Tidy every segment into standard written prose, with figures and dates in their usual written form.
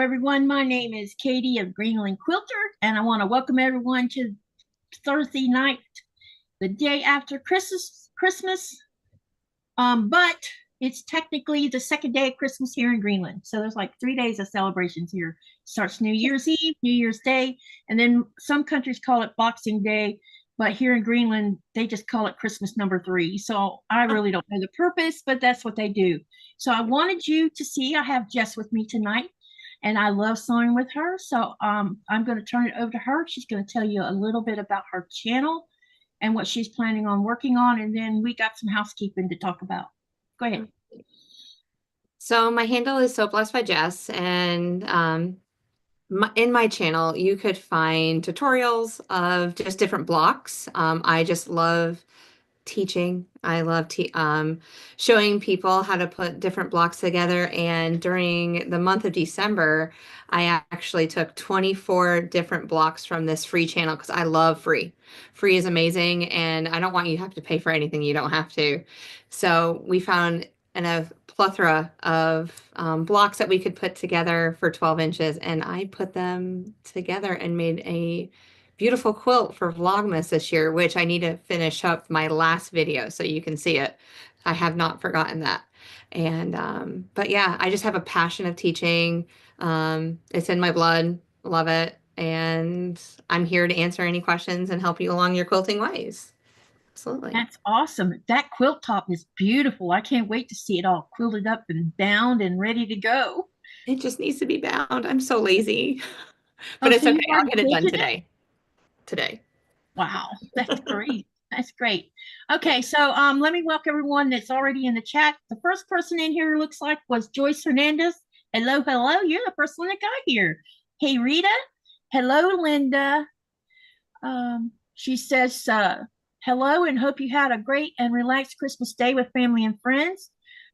everyone. My name is Katy of Greenland Quilter, and I want to welcome everyone to Thursday night, the day after Christmas. But it's technically the second day of Christmas here in Greenland. So there's like 3 days of celebrations here. Starts New Year's Eve, New Year's Day, and then some countries call it Boxing Day. But here in Greenland, they just call it Christmas number 3. So I really don't know the purpose, but that's what they do. So I wanted you to see, I have Jess with me tonight, and I love sewing with her. So I'm going to turn it over to her. She's going to tell you a little bit about her channel and what she's planning on working on. And then we got some housekeeping to talk about. Go ahead. So my handle is So Blessed by Jess, and in my channel, you could find tutorials of just different blocks. I just love teaching. I love showing people how to put different blocks together. And during the month of December, I actually took 24 different blocks from this free channel because I love free. Free is amazing, and I don't want you to have to pay for anything you don't have to. So we found a plethora of blocks that we could put together for 12 inches, and I put them together and made a beautiful quilt for Vlogmas this year, which I need to finish up my last video so you can see it. I have not forgotten that. And but yeah, I just have a passion of teaching. It's in my blood. Love it. And I'm here to answer any questions and help you along your quilting ways. Absolutely. That's awesome. That quilt top is beautiful. I can't wait to see it all quilted up and bound and ready to go. It just needs to be bound. I'm so lazy. But Oh, it's so okay. you've I'll already get it done quilted it? today. Wow, that's great. That's great. Okay, so let me welcome everyone that's already in the chat. The first person in here looks like was Joyce Hernandez. Hello, hello. You're the first one that got here. Hey, Rita. Hello, Linda. She says, hello, and hope you had a great and relaxed Christmas day with family and friends.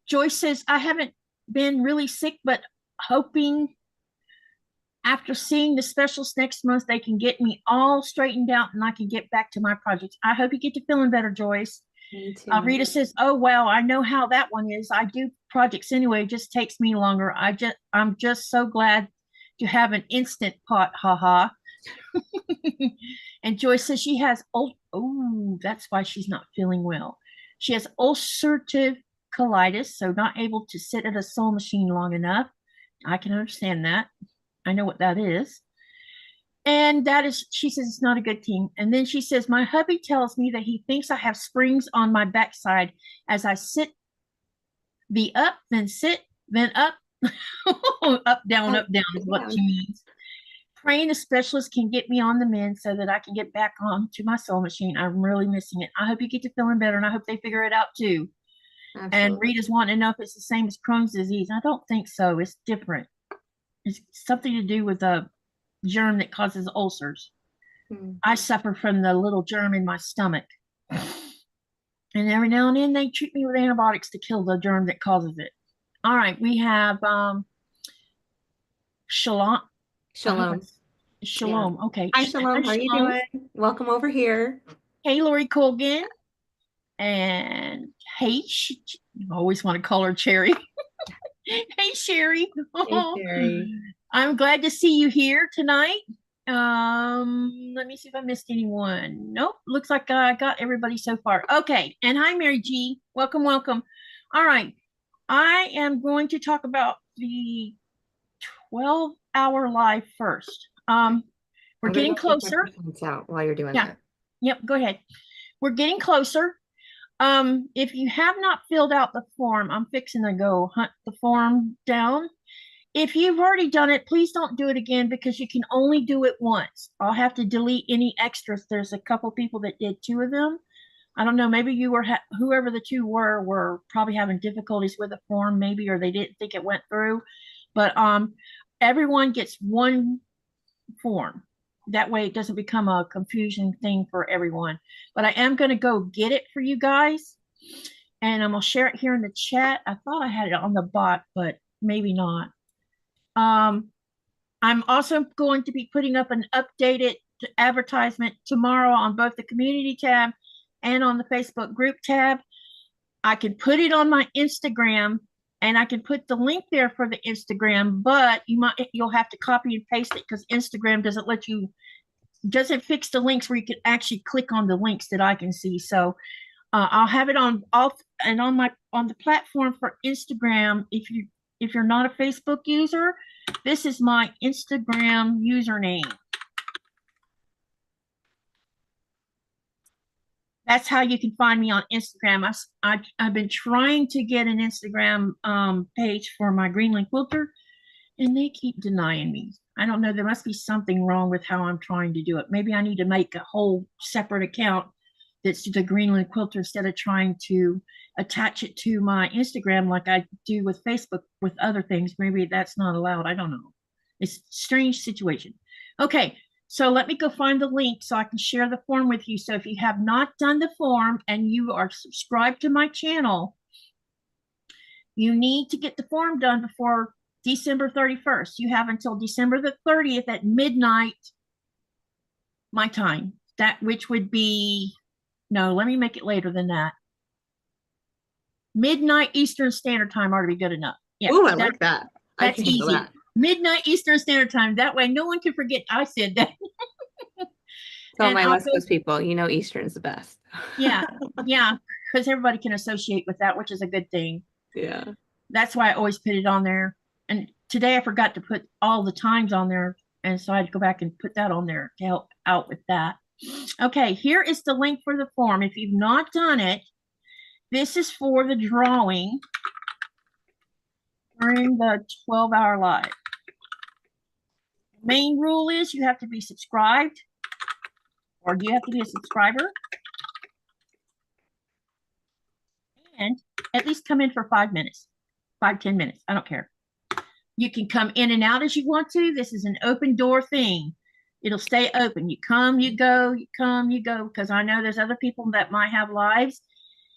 Joyce says, I haven't been really sick, but hoping after seeing the specials next month, they can get me all straightened out and I can get back to my projects. I hope you get to feeling better, Joyce. Me too. Rita says, oh, wow, I know how that one is. I do projects anyway. It just takes me longer. I'm just so glad to have an instant pot. Haha. And Joyce says she has, that's why she's not feeling well. She has ulcerative colitis, so not able to sit at a sewing machine long enough. I can understand that. I know what that is. And that is, she says, it's not a good thing. And then she says, my hubby tells me that he thinks I have springs on my backside as I sit the up, then sit, then up. Up, down is what she means. Praying a specialist can get me on the mend so that I can get back on to my sewing machine. I'm really missing it. I hope you get to feeling better, and I hope they figure it out too. Absolutely. And Rita's wanting to know if it's the same as Crohn's disease. I don't think so. It's different. It's something to do with a germ that causes ulcers. I suffer from the little germ in my stomach. And every now and then they treat me with antibiotics to kill the germ that causes it. All right, we have Shalom. Shalom. Shalom. Yeah. Okay. Hi, Shalom. How are you doing? Welcome over here. Hey, Lori Colgan. And hey, I always want to call her Cherry. Hey, Sherry. Hey, Sherry. I'm glad to see you here tonight. Let me see if I missed anyone. Nope. Looks like I got everybody so far. Okay. And hi, Mary G. Welcome, welcome. All right. I am going to talk about the 12-hour live first. We're getting closer. Out while you're doing that. Yep. Go ahead. We're getting closer. If you have not filled out the form, I'm fixing to go hunt the form down. If you've already done it, please don't do it again because you can only do it once. I'll have to delete any extras. There's a couple people that did 2 of them. I don't know, maybe you were, whoever the 2 were probably having difficulties with the form maybe, or they didn't think it went through. But everyone gets 1 form. That way it doesn't become a confusion thing for everyone. But I am going to go get it for you guys. And I'm going to share it here in the chat. I thought I had it on the bot, but maybe not. I'm also going to be putting up an updated advertisement tomorrow on both the community tab and on the Facebook group tab. I can put it on my Instagram and I can put the link there for the Instagram, but you'll have to copy and paste it because Instagram doesn't fix the links where you can actually click on the links that I can see. So I'll have it on the platform for Instagram. If you're not a Facebook user, this is my Instagram username. That's how you can find me on Instagram. I've been trying to get an Instagram page for my Greenland Quilter, and they keep denying me. I don't know. There must be something wrong with how I'm trying to do it. Maybe I need to make a whole separate account that's the Greenland Quilter instead of trying to attach it to my Instagram like I do with Facebook with other things. Maybe that's not allowed. I don't know. It's a strange situation. Okay, so let me go find the link so I can share the form with you. So if you have not done the form and you are subscribed to my channel, you need to get the form done before December 31st. You have until December the 30th at midnight my time. Which would be, no, let me make it later than that. Midnight Eastern Standard Time ought to be good enough. Yeah. Ooh, I like that. That's easy. That. Midnight Eastern Standard Time. That way no one can forget I said that. So my West Coast people, you know Eastern's the best. Yeah, because everybody can associate with that, which is a good thing. Yeah. That's why I always put it on there. And today I forgot to put all the times on there. And so I had to go back and put that on there to help out with that. Okay, here is the link for the form. If you've not done it, this is for the drawing during the 12-hour live. Main rule is you have to be subscribed, or you have to be a subscriber, and at least come in for 5 minutes, 10 minutes. I don't care. You can come in and out as you want to. This is an open door thing. It'll stay open. You come, you go, you come, you go, because I know there's other people that might have lives,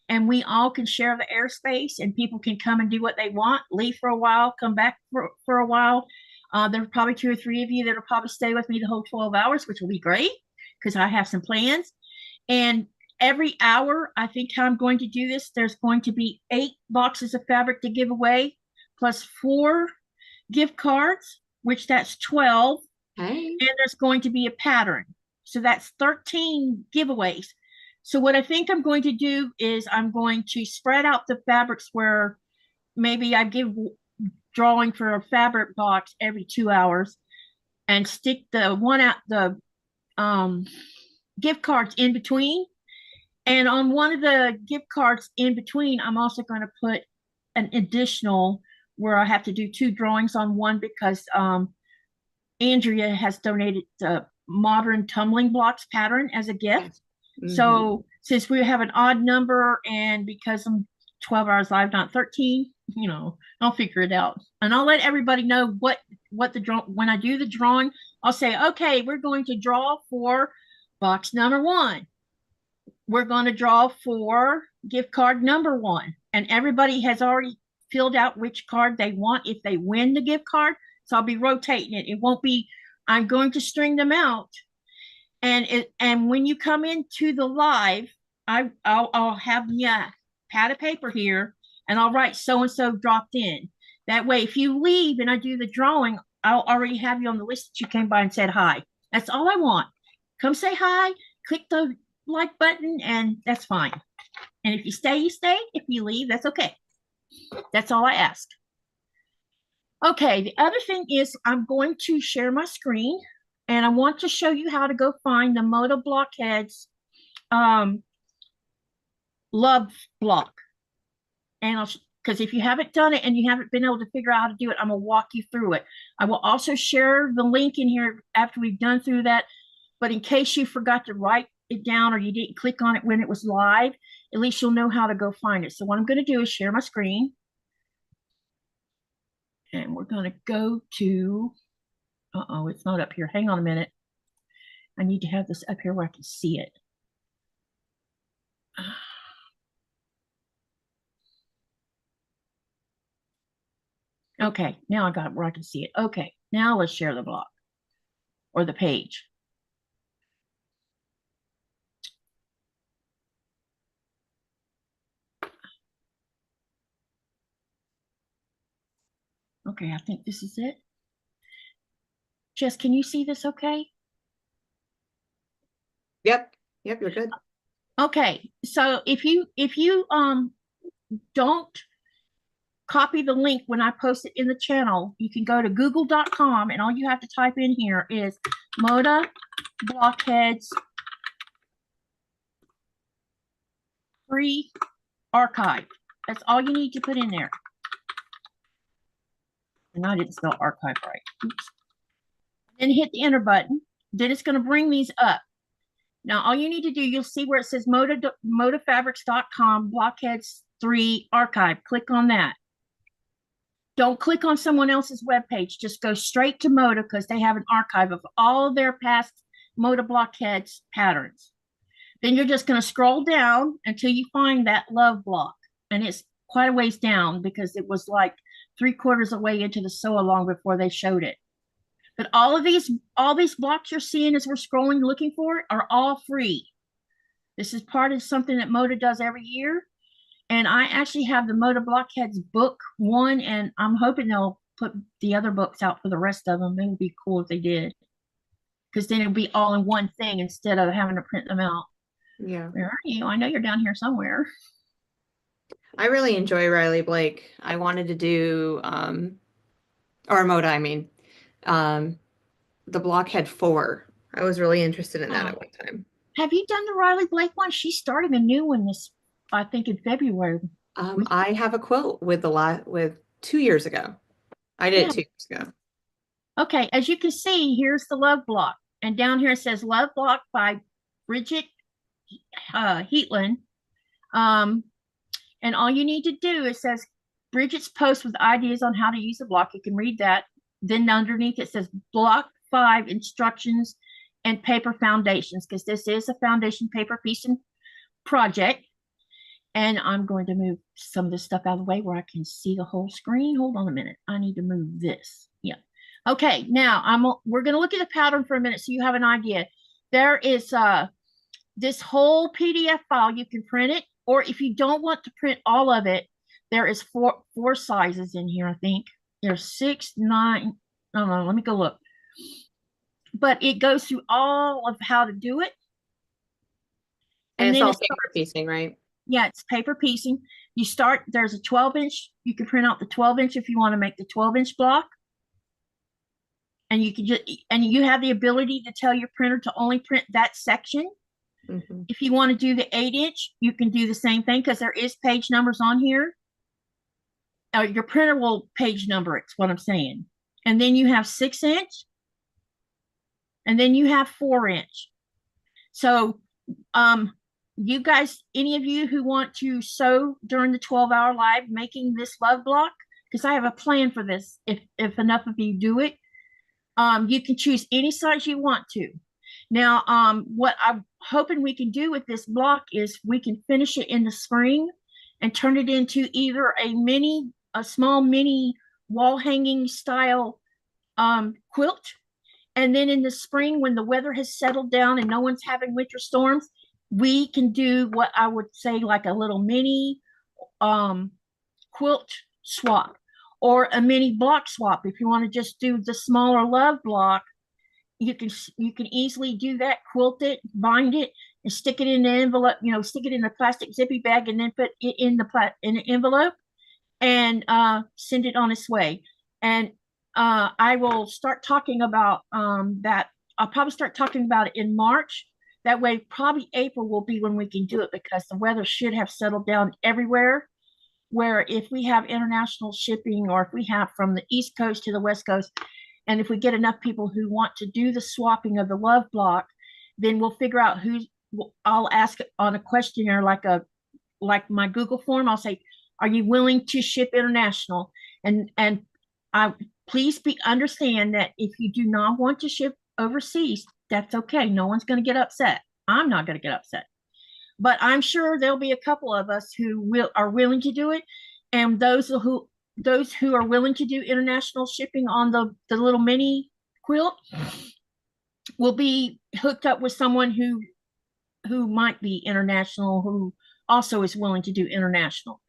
and we all can share the airspace, and people can come and do what they want, leave for a while, come back for a while. There are probably 2 or 3 of you that will probably stay with me the whole 12 hours, which will be great because I have some plans. And every hour, I think how I'm going to do this, there's going to be 8 boxes of fabric to give away, plus 4 gift cards, which that's 12. Hey. And there's going to be a pattern. So that's 13 giveaways. So what I think I'm going to do is I'm going to spread out the fabrics where maybe I give drawing for a fabric box every 2 hours and stick the gift cards in between. And on one of the gift cards in between, I'm also going to put an additional where I have to do 2 drawings on one because Andrea has donated the modern tumbling blocks pattern as a gift. Mm-hmm. So since we have an odd number and because I'm 12 hours live, not 13, I'll figure it out. And I'll let everybody know what when I do the drawing, I'll say, okay, we're going to draw for box number 1. We're going to draw for gift card number 1. And everybody has already filled out which card they want if they win the gift card. So I'll be rotating it. It won't be, I'm going to string them out. And when you come into the live, I'll have the pad of paper here and I'll write so-and-so dropped in. That way, if you leave and I do the drawing, I'll already have you on the list that you came by and said hi. That's all I want. Come say hi, click the like button, and that's fine. And if you stay, you stay. If you leave, that's okay. That's all I ask. Okay, the other thing is I'm going to share my screen and I want to show you how to go find the Moda Blockheads love block. And because if you haven't done it and you haven't been able to figure out how to do it, I'm going to walk you through it. I will also share the link in here after we've done through that. But in case you forgot to write it down or you didn't click on it when it was live, at least you'll know how to go find it. So what I'm going to do is share my screen. And we're going to go to, it's not up here. Hang on a minute. I need to have this up here where I can see it. Okay, now I got it where I can see it. Okay, now let's share the block or the page. Okay, I think this is it. Jess, can you see this okay? Yep, you're good. Okay, so if you don't copy the link when I post it in the channel, you can go to google.com and all you have to type in here is Moda Blockheads Free Archive. That's all you need to put in there. And I didn't spell archive right. Oops. Then hit the enter button. Then it's going to bring these up. Now, all you need to do, you'll see where it says modafabrics.com Blockheads 3 Archive. Click on that. Don't click on someone else's webpage. Just go straight to Moda because they have an archive of all of their past Moda Blockheads patterns. Then you're just going to scroll down until you find that love block. And it's quite a ways down because it was like 3/4 of the way into the sew-along before they showed it. But all these blocks you're seeing as we're scrolling looking for it are all free. This is part of something that Moda does every year. And I actually have the Moda Blockheads book 1, and I'm hoping they'll put the other books out for the rest of them. It would be cool if they did. Because then it would be all in one thing instead of having to print them out. Yeah. Where are you? I know you're down here somewhere. I really enjoy Riley Blake. I wanted to do, or Moda, I mean, the Blockhead 4. I was really interested in that at one time. Have you done the Riley Blake one? She's starting a new one this, I think, in February. I have a quilt with 2 years ago. I did it 2 years ago. Okay, as you can see, here's the love block. And down here it says Love Block by Bridget Heatland. And all you need to do, it says Bridget's post with ideas on how to use the block. You can read that. Then underneath it says Block 5 instructions and paper foundations, because this is a foundation paper piecing project. And I'm going to move some of this stuff out of the way where I can see the whole screen. Hold on a minute. I need to move this. Yeah. Okay, now we're going to look at the pattern for a minute so you have an idea. There is this whole PDF file. You can print it, or if you don't want to print all of it, there is four sizes in here, I think. There's 6, 9. No, let me go look. But it goes through all of how to do it. And it's all paper piecing, right? Yeah, it's paper piecing. You start, there's a 12-inch. You can print out the 12-inch if you want to make the 12-inch block. And you can you have the ability to tell your printer to only print that section. Mm-hmm. If you want to do the 8-inch, you can do the same thing because there is page numbers on here. Your printer will page number it's what I'm saying. And then you have 6-inch. And then you have 4-inch. So you guys, any of you who want to sew during the 12-hour live making this love block, because I have a plan for this if enough of you do it, you can choose any size you want to. Now, what I'm hoping we can do with this block is we can finish it in the spring and turn it into either a small mini wall hanging style quilt. And then in the spring, when the weather has settled down and no one's having winter storms, we can do what I would say like a little mini quilt swap or a mini block swap. If you want to just do the smaller love block, you can easily do that, quilt it, bind it, and stick it in the envelope, stick it in a plastic zippy bag and then put it in an envelope and send it on its way. And I will start talking about that. I'll probably start talking about it in March. That way, probably April will be when we can do it because the weather should have settled down everywhere. Where if we have international shipping or if we have from the East Coast to the West Coast, and if we get enough people who want to do the swapping of the love block, then we'll figure out I'll ask on a questionnaire like my Google form. I'll say, are you willing to ship international? And please understand that if you do not want to ship overseas, that's okay. No one's going to get upset. I'm not going to get upset. But I'm sure there'll be a couple of us who are willing to do it. And those who are willing to do international shipping on the little mini quilt will be hooked up with someone who might be international, who also is willing to do international.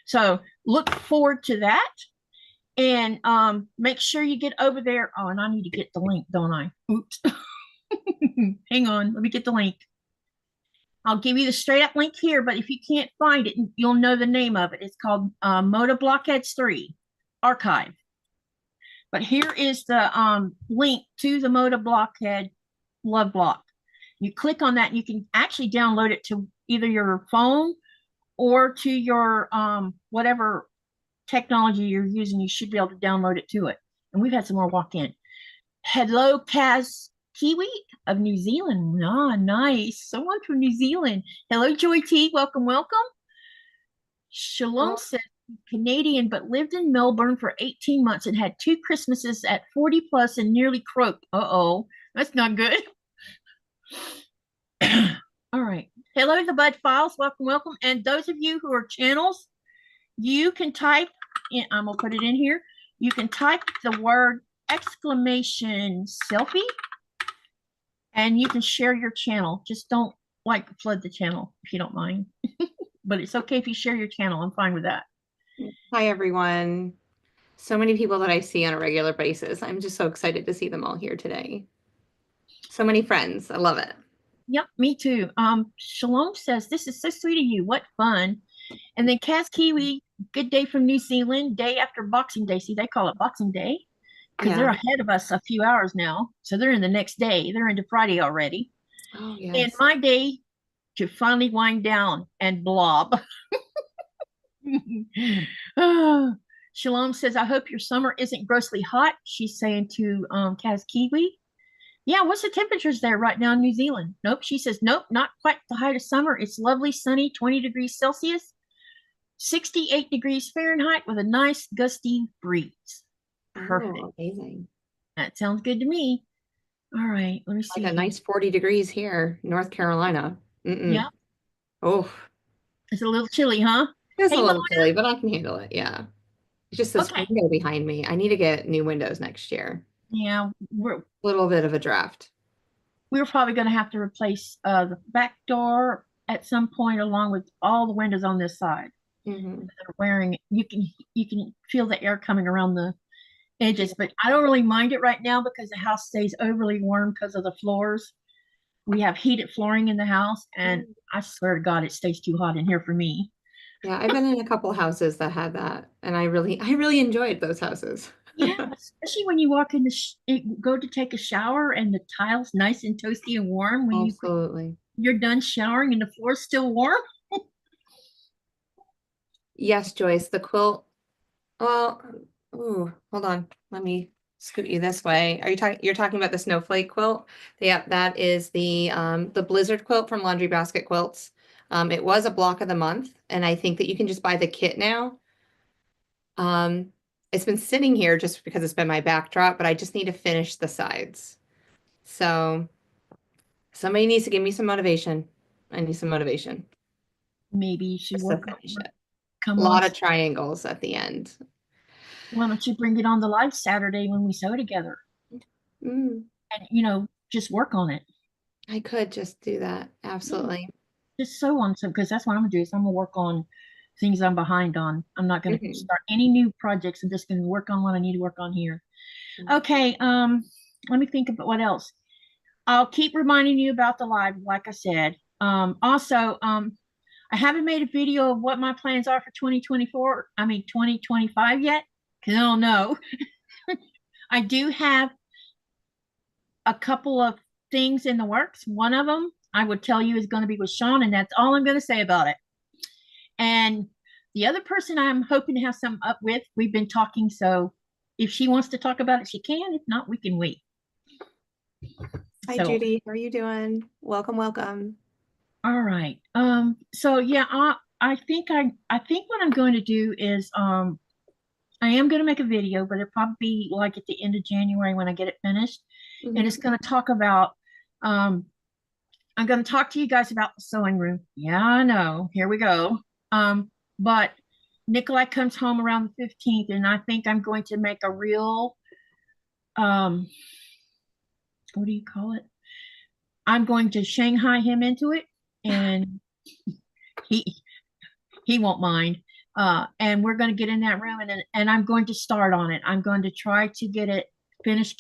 So look forward to that. And make sure you get over there. Oh, and I need to get the link, don't I? Oops. Hang on, let me get the link. I'll give you the straight up link here, but if you can't find it, you'll know the name of it. It's called Moda Blockheads 3 Archive. But here is the link to the Moda Blockhead Love Block. You click on that and you can actually download it to either your phone or to your whatever technology you're using. You should be able to download it to it. And we've had some more walk in. Hello, Kaz Kiwi of New Zealand. Ah, nice. Someone from New Zealand. Hello, Joy T. Welcome, welcome. Shalom says Canadian, but lived in Melbourne for 18 months and had 2 Christmases at 40 plus and nearly croaked. Uh-oh, that's not good. All right. Hello, the Bud Files. Welcome, welcome. And those of you who are channels, you can type in, I'm going to put it in here. You can type the word exclamation selfie and you can share your channel. Just don't like flood the channel if you don't mind. But it's okay if you share your channel. I'm fine with that. Hi, everyone. So many people that I see on a regular basis. I'm just so excited to see them all here today. So many friends. I love it. Yep, me too. Shalom says, this is so sweet of you. What fun. And then Kaz Kiwi, good day from New Zealand, day after Boxing Day. See, they call it Boxing Day because they're ahead of us a few hours now. So they're in the next day. They're into Friday already. Oh, yes. And my day to finally wind down and blob. Shalom says, I hope your summer isn't grossly hot. She's saying to Kaz Kiwi. Yeah, what's the temperatures there right now in New Zealand? Nope. She says, nope, not quite the height of summer. It's lovely, sunny, 20 degrees Celsius, 68 degrees Fahrenheit with a nice gusty breeze. Perfect. Oh, amazing. That sounds good to me. All right, let me see. Like a nice 40 degrees here, North Carolina. Yeah. Oh. It's a little chilly, huh? It's a little chilly, but I can handle it. Yeah. It's just this window behind me. I need to get new windows next year. Yeah, A little bit of a draft. We're probably going to have to replace the back door at some point, along with all the windows on this side. Mm-hmm. Wearing, you can feel the air coming around the edges, but I don't really mind it right now because the house stays overly warm because of the floors. We have heated flooring in the house, and I swear to God, it stays too hot in here for me. Yeah, I've been in a couple houses that had that, and I really enjoyed those houses. Yeah, especially when you walk in go to take a shower and the tiles nice and toasty and warm when you're done showering and the floor's still warm. Yes, Joyce, the quilt. Well, ooh, hold on. Let me scoot you this way. You're talking about the snowflake quilt? Yeah, that is the blizzard quilt from Laundry Basket Quilts. It was a block of the month, and I think that you can just buy the kit now. It's been sitting here just because it's been my backdrop, but I just need to finish the sides. So somebody needs to give me some motivation. I need some motivation. Maybe you should work on it. A lot of triangles at the end. Why don't you bring it on the live Saturday when we sew together? And, just work on it. I could just do that. Absolutely. Just sew on some, because that's what I'm going to do is I'm going to work on things I'm behind on. I'm not going to start any new projects. I'm just going to work on what I need to work on here. Okay. Let me think about what else. I'll keep reminding you about the live, like I said. Also, I haven't made a video of what my plans are for 2025 yet, because I don't know. I do have a couple of things in the works. One of them I would tell you is going to be with Sean, and that's all I'm going to say about it. And the other person I'm hoping to have some up with, we've been talking, so if she wants to talk about it, she can. If not, we can wait. Hi, Judy. How are you doing? Welcome, welcome. All right. So yeah, I think what I'm going to do is I am going to make a video, but it'll probably be like at the end of January when I get it finished. And it's going to talk about I'm going to talk to you guys about the sewing room. Yeah, I know. Here we go. But Nikolai comes home around the 15th, and I think I'm going to make a real what do you call it? I'm going to Shanghai him into it, and he won't mind. And we're going to get in that room, and I'm going to start on it. I'm going to try to get it finished,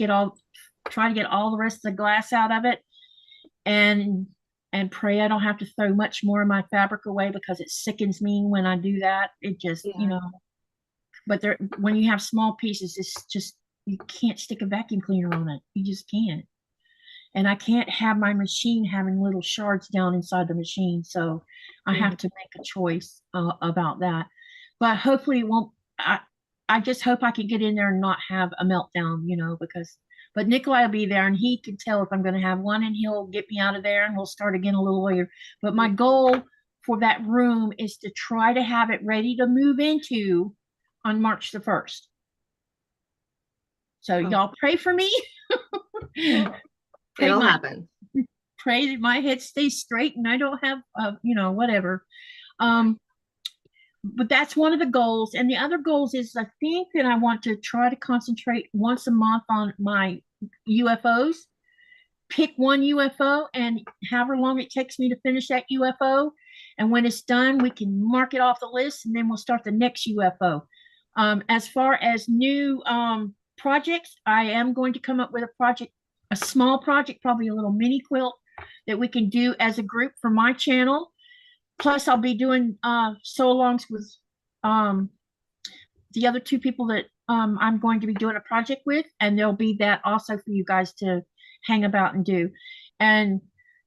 try to get all the rest of the glass out of it, and pray I don't have to throw much more of my fabric away, because it sickens me when I do that. It just, Yeah. but when you have small pieces, it's just, you can't stick a vacuum cleaner on it. You just can't. And I can't have my machine having little shards down inside the machine. So I have to make a choice about that. But hopefully it won't. I just hope I can get in there and not have a meltdown, but Nikolai will be there, and he can tell if I'm going to have one, and he'll get me out of there, and we'll start again a little later. But my goal for that room is to try to have it ready to move into on March the 1st. So y'all pray for me. It'll happen. Pray that my head stays straight and I don't have, whatever. But that's one of the goals. And the other goals is, I think that I want to try to concentrate once a month on my UFOs. Pick one UFO, and however long it takes me to finish that UFO. And when it's done, we can mark it off the list, and then we'll start the next UFO. As far as new projects, I am going to come up with a small project, probably a little mini quilt that we can do as a group for my channel. Plus, I'll be doing sew-alongs with the other two people that I'm going to be doing a project with, and there'll be that also for you guys to hang about and do. And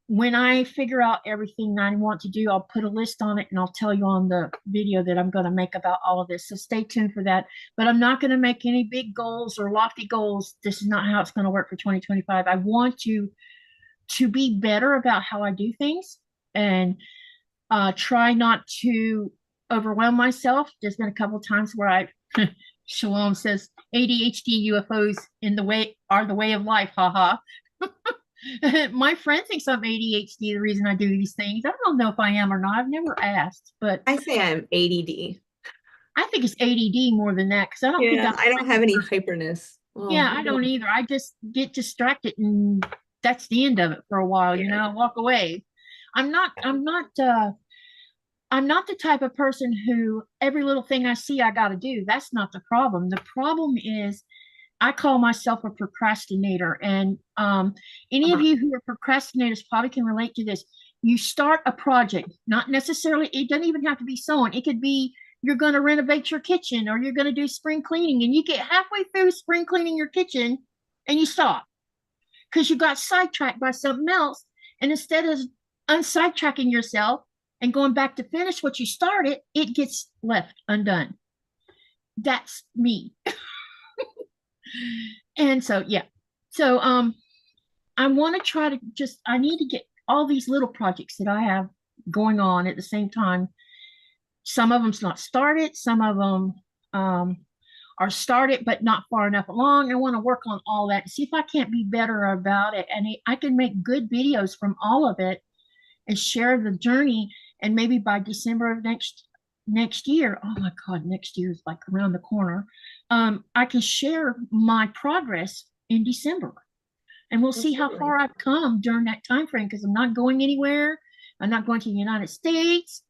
when I figure out everything I want to do, I'll put a list on it, and I'll tell you on the video that I'm going to make about all of this. So stay tuned for that. But I'm not going to make any big goals or lofty goals. This is not how it's going to work for 2025. I want to be better about how I do things, and try not to overwhelm myself. There's been a couple of times where Shalom says ADHD UFOs are the way of life. Haha. My friend thinks I'm ADHD, the reason I do these things. I don't know if I am or not. I've never asked, but I say I'm ADD. I think it's ADD more than that, because I don't think I don't have any hyperness. Yeah, I don't either. I just get distracted, and that's the end of it for a while. Walk away. I'm not the type of person who every little thing I see I got to do. That's not the problem. The problem is I call myself a procrastinator, and any of you who are procrastinators probably can relate to this. You start a project, not necessarily, it doesn't even have to be sewing. It could be you're going to renovate your kitchen, or you're going to do spring cleaning, and you get halfway through spring cleaning your kitchen and you stop because you got sidetracked by something else. And instead of unsidetracking yourself and going back to finish what you started, it gets left undone. That's me. And so, yeah. So I want to try to I need to get all these little projects that I have going on at the same time. Some of them's not started. Some of them are started, but not far enough along. I want to work on all that and see if I can't be better about it. And I can make good videos from all of it and share the journey. And maybe by December of next year, oh my God, next year is like around the corner. I can share my progress in December, and we'll see how far I've come during that time frame, because I'm not going anywhere. I'm not going to the United States.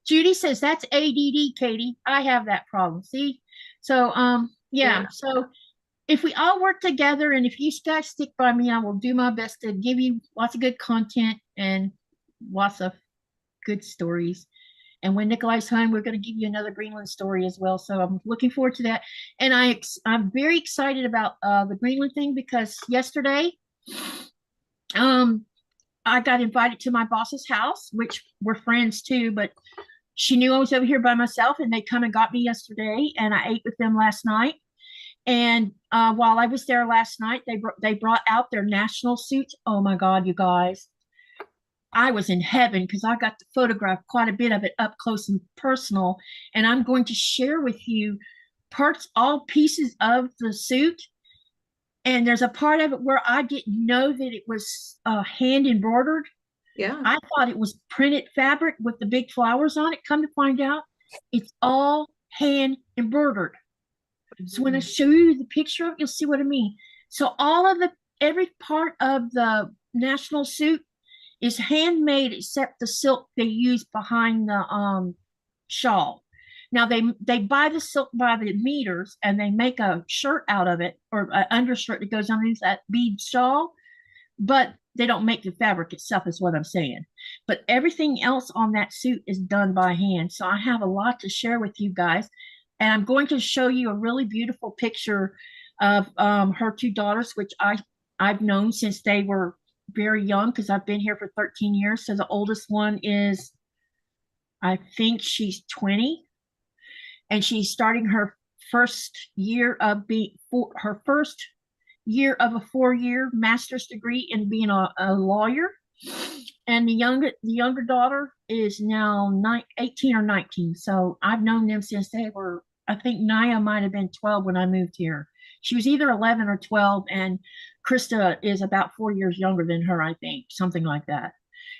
Judy says that's ADD, Katy. I have that problem. See? So, yeah. So if we all work together, and if you guys stick by me, I will do my best to give you lots of good content and lots of good stories. And when Nikolai's home, we're going to give you another Greenland story as well. So I'm looking forward to that. And I'm very excited about the Greenland thing, because yesterday, I got invited to my boss's house, which we're friends too, but she knew I was over here by myself, and they come and got me yesterday, and I ate with them last night. And while I was there last night, they brought out their national suits. Oh my God, you guys. I was in heaven, because I got to photograph quite a bit of it up close and personal. And I'm going to share with you all pieces of the suit. And there's a part of it where I didn't know that it was hand embroidered. Yeah. I thought it was printed fabric with the big flowers on it. Come to find out, it's all hand embroidered. So when I show you the picture, you'll see what I mean. So every part of the national suit is handmade, except the silk they use behind the shawl. Now they buy the silk by the meters and they make a shirt out of it or an undershirt that goes underneath that bead shawl, but they don't make the fabric itself, is what I'm saying. But everything else on that suit is done by hand. So I have a lot to share with you guys. And I'm going to show you a really beautiful picture of her two daughters, which I've known since they were very young because I've been here for 13 years. So the oldest one is, I think she's 20, and she's starting her first year of her first year of a 4-year master's degree in being a lawyer. And the younger daughter is now 18 or 19. So I've known them since they were, I think Naya might have been 12 when I moved here. She was either 11 or 12, and Krista is about 4 years younger than her, I think, something like that.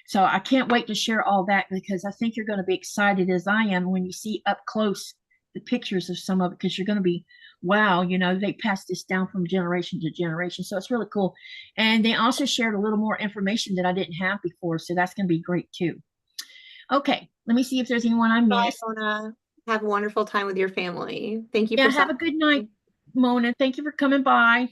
So I can't wait to share all that because I think you're going to be excited as I am when you see up close the pictures of some of it, because you're going to be, wow, they passed this down from generation to generation. So it's really cool. And they also shared a little more information that I didn't have before. So that's going to be great too. Okay, let me see if there's anyone I Bye, missed. Mona. Have a wonderful time with your family. Thank you Yeah, for have a good night, Mona. Thank you for coming by.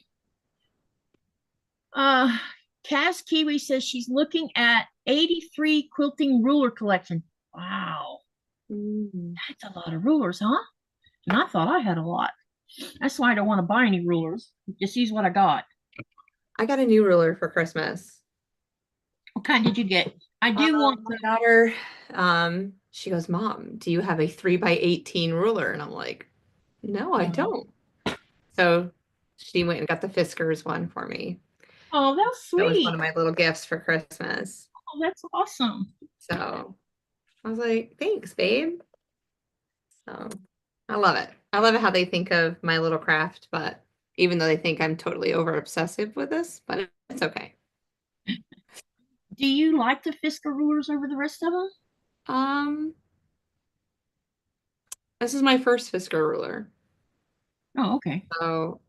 Cass Kiwi says she's looking at 83 quilting ruler collection. Wow, that's a lot of rulers, huh? And I thought I had a lot. That's why I don't want to buy any rulers. Just use what I got. I got a new ruler for Christmas. What kind did you get? I do want my daughter, she goes, Mom, do you have a 3x18 ruler? And I'm like, no, I don't. So she went and got the Fiskars one for me. Oh, that's That was sweet. one of my little gifts for Christmas. Oh, that's awesome. So I was like, thanks, babe. So I love it. I love it how they think of my little craft, but even though they think I'm totally over obsessive with this, but it's okay. Do you like the Fisker rulers over the rest of them? This is my first Fisker ruler. Oh, okay. So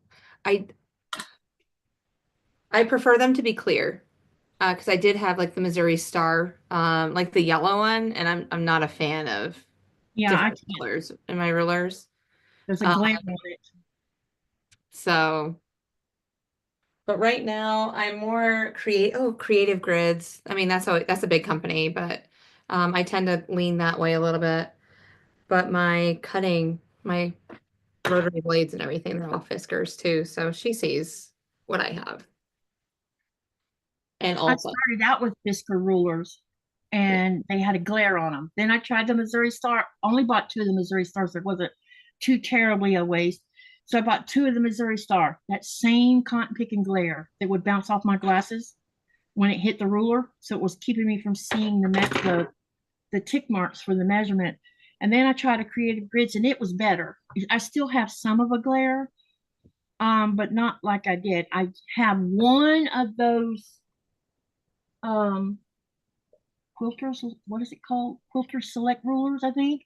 I prefer them to be clear. Because I did have like the Missouri Star, like the yellow one, and I'm not a fan of different colors in my rulers. There's a glare on it. So, but right now I'm more creative grids. I mean, that's a big company, but I tend to lean that way a little bit. But my rotary blades and everything, they're all Fiskars too. So she sees what I have. And I also, started out with Fisker rulers and they had a glare on them. Then I tried the Missouri Star, only bought 2 of the Missouri Stars. There wasn't too terribly a waste. So I bought 2 of the Missouri Star, that same cotton picking glare that would bounce off my glasses when it hit the ruler. So it was keeping me from seeing the tick marks for the measurement. And then I tried a creative grids and it was better. I still have some of a glare, but not like I did. I have one of those quilters, what is it called? Quilter select rulers, I think,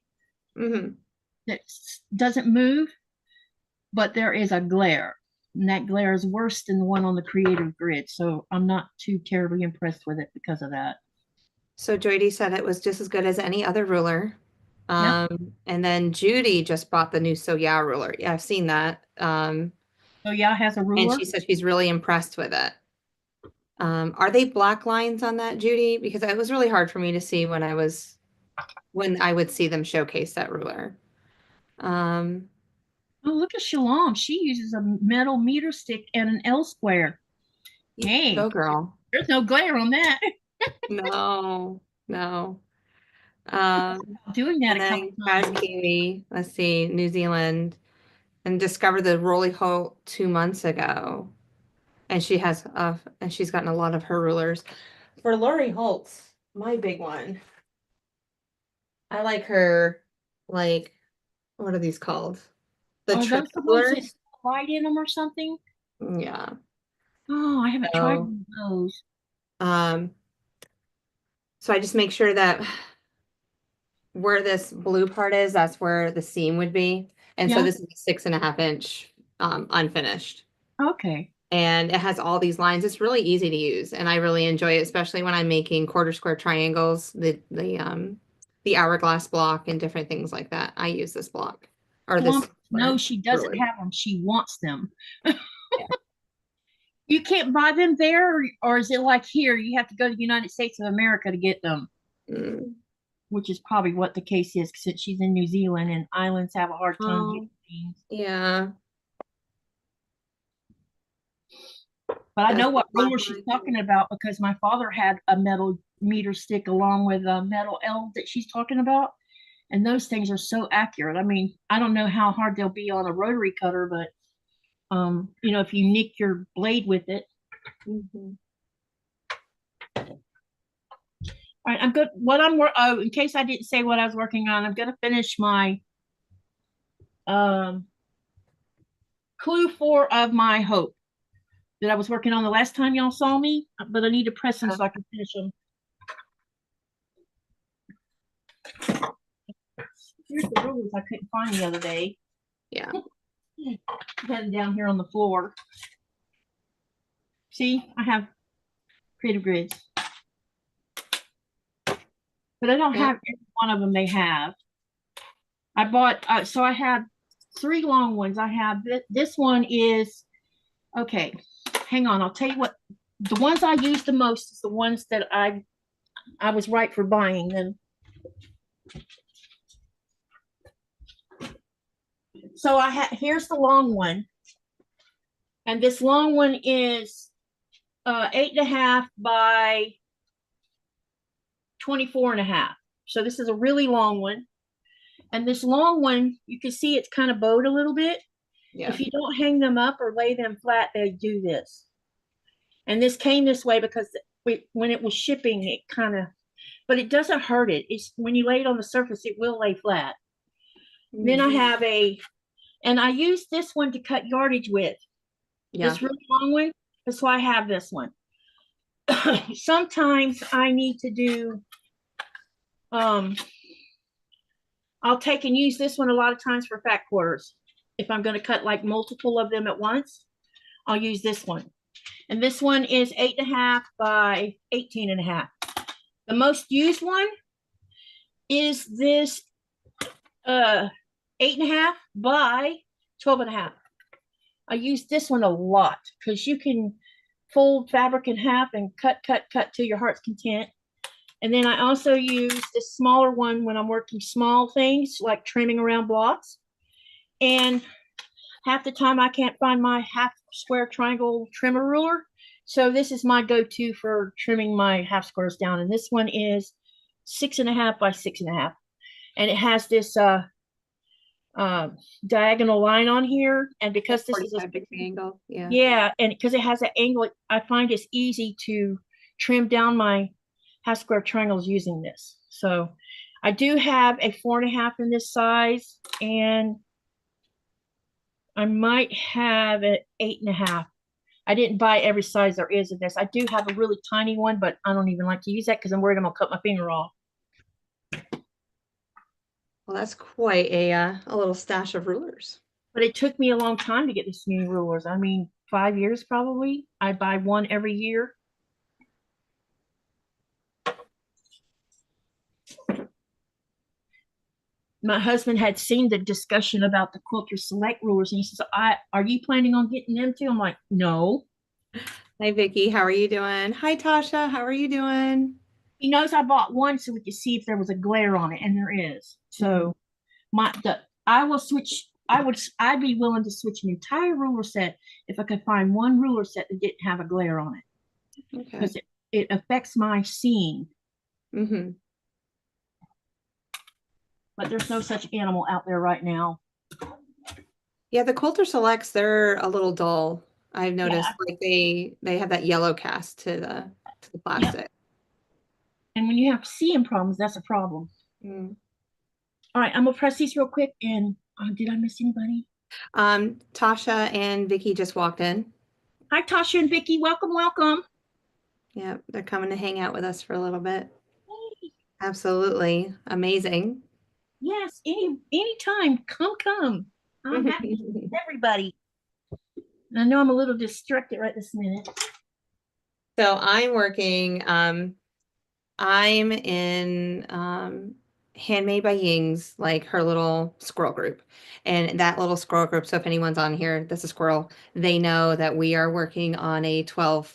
that doesn't move, but there is a glare. And that glare is worse than the one on the creative grid. So I'm not too terribly impressed with it because of that. So Joydy said it was just as good as any other ruler. Yep. And then Judy just bought the new So Yeah ruler. Yeah, I've seen that. So yeah, it has a ruler. And she said she's really impressed with it. Are they black lines on that, Judy? Because it was really hard for me to see when I would see them showcase that ruler. Oh, look at Shalom. She uses a metal meter stick and an L square. Hey, go girl. there's no glare on that. No. Doing that And a couple then times. Katy, let's see, New Zealand, and discovered the Rolly Holt 2 months ago. And she's gotten a lot of her rulers. For Lori Holtz, my big one, I like her, like, what are these called? The Are trip those the ones that rulers. light in them or something? Yeah. Oh, I haven't tried So, those. um, so I just make sure that where this blue part is, that's where the seam would be. And so Yeah. this is a 6.5 inch unfinished. Okay. And it has all these lines. It's really easy to use, and I really enjoy it, especially when I'm making quarter square triangles. the hourglass block and different things like that. I use this block or this. No, she doesn't ruler. have them. She wants them. Yeah. You can't buy them there, or is it like here? You have to go to the United States of America to get them, which is probably what the case is since she's in New Zealand and islands have a hard time getting things. Yeah. But I know what ruler she's talking about because my father had a metal meter stick along with a metal L that she's talking about. And those things are so accurate. I mean, I don't know how hard they'll be on a rotary cutter, but you know, if you nick your blade with it. All right, I'm good. Oh, in case I didn't say what I was working on, I'm gonna finish my clue 4 of my hope that I was working on the last time y'all saw me, but I need to press them so I can finish them. Here's the rulers I couldn't find the other day. Yeah. I had them down here on the floor. See, I have Creative Grids. But I don't have every one of them they have. I bought, so I have 3 long ones. I have, this one is, okay, hang on. I'll tell you what, the ones I use the most is the ones that I was right for buying them. So here's the long one. And this long one is 8.5 by 24.5. So this is a really long one. And this long one, you can see it's kind of bowed a little bit. Yeah. If you don't hang them up or lay them flat, they do this. And this came this way because when it was shipping, it kind of, but it doesn't hurt it. It's when you lay it on the surface, it will lay flat. Mm-hmm. Then I have and I use this one to cut yardage with. Yeah. This really long one. That's why I have this one. Sometimes I need to do, I'll take and use this one a lot of times for fat quarters. If I'm going to cut like multiple of them at once, I'll use this one. And this one is 8.5 by 18.5. The most used one is this 8.5 by 12.5. I use this one a lot because you can fold fabric in half and cut to your heart's content. And then I also use this smaller one when I'm working small things like trimming around blocks. And half the time I can't find my half square triangle trimmer ruler. So this is my go-to for trimming my half squares down. And this one is 6.5 by 6.5. And it has this diagonal line on here. And because this is a degree angle, yeah, and because it has an angle, I find it's easy to trim down my half square triangles using this. So I do have a 4.5 in this size, and I might have an 8.5. I didn't buy every size there is of this. I do have a really tiny one, but I don't even like to use that because I'm worried I'm gonna cut my finger off. Well, that's quite a little stash of rulers. But it took me a long time to get this many rulers. I mean, 5 years probably. I buy one every year. My husband had seen the discussion about the Quilter Select rulers, and he says, are you planning on getting them too? I'm like, no. Hi, Vicki. How are you doing? Hi, Tasha. How are you doing? He knows I bought one so we could see if there was a glare on it, and there is. So I'd be willing to switch an entire ruler set if I could find one ruler set that didn't have a glare on it. Okay. Because it affects my seeing. Mm-hmm. But there's no such animal out there right now. Yeah, the Quilter Selects, they're a little dull. I've noticed like they have that yellow cast to the plastic. Yep. And when you have seeing problems, that's a problem. Mm. All right, I'm gonna press these real quick. And did I miss anybody? Tasha and Vicki just walked in. Hi, Tasha and Vicki. Welcome, welcome. Yeah, they're coming to hang out with us for a little bit. Hey. Absolutely amazing. Yes, anytime. Come. I'm happy to meet everybody. And I know I'm a little distracted right this minute. So I'm working. I'm in Handmade by Ying's, like her little squirrel group. And that little squirrel group, so if anyone's on here that's a squirrel, they know that we are working on a 12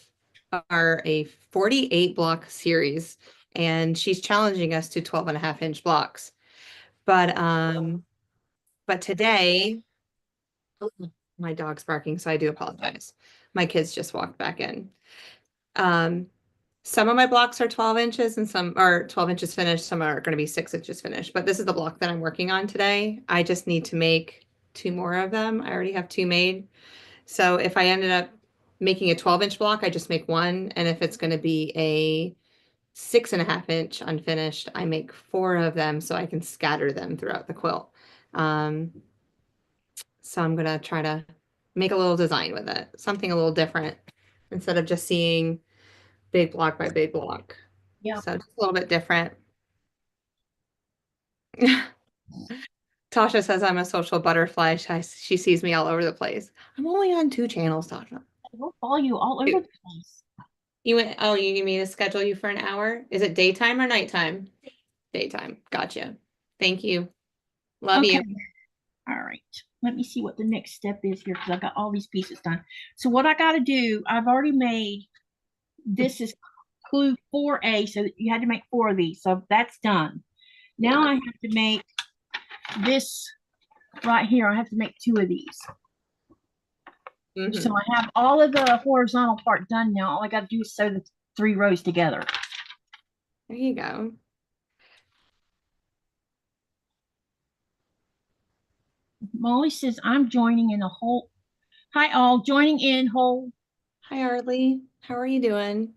or a 48 block series. And she's challenging us to 12.5 inch blocks. But today, oh, my dog's barking, so I do apologize. My kids just walked back in. Some of my blocks are 12 inches and some are 12 inches finished. Some are going to be 6 inches finished, but this is the block that I'm working on today. I just need to make 2 more of them. I already have 2 made. So if I ended up making a 12-inch block, I just make 1. And if it's going to be a 6.5-inch unfinished, I make 4 of them so I can scatter them throughout the quilt. So I'm going to try to make a little design with it, something a little different instead of just seeing big block by big block. Yeah. So just a little bit different. Tasha says I'm a social butterfly. She sees me all over the place. I'm only on 2 channels, Tasha. We'll follow you all over the place. You went, oh, you need me to schedule you for an hour? Is it daytime or nighttime? Daytime. Gotcha. Thank you. Love you. All right. Let me see what the next step is here because I got all these pieces done. So what I got to do, I've already made, this is clue 4A, so you had to make 4 of these. So that's done. Now I have to make this right here. I have to make 2 of these. So I have all of the horizontal part done now. All I got to do is sew the 3 rows together. There you go. Molly says, I'm joining in a whole. Hi, all. Joining in whole. Hi, Arlie. How are you doing?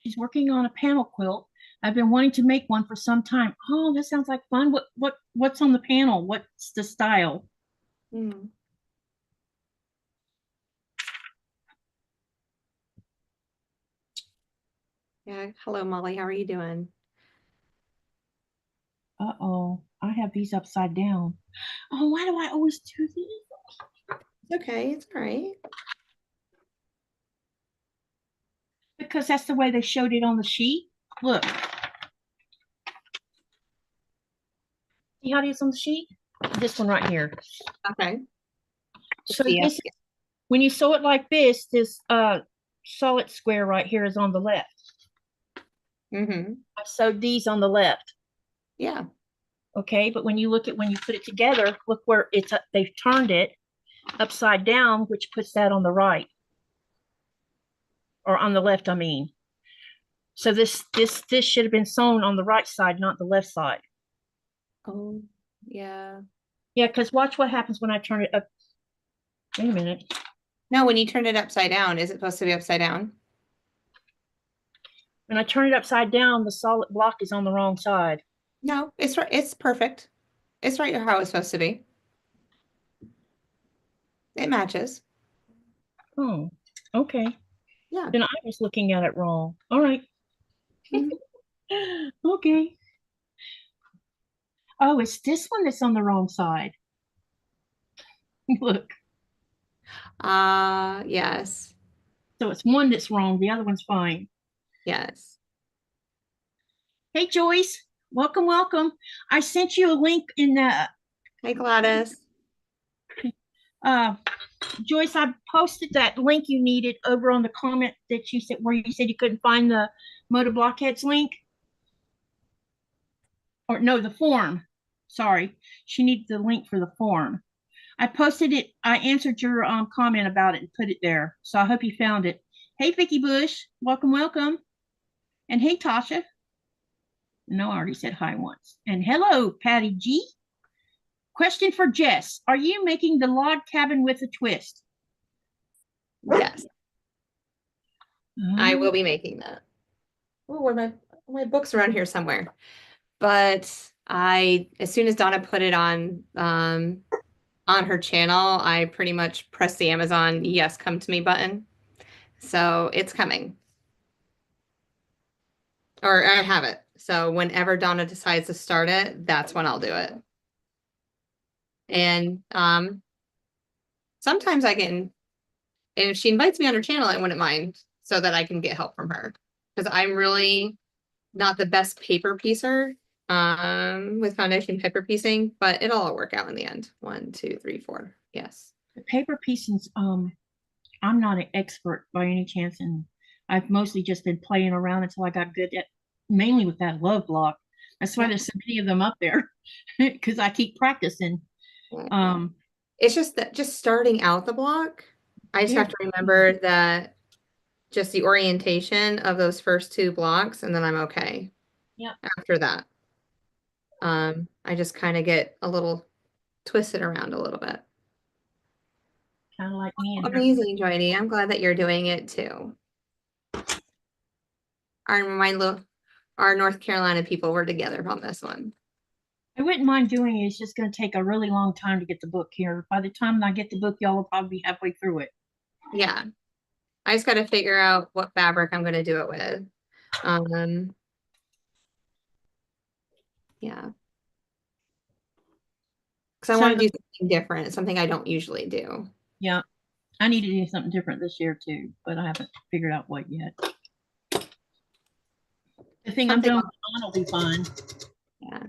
She's working on a panel quilt. I've been wanting to make one for some time. Oh, this sounds like fun. What's on the panel? What's the style? Yeah. Hello, Molly. How are you doing? Uh-oh. I have these upside down. Oh, why do I always do these? It's okay. It's all right. Because that's the way they showed it on the sheet. Look. See how it is on the sheet? This one right here. Okay. So this, when you sew it like this solid square right here is on the left. I sewed these on the left. Yeah. Okay, but when you put it together, look where they've turned it upside down, which puts that on the right. Or on the left, I mean. So this should have been sewn on the right side, not the left side. Oh, yeah. Yeah, because watch what happens when I turn it up. Wait a minute. No, when you turn it upside down, is it supposed to be upside down? When I turn it upside down, the solid block is on the wrong side. No, it's right. It's perfect. It's right how it's supposed to be. It matches. Oh, okay. Yeah. Then I was looking at it wrong. All right. Okay. Oh, it's this one that's on the wrong side. Look. Yes. So it's one that's wrong. The other one's fine. Yes. Hey, Joyce. Welcome, welcome. I sent you a link in the. Hey, Gladys. Joyce, I posted that link you needed over on the comment that you said where you said you couldn't find the Moda Blockheads link. Or no, the form. Sorry. She needed the link for the form. I posted it. I answered your comment about it and put it there. So I hope you found it. Hey, Vicki Bush. Welcome, welcome. And hey, Tasha. No, I already said hi once. And hello, Patty G. Question for Jess. Are you making the log cabin with a twist? Yes. I will be making that. Oh, where my books around here somewhere. But as soon as Donna put it on her channel, I pretty much pressed the Amazon yes, come to me button. So it's coming. Or I have it. So whenever Donna decides to start it, that's when I'll do it. And sometimes I can, and if she invites me on her channel, I wouldn't mind so that I can get help from her. Because I'm really not the best paper piecer. with foundation paper piecing, but it'll all work out in the end. 1, 2, 3, 4. Yes. The paper piecings, I'm not an expert by any chance, and I've mostly just been playing around until I got good at mainly with that love block. That's why Yeah. there's so many of them up there because I keep practicing. It's just that just starting out the block, I just have to remember that just the orientation of those first 2 blocks, and then I'm okay. Yeah. After that. I just kind of get a little twisted around a little bit. Kind of like me and her. Amazing, Joydy. I'm glad that you're doing it too. Our North Carolina people were together on this one. I wouldn't mind doing it. It's just going to take a really long time to get the book here. By the time I get the book, y'all will probably be halfway through it. Yeah. I just got to figure out what fabric I'm going to do it with. Yeah. Because I want to do something different, something I don't usually do. Yeah. I need to do something different this year too, but I haven't figured out what yet. The thing I'm doing will be fun. Yeah.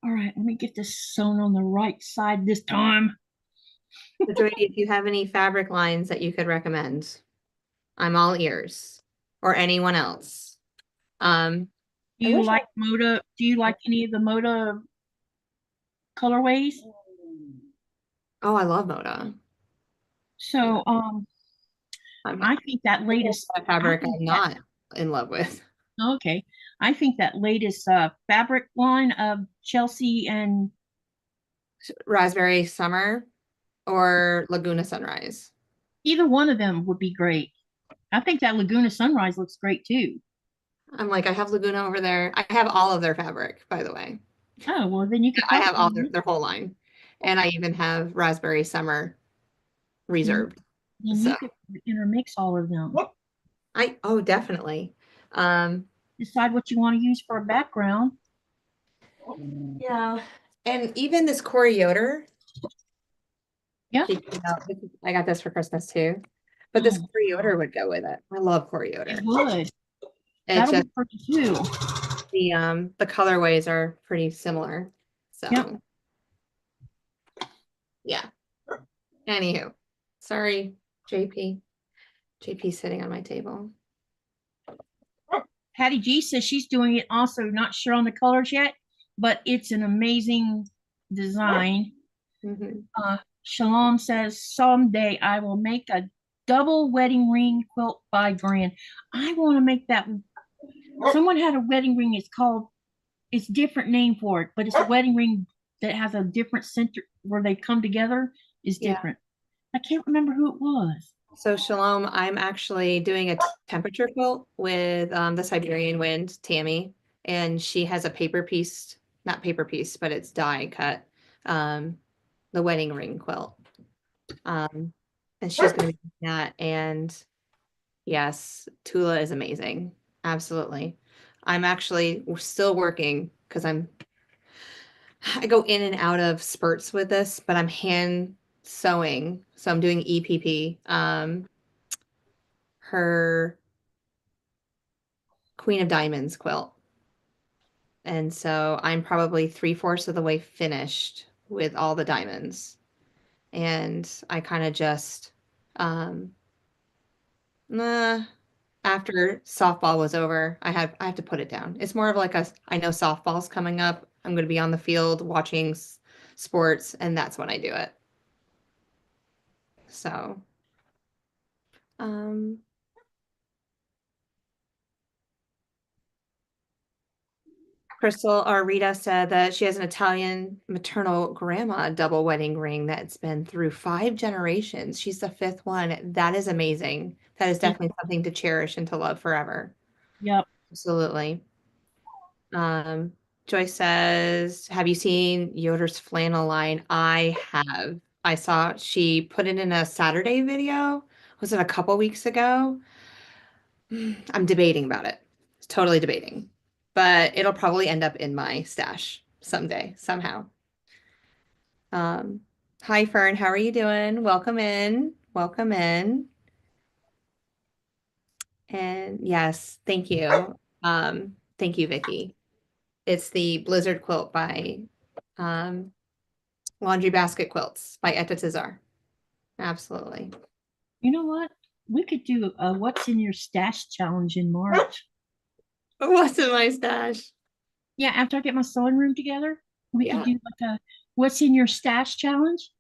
All right, let me get this sewn on the right side this time. So Joydy, if you have any fabric lines that you could recommend, I'm all ears. Or anyone else. Do you like Moda? Do you like any of the Moda colorways? Oh, I love Moda. So, I think that latest fabric I'm not in love with. Okay, I think that latest fabric line of Chelsea and Raspberry Summer or Laguna Sunrise. Either one of them would be great. I think that Laguna Sunrise looks great too. I'm like, I have Laguna over there. I have all of their fabric, by the way. Oh, well, then you could. I have all their whole line. And I even have Raspberry Summer reserved. Then you could intermix all of them. Oh, definitely. Decide what you want to use for a background. Yeah. And even this Corey Yoder. Yeah. I got this for Christmas too. But this Corey Yoder would go with it. I love Corey Yoder. It would. That'll be pretty too. The colorways are pretty similar. So yeah. Anywho. Sorry, JP. JP's sitting on my table. Patty G says she's doing it also, not sure on the colors yet, but it's an amazing design. Shalom says, someday I will make a double wedding ring quilt by Grand. I want to make that. Someone had a wedding ring. It's a different name for it, but it's a wedding ring that has a different center where they come together is different. I can't remember who it was. So Shalom, I'm actually doing a temperature quilt with the Siberian Wind, Tammy, and she has a paper piece, not paper piece, but it's die cut, the wedding ring quilt. And she's going to be doing that. And yes, Tula is amazing. Absolutely. I'm actually still working because I go in and out of spurts with this, but I'm hand sewing. So I'm doing EPP. Her Queen of Diamonds quilt. And so I'm probably 3/4 of the way finished with all the diamonds. And I kind of just, after softball was over, I have to put it down. It's more of like I know softball's coming up. I'm going to be on the field watching sports, and that's when I do it. So, Crystal or Rita said that she has an Italian maternal grandma double wedding ring that's been through 5 generations. She's the 5th one. That is amazing. That is definitely something to cherish and to love forever. Yep. Absolutely. Joyce says, have you seen Yoder's flannel line? I have. I saw she put it in a Saturday video. Was it a couple weeks ago? I'm debating about it. Totally debating. But it'll probably end up in my stash someday, somehow. Hi, Fern. How are you doing? Welcome in. Welcome in. And yes, thank you. Thank you, Vicki. It's the Blizzard quilt by Laundry Basket Quilts by Etta Tizar. Absolutely. You know what? We could do a what's in your stash challenge in March. What's in my stash? Yeah, after I get my sewing room together, we could Yeah. do like a what's in your stash challenge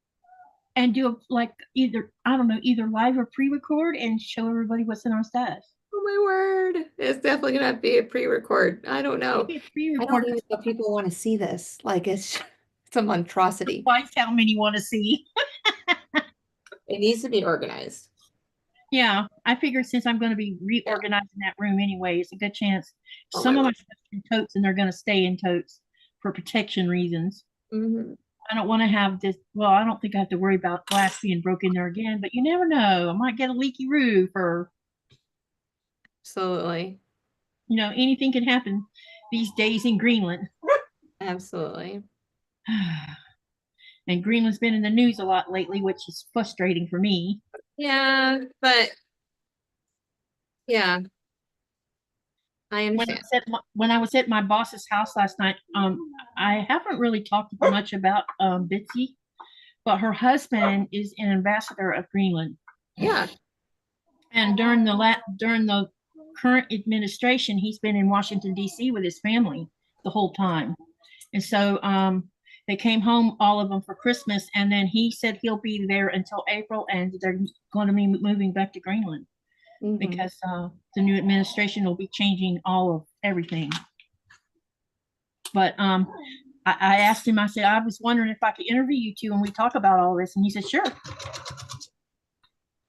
and do a, like either, I don't know, either live or pre-record and show everybody what's in our stash. Oh my word. It's definitely gonna be a pre-record. I don't know. Maybe a I don't pre-record even know if people want to see this. Like it's a monstrosity. twice how many want to see. It needs to be organized. Yeah, I figured since I'm going to be reorganizing that room anyway, it's a good chance Oh some my of my word. stuff's in totes and they're going to stay in totes for protection reasons. Mm-hmm. I don't want to have this. Well, I don't think I have to worry about glass being broken there again, but you never know. I might get a leaky roof or, Absolutely. anything can happen these days in Greenland. Absolutely. And Greenland's been in the news a lot lately, which is frustrating for me. Yeah, but yeah, I When I understand. was at when I was at my boss's house last night, I haven't really talked much about Bitsy, but her husband is an ambassador of Greenland. Yeah. And during the current administration, he's been in Washington D.C. with his family the whole time. And so they came home, all of them, for Christmas, and then he said he'll be there until April, and they're going to be moving back to Greenland Mm-hmm. because the new administration will be changing all of everything. But I asked him, I said, I was wondering if I could interview you two and we talk about all this. And he said, sure.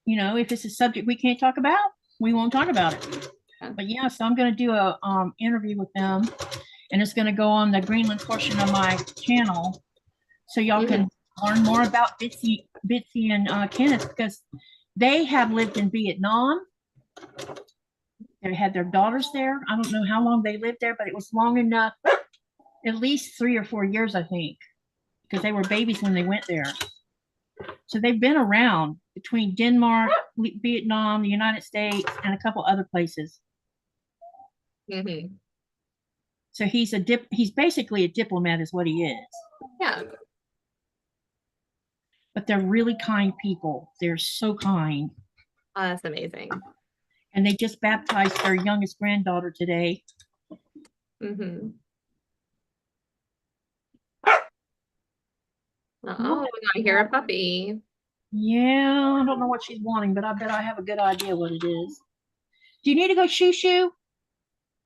If it's a subject we can't talk about, we won't talk about it. Yeah. But yeah, so I'm going to do a interview with them, and it's going to go on the Greenland portion of my channel, so y'all can learn more about Bitsy and Kenneth, because they have lived in Vietnam. They had their daughters there. I don't know how long they lived there, but it was long enough, at least 3 or 4 years, I think, because they were babies when they went there. So they've been around between Denmark, Vietnam, the United States, and a couple other places. Mm-hmm. So he's basically a diplomat is what he is. Yeah. But they're really kind people. They're so kind. Oh, that's amazing. And they just baptized their youngest granddaughter today. Mm-hmm. Oh, I hear a puppy. Yeah, I don't know what she's wanting, but I bet I have a good idea what it is. Do you need to go shoo shoo?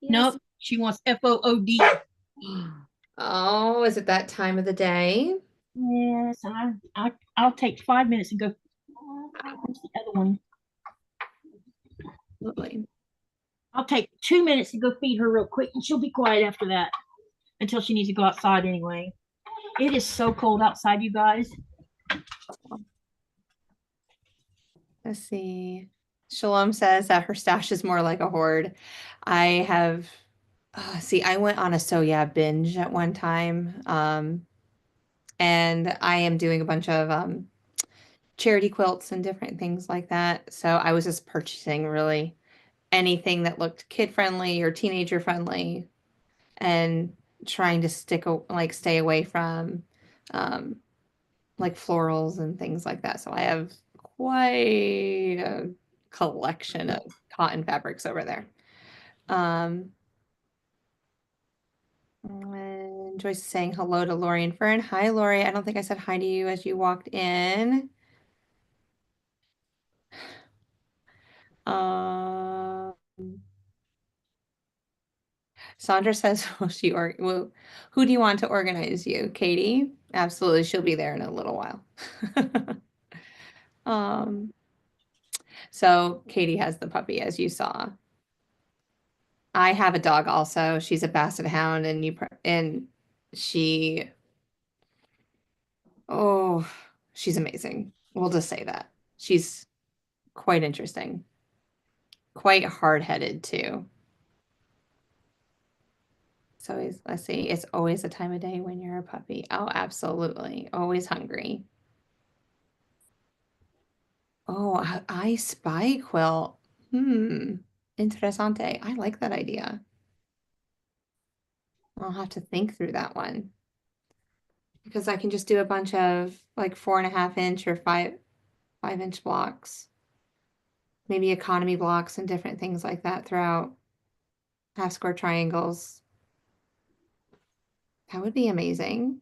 Yes. Nope. She wants FOOD. Oh, is it that time of the day? Yes, and I'll take 5 minutes and go. Where's the other one? Lovely. I'll take 2 minutes to go feed her real quick, and she'll be quiet after that until she needs to go outside anyway. It is so cold outside, you guys. Let's see. Shalom says that her stash is more like a hoard. I have, I went on a Soya binge at one time. And I am doing a bunch of charity quilts and different things like that. So I was just purchasing really anything that looked kid friendly or teenager friendly and trying to stay away from like florals and things like that. So I have quite a collection of cotton fabrics over there. And Joyce is saying hello to Lori and Fern. Hi, Lori. I don't think I said hi to you as you walked in. Sandra says, who do you want to organize you? Katy? Absolutely. She'll be there in a little while. So Katy has the puppy, as you saw. I have a dog also. She's a basset hound, and she, oh, she's amazing. We'll just say that. She's quite interesting. Quite hard-headed too. So let's see, it's always a time of day when you're a puppy. Oh, absolutely. Always hungry. Oh, I spy quilt. Interessante. I like that idea. I'll have to think through that one. Because I can just do a bunch of like 4.5 inch or 5 inch blocks. Maybe economy blocks and different things like that throughout. Half square triangles. That would be amazing.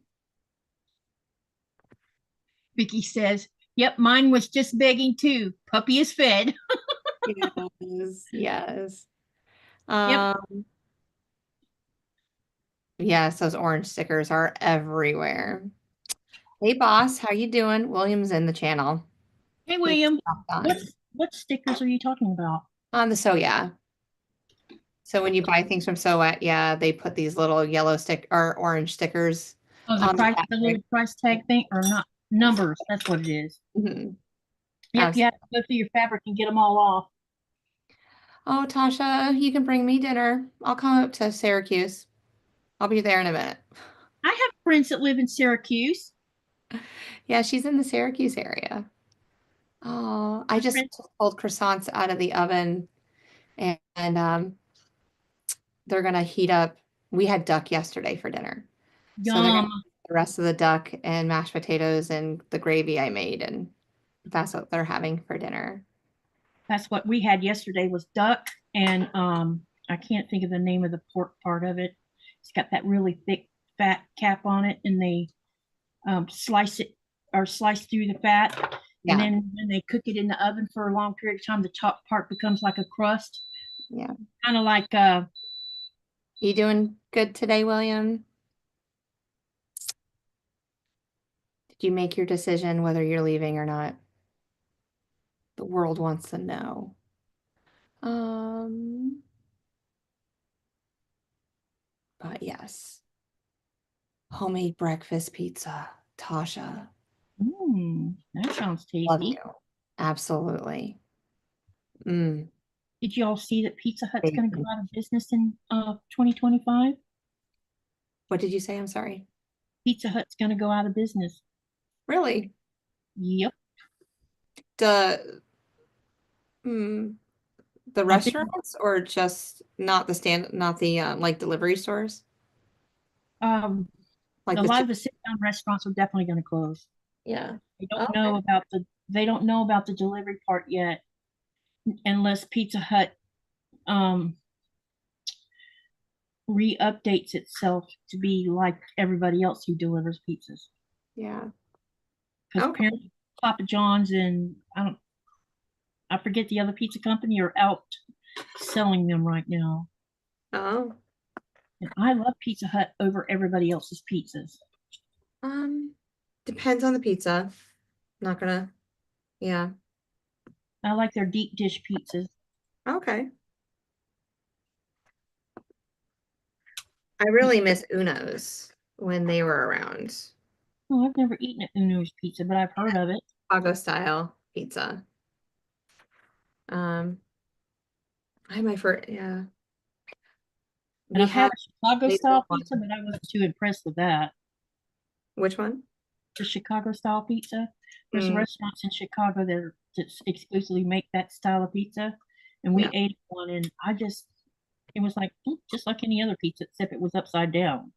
Vicky says, yep, mine was just begging too. Puppy is fed. Yes, yes. Yep. Yes, those orange stickers are everywhere. Hey boss, how you doing? William's in the channel. Hey, He just William, hopped on. what stickers are you talking about? On the So Yeah. So when you buy things from So Yeah, they put these little yellow stick or orange stickers Oh, on the the fabric. little price tag thing, or not numbers? That's what it is. Mhm. Yep, you have to go through your fabric and get them all off. Oh, Tasha, you can bring me dinner. I'll come up to Syracuse. I'll be there in a minute. I have friends that live in Syracuse. Yeah, she's in the Syracuse area. Oh, I just Friends, pulled croissants out of the oven and they're gonna heat up. We had duck yesterday for dinner. So they're gonna yum. eat the rest of the duck and mashed potatoes and the gravy I made, and that's what they're having for dinner. That's what we had yesterday was duck, and I can't think of the name of the pork part of it. It's got that really thick fat cap on it, and they slice it or slice through the fat, and Yeah, then when they cook it in the oven for a long period of time, the top part becomes like a crust, yeah. kind of like You doing good today, William? Did you make your decision whether you're leaving or not? The world wants to know. Um, but yes. Homemade breakfast pizza. Tasha, that sounds love tasty. you. Absolutely. Mm. Did you all see that Pizza Hut's Thank going to go you. out of business in 2025? What did you say? I'm sorry. Pizza Hut's going to go out of business. Really? Yep. The mm, the I think restaurants or just not the like delivery stores? um, Like a the lot two. of the sit-down restaurants are definitely going to close. Yeah. Know Okay. about they don't know about the delivery part yet, unless Pizza Hut um, re-updates itself to be like everybody else who delivers pizzas. Yeah. Because Okay. apparently Papa John's and I forget the other pizza company are out selling them right now. Oh. And I love Pizza Hut over everybody else's pizzas. Um, Depends on the pizza. Not gonna. Yeah. I like their deep dish pizzas. Okay. I really miss Uno's when they were around. Oh, I've never eaten at Uno's Pizza, but I've heard of it. Chicago style pizza. Um, I had my first, yeah. And We I've had had a Chicago they built style one. pizza, but I wasn't too impressed with that. Which one? The Chicago style pizza. There's Mm, restaurants in Chicago that exclusively make that style of pizza, and we yeah. ate one, and it was like just like any other pizza, except it was upside down.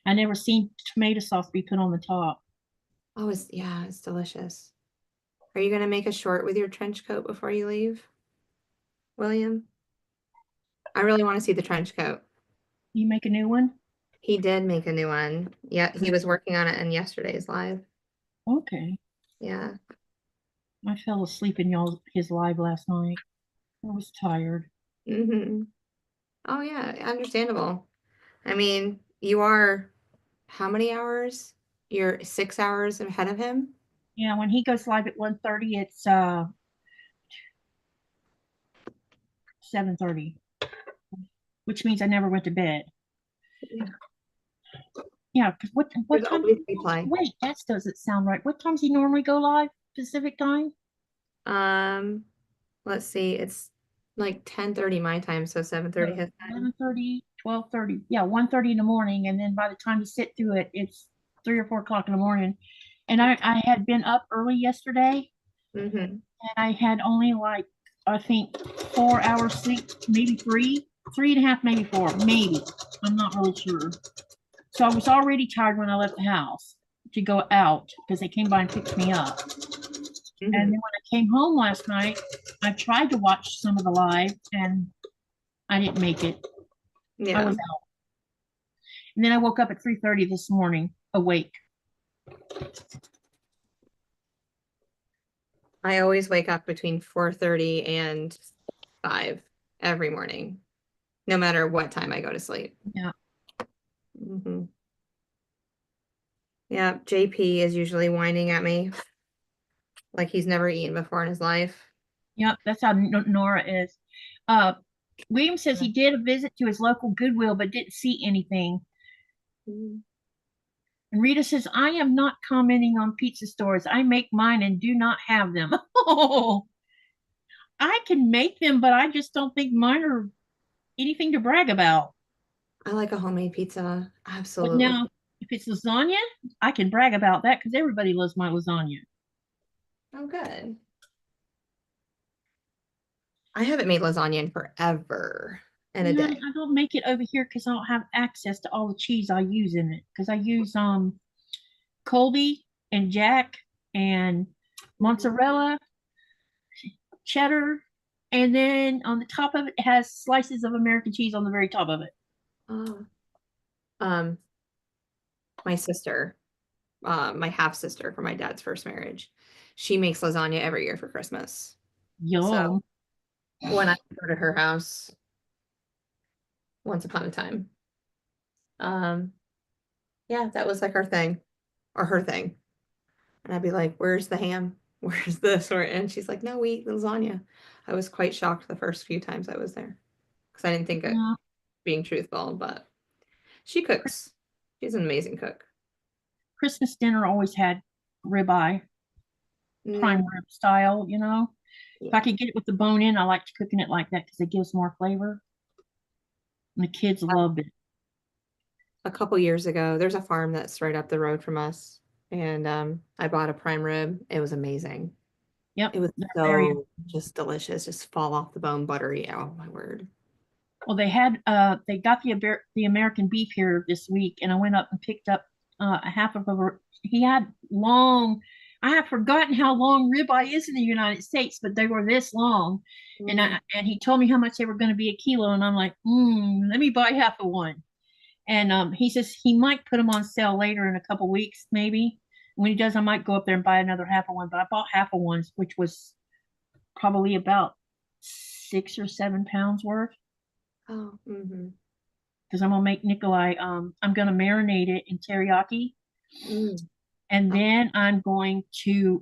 I never seen tomato sauce be put on the top. Oh, it's delicious. Are you gonna make a short with your trench coat before you leave, William? I really want to see the trench coat. You make a new one? He did make a new one. Yeah, he was working on it in yesterday's live. Okay. Yeah. I fell asleep in his live last night. I was tired. Mm-hmm. Oh yeah, understandable. I mean, you are how many hours? You're 6 hours ahead of him? Yeah, when he goes live at 1:30, it's 7:30, which means I never went to bed. Yeah. Yeah, because There's what time always replay. wait, that doesn't sound right. What times he normally go live? Pacific time? Um, let's see, it's like 10:30 my time, so 7:30 No, his time. 11:30, 12:30. Yeah, 1:30 in the morning. And then by the time you sit through it, it's 3 or 4 o'clock in the morning. And I had been up early yesterday, Mm-hmm. and I had only like, I think 4 hours sleep, maybe three. 3.5, maybe 4, maybe. I'm not really sure. So I was already tired when I left the house to go out because they came by and picked me up. And then when I came home last night, I tried to watch some of the live and I didn't make it. Yeah. I was out. And then I woke up at 3:30 this morning, awake. I always wake up between 4:30 and 5 every morning, no matter what time I go to sleep. Yeah. Yeah, JP is usually whining at me like he's never eaten before in his life. Yep, that's how Nora is. William says he did a visit to his local Goodwill but didn't see anything. And Rita says, I am not commenting on pizza stores. I make mine and do not have them. Oh, I can make them, but I just don't think mine are anything to brag about. I like a homemade pizza. But Absolutely. now, if it's lasagna, I can brag about that because everybody loves my lasagna. Oh, good. I haven't made lasagna in forever and a day. I don't make it over here because I don't have access to all the cheese I use in it. Because I use Colby and Jack and mozzarella, cheddar, and then on the top of it has slices of American cheese on the very top of it. My sister, my half sister from my dad's first marriage, she makes lasagna every year for Christmas. Yum. So when I go to her house, once upon a time, yeah, that was like our thing or her thing. And I'd be like, where's the ham? Where's this? And she's like, no, we eat lasagna. I was quite shocked the first few times I was there because I didn't think it being truthful, but she cooks. She's an amazing cook. Christmas dinner always had ribeye, prime rib style, you know. If I could get it with the bone in, I liked cooking it like that because it gives more flavor. And the kids loved it. A couple years ago, there's a farm that's right up the road from us, and I bought a prime rib. It was amazing. Yep. It was so just delicious, just fall off the bone, buttery. Oh my word. Well, they got the American beef here this week, and I went up and picked up a half of a. He had long. I have forgotten how long ribeye is in the United States, but they were this long, and he told me how much they were going to be a kilo, and I'm like, let me buy half of one. And he says he might put them on sale later in a couple weeks, maybe. When he does, I might go up there and buy another half of one. But I bought half of one, which was probably about 6 or 7 pounds worth. Oh, because I'm gonna make Nikolai. I'm gonna marinate it in teriyaki, and then I'm going to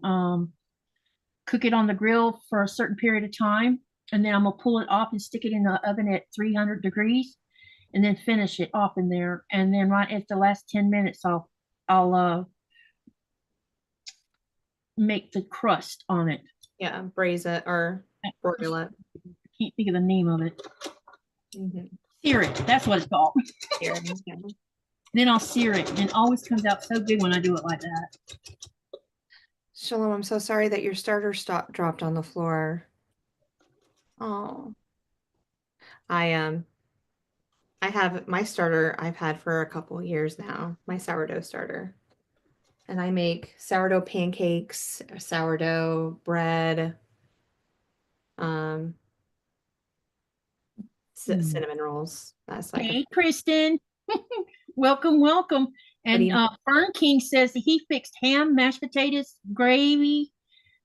cook it on the grill for a certain period of time, and then I'm gonna pull it off and stick it in the oven at 300 degrees, and then finish it off in there. And then right at the last 10 minutes, I'll make the crust on it. Yeah, braise it or broil it. I can't think of the name of it. Sear it. That's what it's called. Then I'll sear it, and it always comes out so good when I do it like that. Shalom, I'm so sorry that your starter dropped on the floor. Oh, I have my starter I've had for a couple years now, my sourdough starter. And I make sourdough pancakes, sourdough bread, cinnamon rolls. That's like hey, Kristen. Welcome, welcome. And Fern King says that he fixed ham, mashed potatoes, gravy,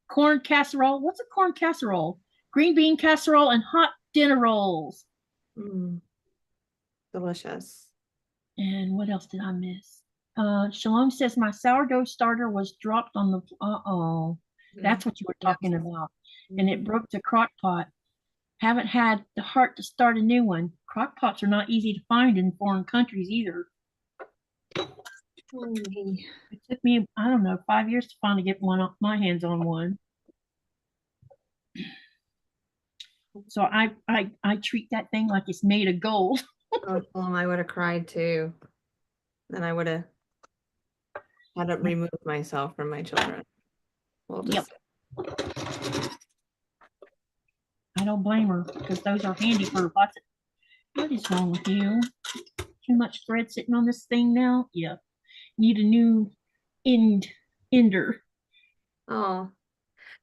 corn casserole. What's a corn casserole? Green bean casserole and hot dinner rolls. Delicious. And what else did I miss? Shalom says my sourdough starter was dropped on the. That's what you were talking about. And it broke the crock pot. Haven't had the heart to start a new one. Crock pots are not easy to find in foreign countries either. It took me, I don't know, 5 years to finally get my hands on one. So I treat that thing like it's made of gold. Oh, I would have cried too. Then I would have had to remove myself from my children. We'll just I don't blame her because those are handy for lots of. What is wrong with you? Too much thread sitting on this thing now? Yeah. Need a new ender. Oh,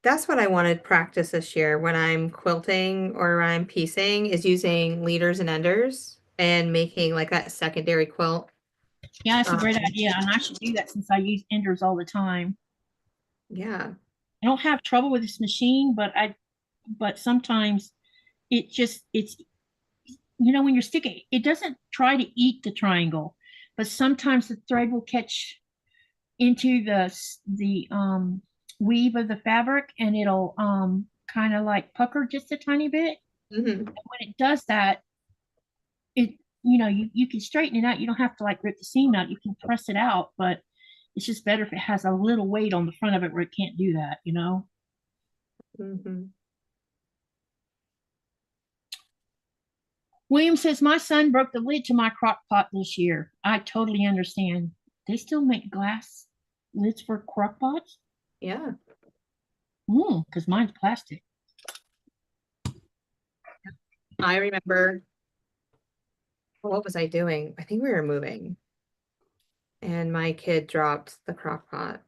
that's what I wanted practice this year when I'm quilting or I'm piecing is using leaders and enders and making like that secondary quilt. Yeah, that's a great idea. And I should do that since I use enders all the time. Yeah. I don't have trouble with this machine, but sometimes it's when you're sticking, it doesn't try to eat the triangle, but sometimes the thread will catch into the weave of the fabric and it'll kind of like pucker just a tiny bit. Hmm. When it does that, you can straighten it out. You don't have to like rip the seam out. You can press it out, but it's just better if it has a little weight on the front of it where it can't do that. Hmm. William says, my son broke the lid to my crock pot this year. I totally understand. They still make glass lids for crock pots? Yeah. Because mine's plastic. I remember, what was I doing? I think we were moving and my kid dropped the crock pot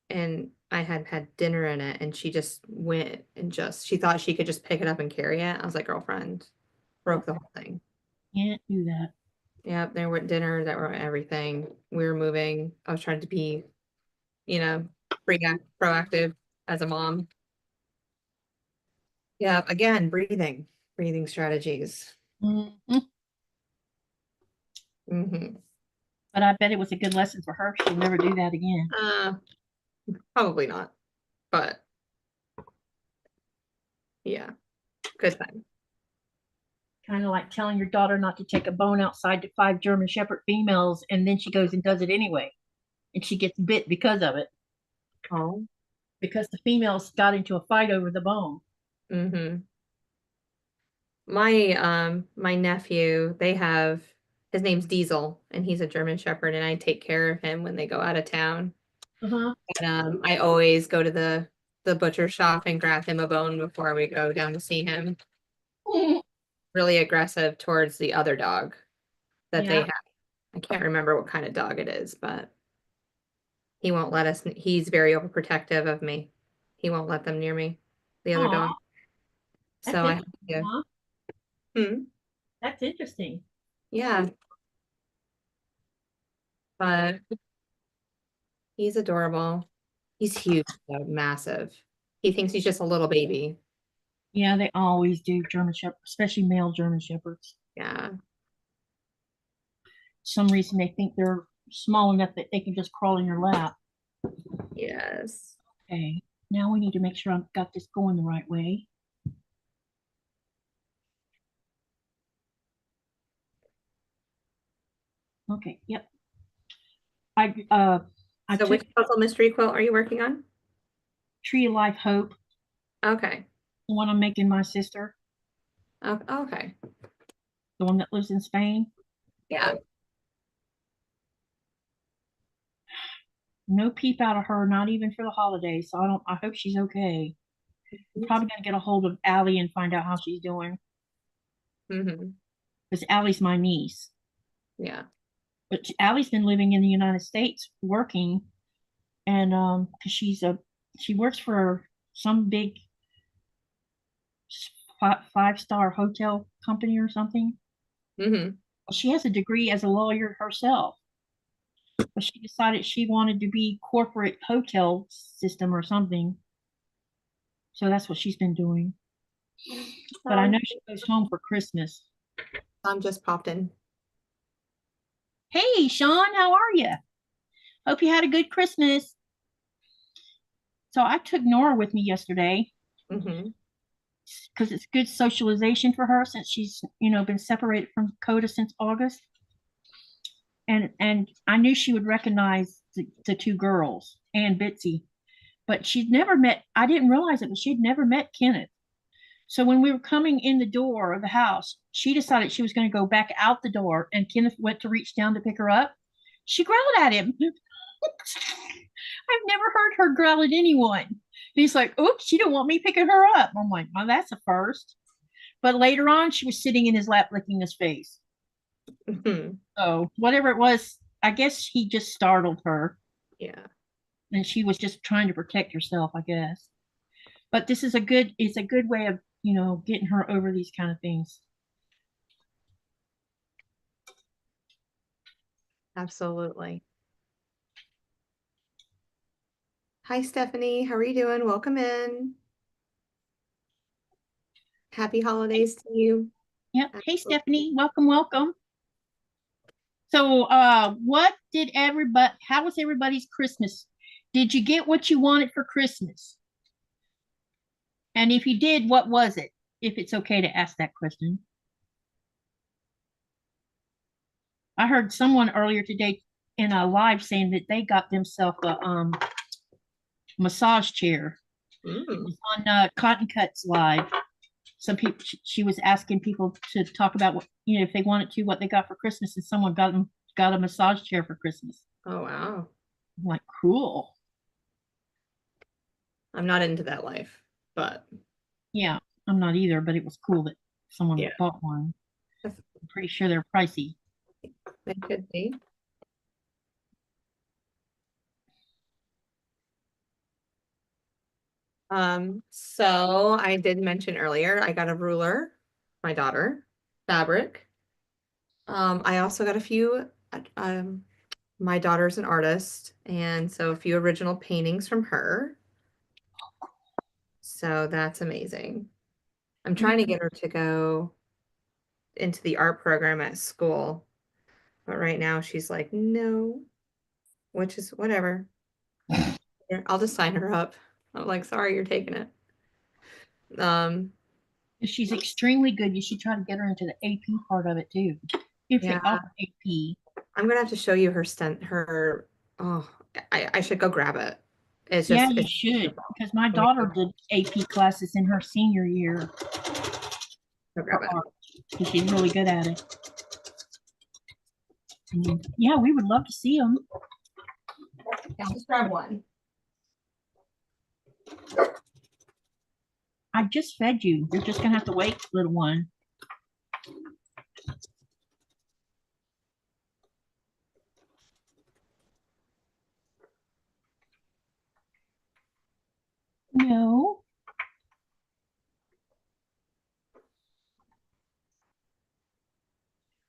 and I had had dinner in it and she just went and she thought she could just pick it up and carry it. I was like, girlfriend, broke the whole thing. Can't do that. Yeah, there were dinner, that were everything. We were moving. I was trying to be, you know, proactive as a mom. Yeah, again, breathing strategies. Mhm. Hmm. But I bet it was a good lesson for her. She'll never do that again. Probably not, but yeah, good time. Kind of like telling your daughter not to take a bone outside to 5 German Shepherd females, and then she goes and does it anyway. And she gets bit because of it, Oh. because the females got into a fight over the bone. Mm-hmm. My nephew, his name's Diesel, and he's a German Shepherd, and I take care of him when they go out of town. Uh-huh. And I always go to the butcher shop and grab him a bone before we go down to see him. Really aggressive towards the other dog that they Yeah. have. I can't remember what kind of dog it is, but he won't let us. He's very overprotective of me. He won't let them near me, the other Aw, dog. that's So I have interesting, to. huh? Hmm, That's interesting. yeah, but he's adorable. He's huge, though, massive. He thinks he's just a little baby. Yeah, they always do German Shepherd, especially male German Shepherds. Yeah. Some reason they think they're small enough that they can just crawl in your lap. Yes. Okay, now we need to make sure I've got this going the right way. Okay, yep. I So took which puzzle mystery quilt are you working on? Tree of Life Hope, Okay. the one I'm making my sister, Oh, okay. the one that lives in Spain. Yeah. No peep out of her, not even for the holidays. So I hope she's okay. Probably gonna get a hold of Allie and find out how she's doing. Mm-hmm. Because Allie's my niece. Yeah. But Allie's been living in the United States working, and because she works for some big 5-star hotel company or something. Mm-hmm. She has a degree as a lawyer herself, but she decided she wanted to be corporate hotel system or something. So that's what she's been doing. But I know she goes home for Christmas. I'm just popped in. Hey, Sean, how are you? Hope you had a good Christmas. So I took Nora with me yesterday Mm-hmm. because it's good socialization for her since she's been separated from Coda since August. And I knew she would recognize the two girls and Bitsy, but she'd never met. I didn't realize it, but she'd never met Kenneth. So when we were coming in the door of the house, she decided she was going to go back out the door, and Kenneth went to reach down to pick her up. She growled at him. I've never heard her growl at anyone. And he's like, oops, she don't want me picking her up. I'm like, well, that's a first. But later on, she was sitting in his lap licking his face. Mhm. So whatever it was, I guess he just startled her Yeah, and she was just trying to protect herself, I guess. But this is it's a good way of, getting her over these kind of things. absolutely. Hi, Stephanie. How are you doing? Welcome in. Happy holidays to you. Yep. Hey, Stephanie, welcome, welcome. So, how was everybody's Christmas? Did you get what you wanted for Christmas? And if you did, what was it? If it's okay to ask that question. I heard someone earlier today in a live saying that they got themselves a massage chair. It Mm. was on Cotton Cuts Live. Some people, she was asking people to talk about what, if they wanted to, what they got for Christmas, and someone got a massage chair for Christmas. Oh, wow. I'm like, cool. I'm not into that life, but Yeah, I'm not either, but it was cool that someone yeah, bought one. I'm pretty sure they're pricey. it could be. So I did mention earlier, I got a ruler, my daughter, fabric. I also got a few, my daughter's an artist, and so a few original paintings from her. So that's amazing. I'm trying to get her to go into the art program at school, but right now she's like, no, which is whatever. Here, I'll just sign her up. I'm like, sorry, you're taking it. Um, She's extremely good. You should try to get her into the AP part of it too. If they yeah, offer AP. I'm gonna have to show you her oh, I should go grab it. Yeah, you It's should. Because my let me daughter did AP classes in her senior year go grab for it. art. Because she's really good at it. And yeah, we would love to see them. Yeah, I'll just grab one. I just fed you. You're just gonna have to wait, little one. No.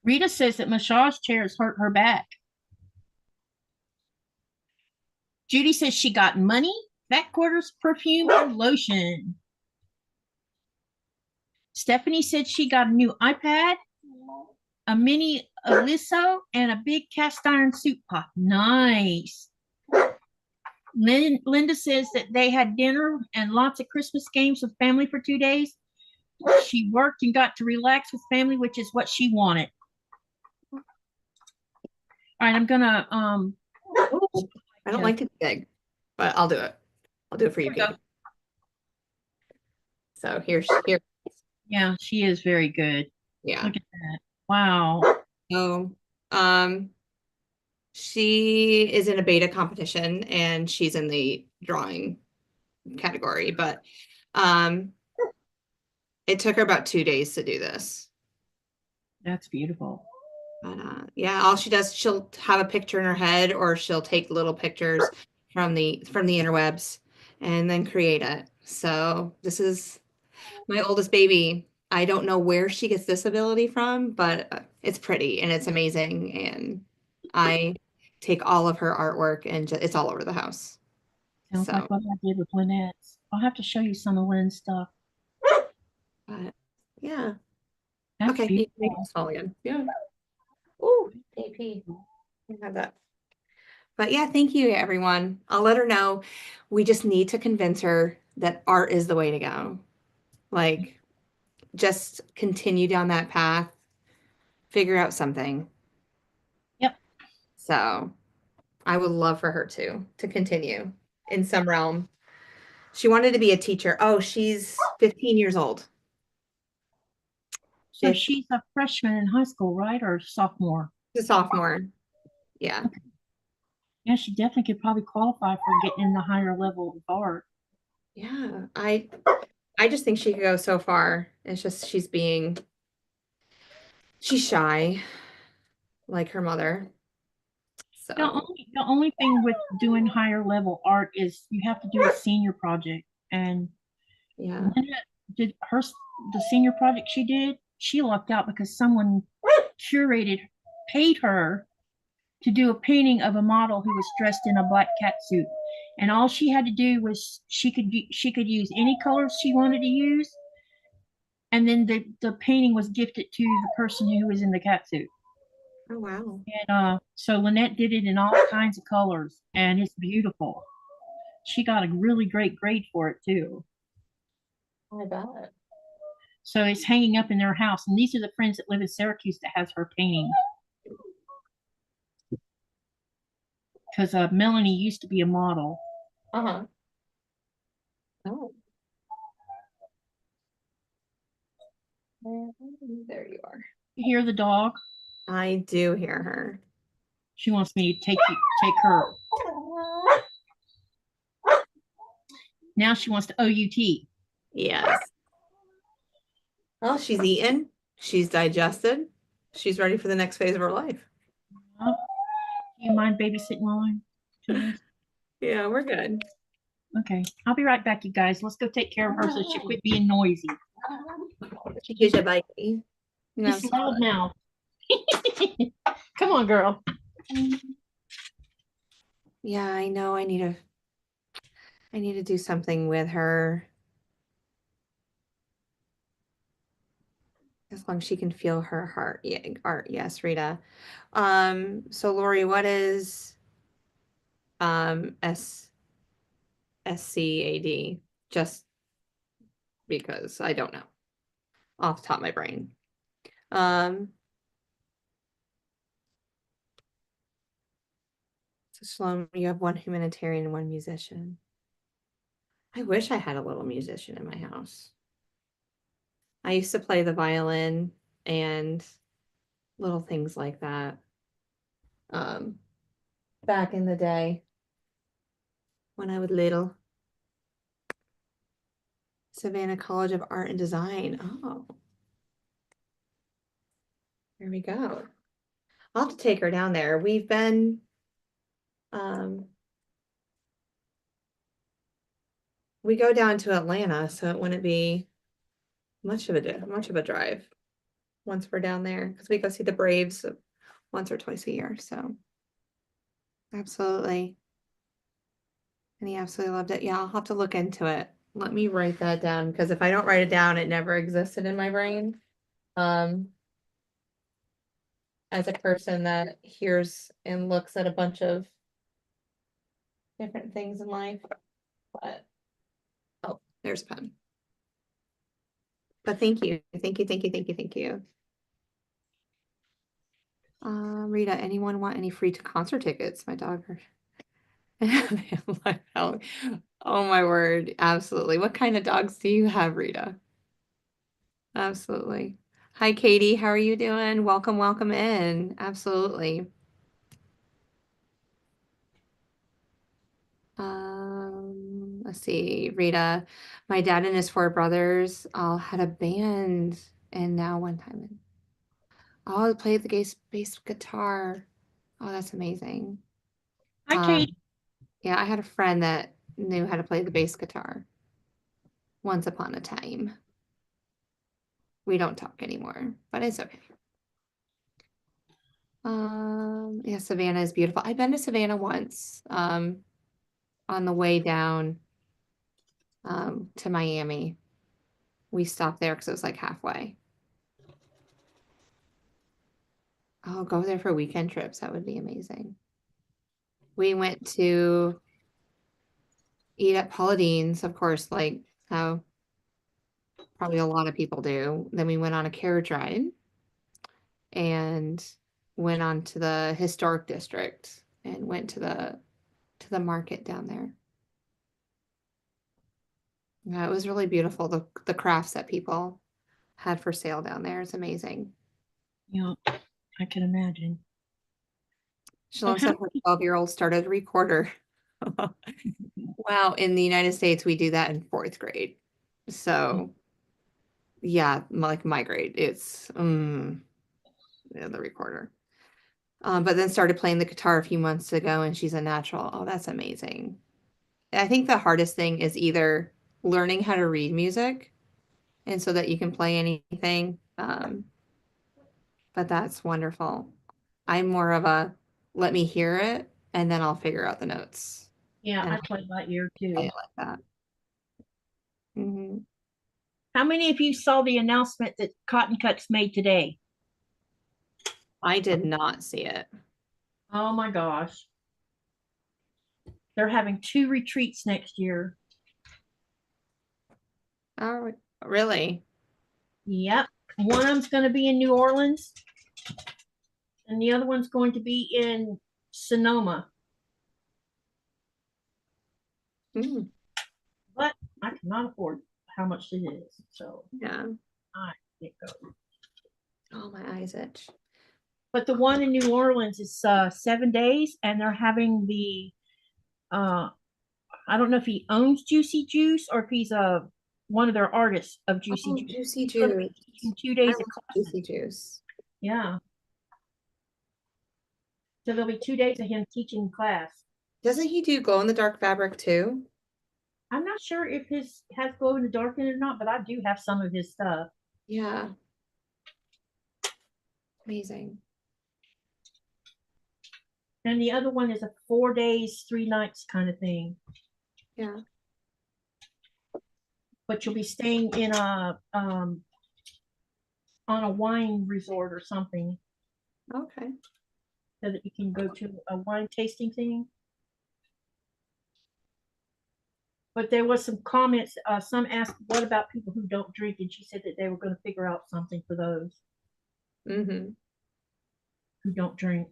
Rita says that massage chairs hurt her back. Judy says she got money, back quarters, perfume, and lotion. Stephanie said she got a new iPad, a mini Aliso, and a big cast iron soup pot. Nice. Linda says that they had dinner and lots of Christmas games with family for 2 days. She worked and got to relax with family, which is what she wanted. All right, I'm gonna Ooh, I don't like to be big, but I'll do it. I'll do it for you, Katie. So here. Yeah, she is very good. Yeah. Look at that. Wow. So, she is in a beta competition and she's in the drawing category, but it took her about 2 days to do this. That's beautiful. But yeah, all she does, she'll have a picture in her head or she'll take little pictures from the interwebs and then create it. So this is my oldest baby. I don't know where she gets this ability from, but it's pretty and it's amazing. And I take all of her artwork and it's all over the house. Sounds So, like what I did with Lynette's. I'll have to show you some of Lynn's stuff. but yeah. That's Okay, you can make beautiful. this fall again. Yeah. Ooh, AP. I have that. But yeah, thank you, everyone. I'll let her know. We just need to convince her that art is the way to go. Like, just continue down that path, figure out something. Yep. So I would love for her to continue in some realm. She wanted to be a teacher. Oh, she's 15 years old. So she's a freshman in high school, right? Or sophomore? She's a sophomore. Yeah. Okay. Yeah, she definitely could probably qualify for getting in the higher level of art. Yeah. I just think she could go so far. It's just she's shy, like her mother. So The only thing with doing higher level art is you have to do a senior project. And yeah. Linda did the senior project she did. She lucked out because someone curated, paid her to do a painting of a model who was dressed in a black cat suit. And all she had to do was she could use any colors she wanted to use, and then the painting was gifted to the person who was in the cat suit. Oh wow. And so Lynette did it in all kinds of colors, and it's beautiful. She got a really great grade for it too. I bet. So it's hanging up in their house, and these are the friends that live in Syracuse that has her painting. Because Melanie used to be a model. Uh-huh. Oh, there you are. You hear the dog? I do hear her. She wants me to take her. Now she wants to OUT. Yes. Well, she's eaten. She's digested. She's ready for the next phase of her life. Oh, do you mind babysitting while I'm doing this? Yeah, we're good. Okay, I'll be right back, you guys. Let's go take care of her so she quit being noisy. She's a bite. She's loud now. Come on, girl. Yeah, I know. I need to do something with her. As long as she can feel her heart. Yeah, art. Yes, Rita. So Lori, what is SCAD? Just because I don't know off the top of my brain. So Shalom, you have one humanitarian and one musician. I wish I had a little musician in my house. I used to play the violin and little things like that back in the day when I was little. Savannah College of Art and Design. Oh, there we go. I'll have to take her down there. We've been we go down to Atlanta, so it wouldn't be much of a drive once we're down there because we go see the Braves once or twice a year. So absolutely. And he absolutely loved it. Yeah, I'll have to look into it. Let me write that down because if I don't write it down, it never existed in my brain. As a person that hears and looks at a bunch of different things in life. But oh, there's a pen. But thank you. Thank you, thank you, thank you, thank you. Rita, anyone want any free concert tickets? My dog. Oh my word. Absolutely. What kind of dogs do you have, Rita? Absolutely. Hi, Katy. How are you doing? Welcome, welcome in. Absolutely. Let's see, Rita. My dad and his four brothers all had a band, and now one time, oh, play the bass guitar. Oh, that's amazing. Hi, Kate. Yeah, I had a friend that knew how to play the bass guitar once upon a time. We don't talk anymore, but it's okay. Yeah, Savannah is beautiful. I've been to Savannah once, on the way down, to Miami. We stopped there because it was like halfway. I'll go there for weekend trips. That would be amazing. We went to eat at Paula Deen's, of course, like how probably a lot of people do. Then we went on a carriage ride and went on to the historic district and went to the market down there. Yeah, it was really beautiful. The crafts that people had for sale down there is amazing. Yeah, I can imagine. Shalom said her 12-year-old started a recorder. Wow, in the United States, we do that in 4th grade. So yeah, like my grade, it's yeah, the recorder. But then started playing the guitar a few months ago, and she's a natural. Oh, that's amazing. I think the hardest thing is either learning how to read music, and so that you can play anything. But that's wonderful. I'm more of a let me hear it, and then I'll figure out the notes. Yeah, And I play by ear I too. like that. Hmm. How many of you saw the announcement that Qaqortoq's made today? I did not see it. Oh my gosh. They're having 2 retreats next year. Oh, really? Yep. One of them's going to be in New Orleans, and the other one's going to be in Sonoma. Mm, But I cannot afford how much it is. So yeah. I can't go. Oh, my eyes itch. But the one in New Orleans is 7 days, and they're having the I don't know if he owns Juicy Juice or if he's one of their artists of Juicy Oh, Juice. juicy He's going to be juice. teaching two I days of love classes. juicy juice. Yeah. So there'll be 2 days of him teaching class. Doesn't he do glow in the dark fabric too? I'm not sure if his has glow in the dark in it or not, but I do have some of his stuff. Yeah. Amazing. And the other one is a 4 days, 3 nights kind of thing. Yeah. But you'll be staying in a on a wine resort or something Okay. so that you can go to a wine tasting thing. But there was some comments. Some asked, "What about people who don't drink?" And she said that they were going to figure out something for those Mm-hmm. who don't drink.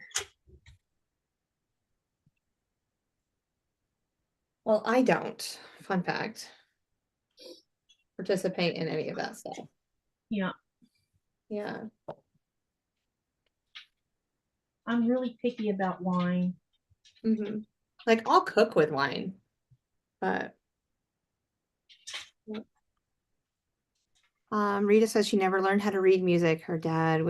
Well, I don't. Fun fact. Participate in any of that stuff. Yeah, Yeah. I'm really picky about wine. Mm-hmm. Like I'll cook with wine, but Rita says she never learned how to read music. Her dad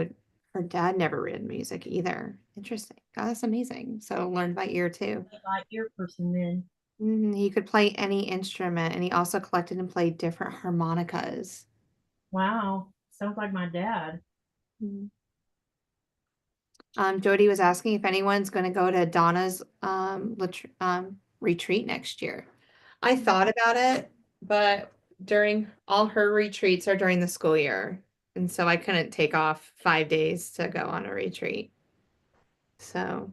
never read music either. Interesting. God, that's amazing. So learned by ear too. By ear person, then. He could play any instrument, and he also collected and played different harmonicas. Wow, sounds like my dad. Mhm. Jody was asking if anyone's going to go to Donna's retreat next year. I thought about it, but during all her retreats are during the school year, and so I couldn't take off 5 days to go on a retreat. So,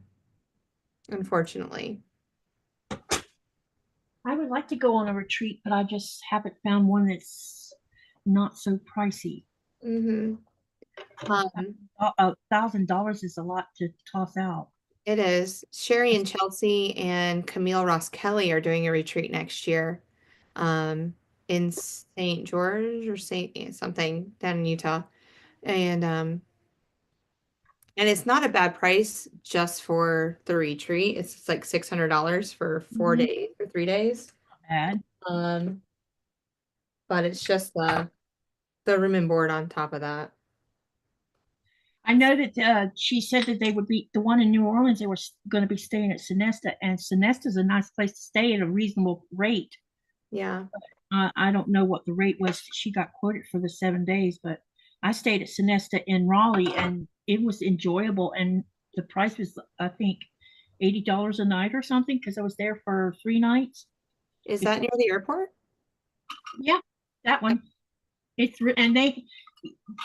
unfortunately. I would like to go on a retreat, but I just haven't found one that's not so pricey. Mm-hmm. $1,000 is a lot to toss out. It is. Sherry and Chelsea and Camille Ross Kelly are doing a retreat next year, um, in St. George or St. something down in Utah. And it's not a bad price just for the retreat. It's like $600 for 4 days or 3 days. Bad. Um, but it's just the room and board on top of that. I know that she said that they would be the one in New Orleans. They were going to be staying at Sonesta, and Sonesta is a nice place to stay at a reasonable rate. Yeah. I don't know what the rate was she got quoted for the 7 days, but I stayed at Sonesta in Raleigh, and it was enjoyable. And the price was, I think, $80 a night or something because I was there for 3 nights. Is that near the airport? Yeah, that one. And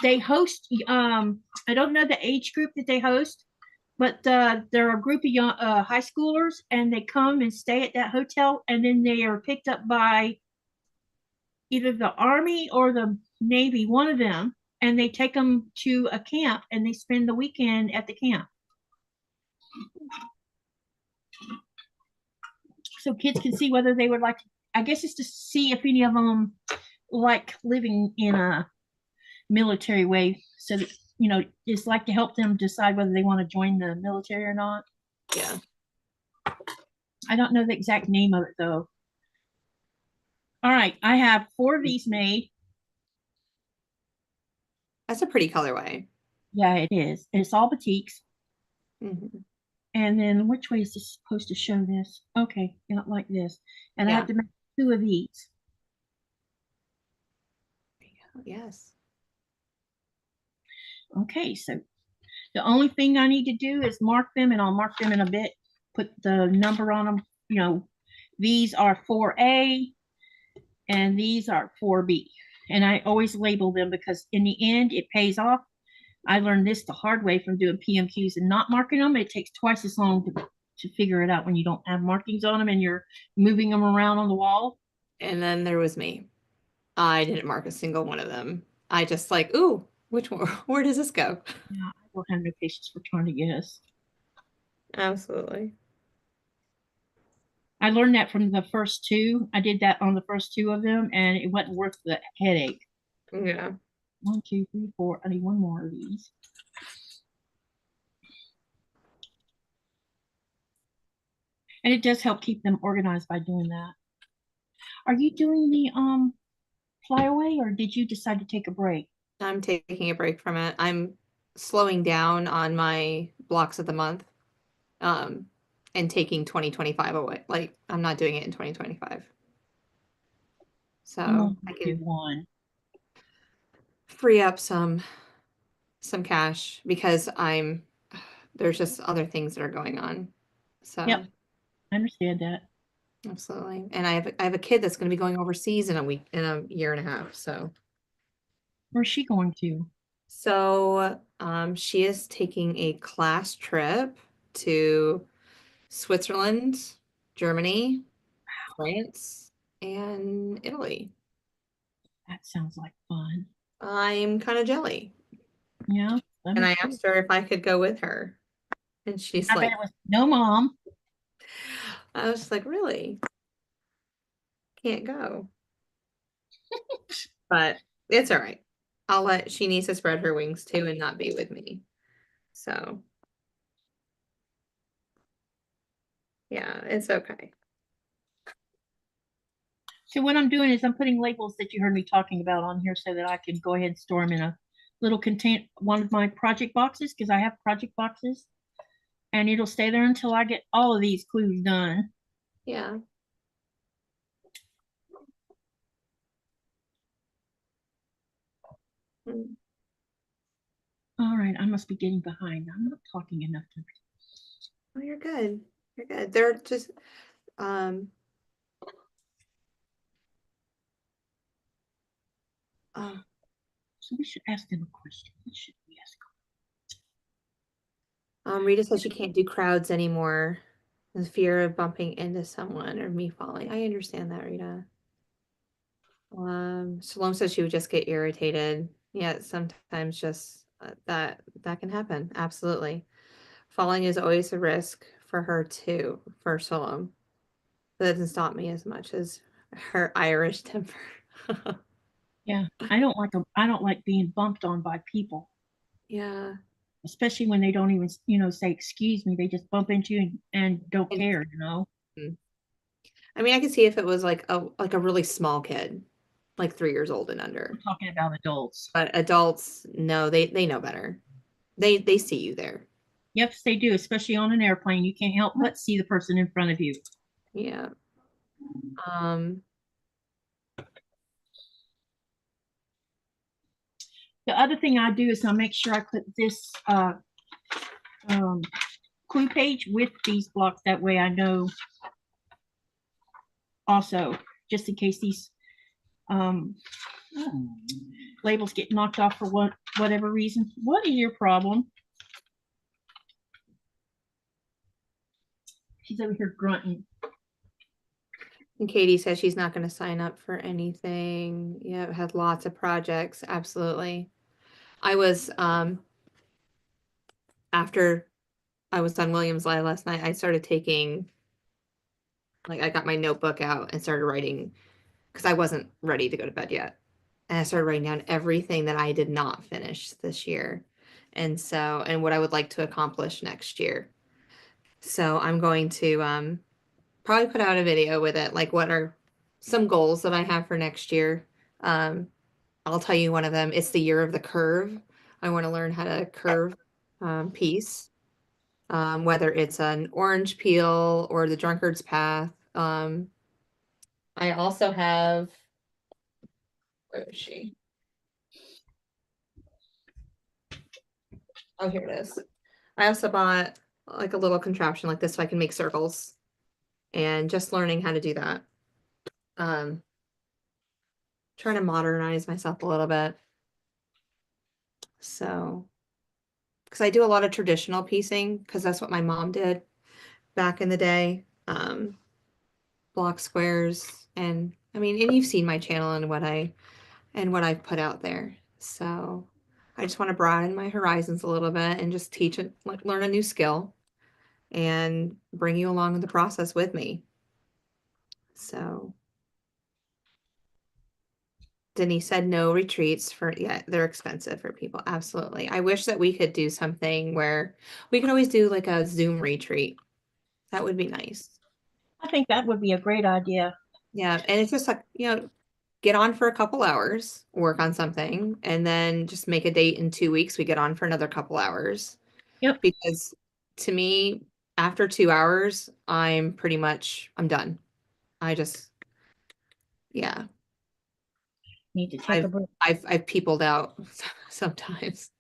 they host. I don't know the age group that they host, but they're a group of young high schoolers, and they come and stay at that hotel, and then they are picked up by either the Army or the Navy, one of them, and they take them to a camp, and they spend the weekend at the camp. So kids can see whether they would like. I guess it's to see if any of them like living in a military way, so that it's like to help them decide whether they want to join the military or not. Yeah. I don't know the exact name of it though. All right, I have 4 of these made. That's a pretty colorway. Yeah, it is. It's all batiks. Mhm. And then which way is this supposed to show this? Okay, not like this. And I have Yeah. to make 2 of these. Yes. Okay, so the only thing I need to do is mark them, and I'll mark them in a bit, put the number on them. You know, these are 4A and these are 4B. And I always label them because in the end, it pays off. I learned this the hard way from doing PMQs and not marking them. It takes twice as long to figure it out when you don't have markings on them and you're moving them around on the wall. And then there was me. I didn't mark a single one of them. I just like, ooh, which one? Where does this go? Yeah, I don't have no patience for trying to guess. Absolutely. I learned that from the first 2. I did that on the first 2 of them, and it wasn't worth the headache. Yeah. 1, 2, 3, 4. I need one more of these. And it does help keep them organized by doing that. Are you doing the flyaway, or did you decide to take a break? I'm taking a break from it. I'm slowing down on my blocks of the month, um, and taking 2025 away. Like I'm not doing it in 2025. I'm So only I gonna do can one. free up some cash because there's just other things that are going on. Yep, So I understand that. absolutely. And I have a kid that's going to be going overseas in a year and a half. Where's she going to? She is taking a class trip to Switzerland, Germany, France, and Italy. That sounds like fun. I'm kind of jelly. Yeah, let And me I too. asked her if I could go with her. And she's I bet like, it was no mom. I was like, really? Can't go. But it's all right. She needs to spread her wings too and not be with me. So yeah, it's okay. So what I'm doing is I'm putting labels that you heard me talking about on here so that I can go ahead and store them in a little contain one of my project boxes because I have project boxes, and it'll stay there until I get all of these clues done. Yeah. Mm. All right, I must be getting behind. I'm not talking enough to. Oh, you're good. You're good. They're just um oh, So we should ask them a question. What should we ask Rita says she can't do crowds anymore. The fear of bumping into someone or me falling. I understand that, Rita. Shalom says she would just get irritated. Yeah, sometimes just that can happen. Absolutely. Falling is always a risk for her too, for Shalom. But that doesn't stop me as much as her Irish temper. Yeah, I don't like being bumped on by people, Yeah. especially when they don't even, say excuse me. They just bump into you and don't And care. I mean, I could see if it was like a really small kid, like 3 years old and We're under. talking about adults. But adults, no, they know better. They see you there. Yes, they do, especially on an airplane. You can't help but see the person in front of you. Yeah. Um, The other thing I do is I make sure I put this um, clue page with these blocks. That way I know also, just in case these um, labels get knocked off for whatever reason. What is your problem? She's over here grunting. and Katie says she's not going to sign up for anything. Yeah, had lots of projects. Absolutely. I was after I was on Williams Live last night, I started taking I got my notebook out and started writing because I wasn't ready to go to bed yet. And I started writing down everything that I did not finish this year. And what I would like to accomplish next year. So I'm going to probably put out a video with it, like what are some goals that I have for next year. I'll tell you one of them. It's the year of the curve. I want to learn how to curve piece, whether it's an orange peel or the drunkard's path. I also have, where is she? Oh, here it is. I also bought like a little contraption like this so I can make circles, and just learning how to do that. Trying to modernize myself a little bit. So, because I do a lot of traditional piecing, because that's what my mom did back in the day. Block squares, and I mean, and you've seen my channel and what I've put out there. So I just want to broaden my horizons a little bit and just teach it, like learn a new skill and bring you along in the process with me. So Denise said no retreats for, yeah, they're expensive for people. Absolutely. I wish that we could do something where we could always do like a Zoom retreat. That would be nice. I think that would be a great idea. Yeah. And it's just like, get on for a couple hours, work on something, and then just make a date in 2 weeks. We get on for another couple hours. Yep. Because to me, after 2 hours, I'm done. I just, yeah. Need to take a break. I've peopled out sometimes.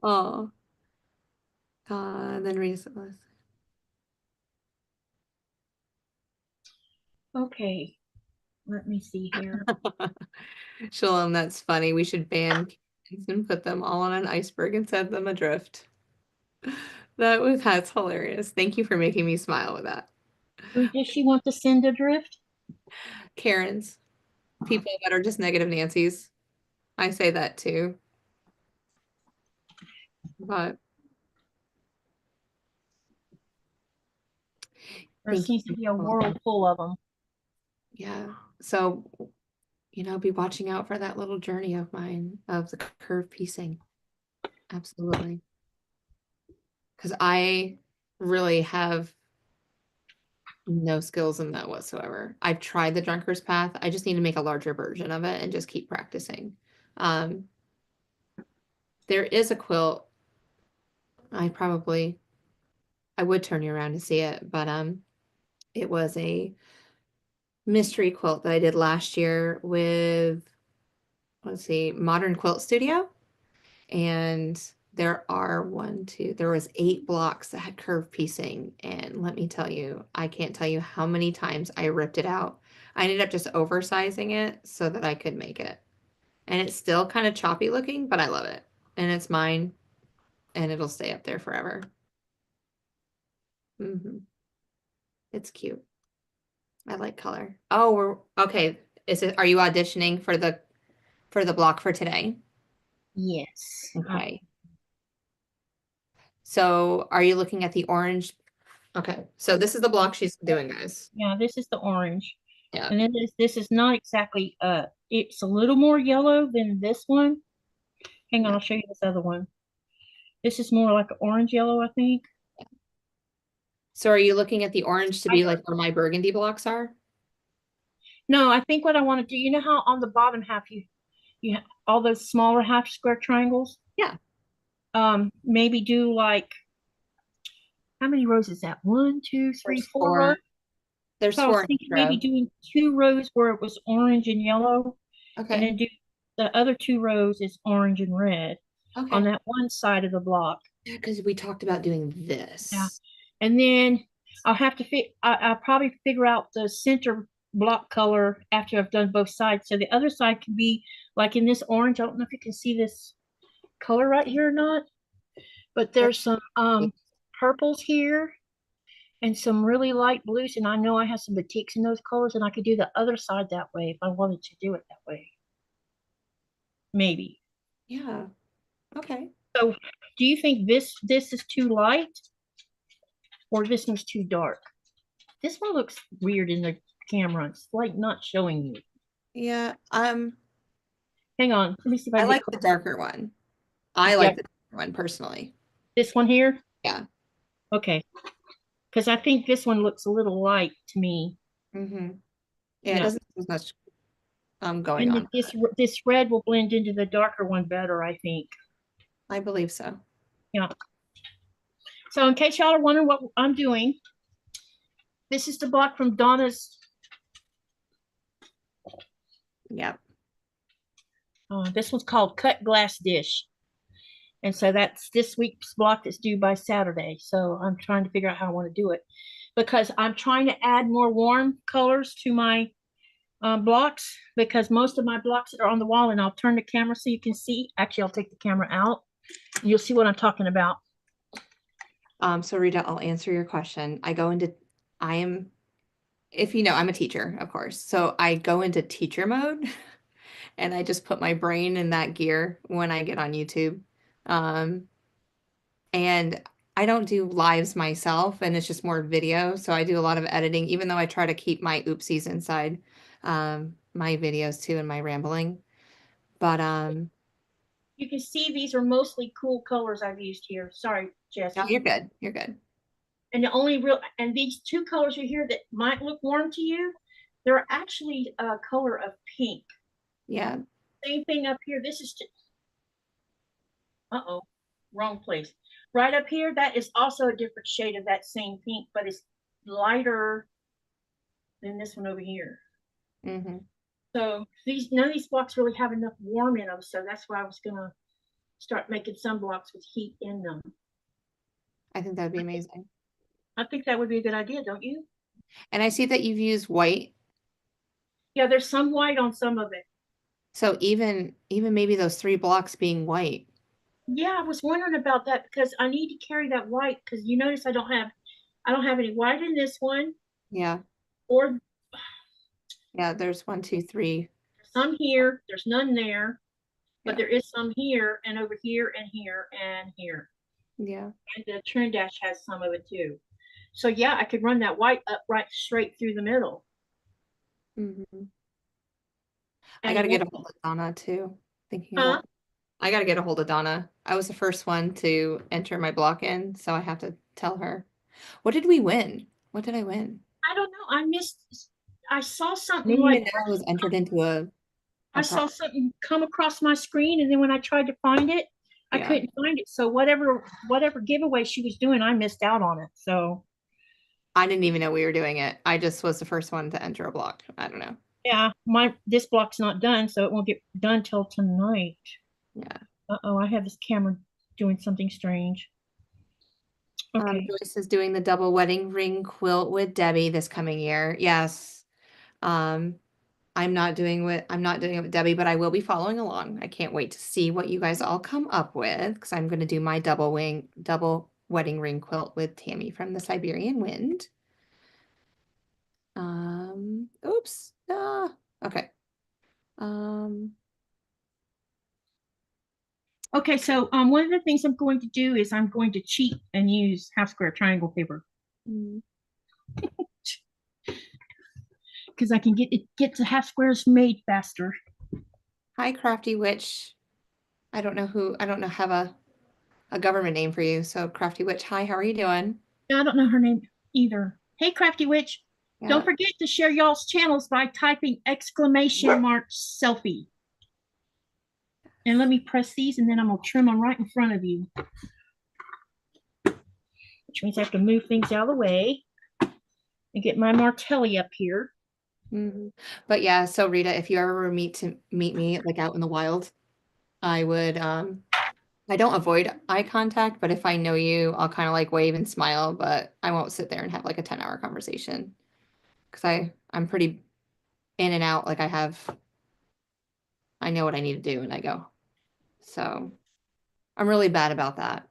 Oh, then recently. Okay. Let me see here. Shalom, that's funny. We should ban cans and put them all on an iceberg and set them adrift. That's hilarious. Thank you for making me smile with that. Who does she want to send adrift? Karens, people that are just negative Nancy's. I say that too. But There seems to be a world full of them. Yeah. So, be watching out for that little journey of mine of the curve piecing. Absolutely. Because I really have no skills in that whatsoever. I've tried the drunkard's path. I just need to make a larger version of it and just keep practicing. There is a quilt. I would turn you around to see it, but it was a mystery quilt that I did last year with, let's see, Modern Quilt Studio. And there was 8 blocks that had curved piecing. And let me tell you, I can't tell you how many times I ripped it out. I ended up just oversizing it so that I could make it. And it's still kind of choppy looking, but I love it. And it's mine, and it'll stay up there forever. It's cute. I like color. Oh, we're okay. Are you auditioning for the block for today? Yes. Okay. So are you looking at the orange? Okay. So this is the block she's doing, guys. Yeah, this is the orange. Yeah. And this is not exactly it's a little more yellow than this one. Hang on, I'll show you this other one. This is more like an orange yellow, I think. So are you looking at the orange to be like where my burgundy blocks are? No, I think what I want to do, you know how on the bottom half you have all those smaller half square triangles? Yeah. Maybe do like, how many rows is that? 1, 2, 3, 4 rows? There's So I 4 was thinking maybe doing 2 rows where it was orange and yellow. Okay. And then do the other 2 rows is orange and red on that one side of the block. Yeah, because we talked about doing this. Yeah. And then I'll have to I'll probably figure out the center block color after I've done both sides. So the other side can be like in this orange. I don't know if you can see this color right here or not, but there's some purples here and some really light blues. And I know I have some batiks in those colors, and I could do the other side that way if I wanted to do it that way. Maybe. Yeah. Okay. So do you think this is too light or this one's too dark? This one looks weird in the camera. It's like not showing you. Yeah. Hang on. Let me see if I like the darker one. I like the darker one personally. This one here? Yeah. Okay. Because I think this one looks a little light to me. Yeah, it Yeah. doesn't have as much going And on. this red will blend into the darker one better, I think. I believe so. Yeah. So in case y'all are wondering what I'm doing, this is the block from Donna's. Yep. This one's called Cut Glass Dish. And so that's this week's block that's due by Saturday. So I'm trying to figure out how I want to do it because I'm trying to add more warm colors to my blocks because most of my blocks are on the wall, and I'll turn the camera so you can see. Actually, I'll take the camera out and you'll see what I'm talking about. So Rita, I'll answer your question. If you know, I'm a teacher, of course. So I go into teacher mode and I just put my brain in that gear when I get on YouTube. Um, and I don't do lives myself, and it's just more video. So I do a lot of editing, even though I try to keep my oopsies inside my videos too and my rambling. But You can see these are mostly cool colors I've used here. Sorry, no, Jesse. you're good. You're good. And the only real, and these two colors are here that might look warm to you, they're actually a color of pink. Yeah. Same thing up here. This is just, uh-oh, wrong place. Right up here, that is also a different shade of that same pink, but it's lighter than this one over here. Mm-hmm. So none of these blocks really have enough warm in them. So that's why I was gonna start making some blocks with heat in them. I think that would be amazing. I think that would be a good idea, don't you? And I see that you've used white. Yeah, there's some white on some of it. So even maybe those 3 blocks being white. Yeah, I was wondering about that because I need to carry that white because you notice I don't have any white in this one Yeah. or Yeah, there's 1, 2, 3. some here. There's none there, but Yeah. there is some here and over here and here and here. Yeah. And the trend dash has some of it too. So yeah, I could run that white up right straight through the middle. Mm-hmm. I And got it to get won't, a hold of Donna too. Thinking huh? about I got to get a hold of Donna. I was the first one to enter my block in, so I have to tell her. What did we win? What did I win? I don't know. I missed. I saw I something didn't like even know I was entered into I a pro saw something come across my screen, and then when I tried to find it, I yeah. couldn't find it. So whatever giveaway she was doing, I missed out on it. So I didn't even know we were doing it. I just was the first one to enter a block. I don't know. yeah, this block's not done, so it won't get done till tonight. Yeah. Uh-oh, I have this camera doing something strange. Okay. Joyce is doing the double wedding ring quilt with Debbie this coming year. Yes. Um, I'm not doing it with Debbie, but I will be following along. I can't wait to see what you guys all come up with because I'm going to do my double wedding ring quilt with Tammy from the Siberian Wind. Oops. Okay. Okay, so one of the things I'm going to do is I'm going to cheat and use half square triangle paper mm. because I can get the half squares made faster. Hi, Crafty Witch. I don't have a government name for you. So Crafty Witch, hi, how are you doing? I don't know her name either. Hey, Crafty Witch. Yeah. Don't forget to share y'all's channels by typing !selfie. And let me press these and then I'm gonna trim them right in front of you. Which means I have to move things out of the way and get my martelli up here. Mm-hmm. But yeah, so Rita, if you ever were meet me like out in the wild, I would I don't avoid eye contact, but if I know you, I'll kind of like wave and smile, but I won't sit there and have like a 10-hour conversation because I'm pretty in and out. Like I know what I need to do and I go. So I'm really bad about that.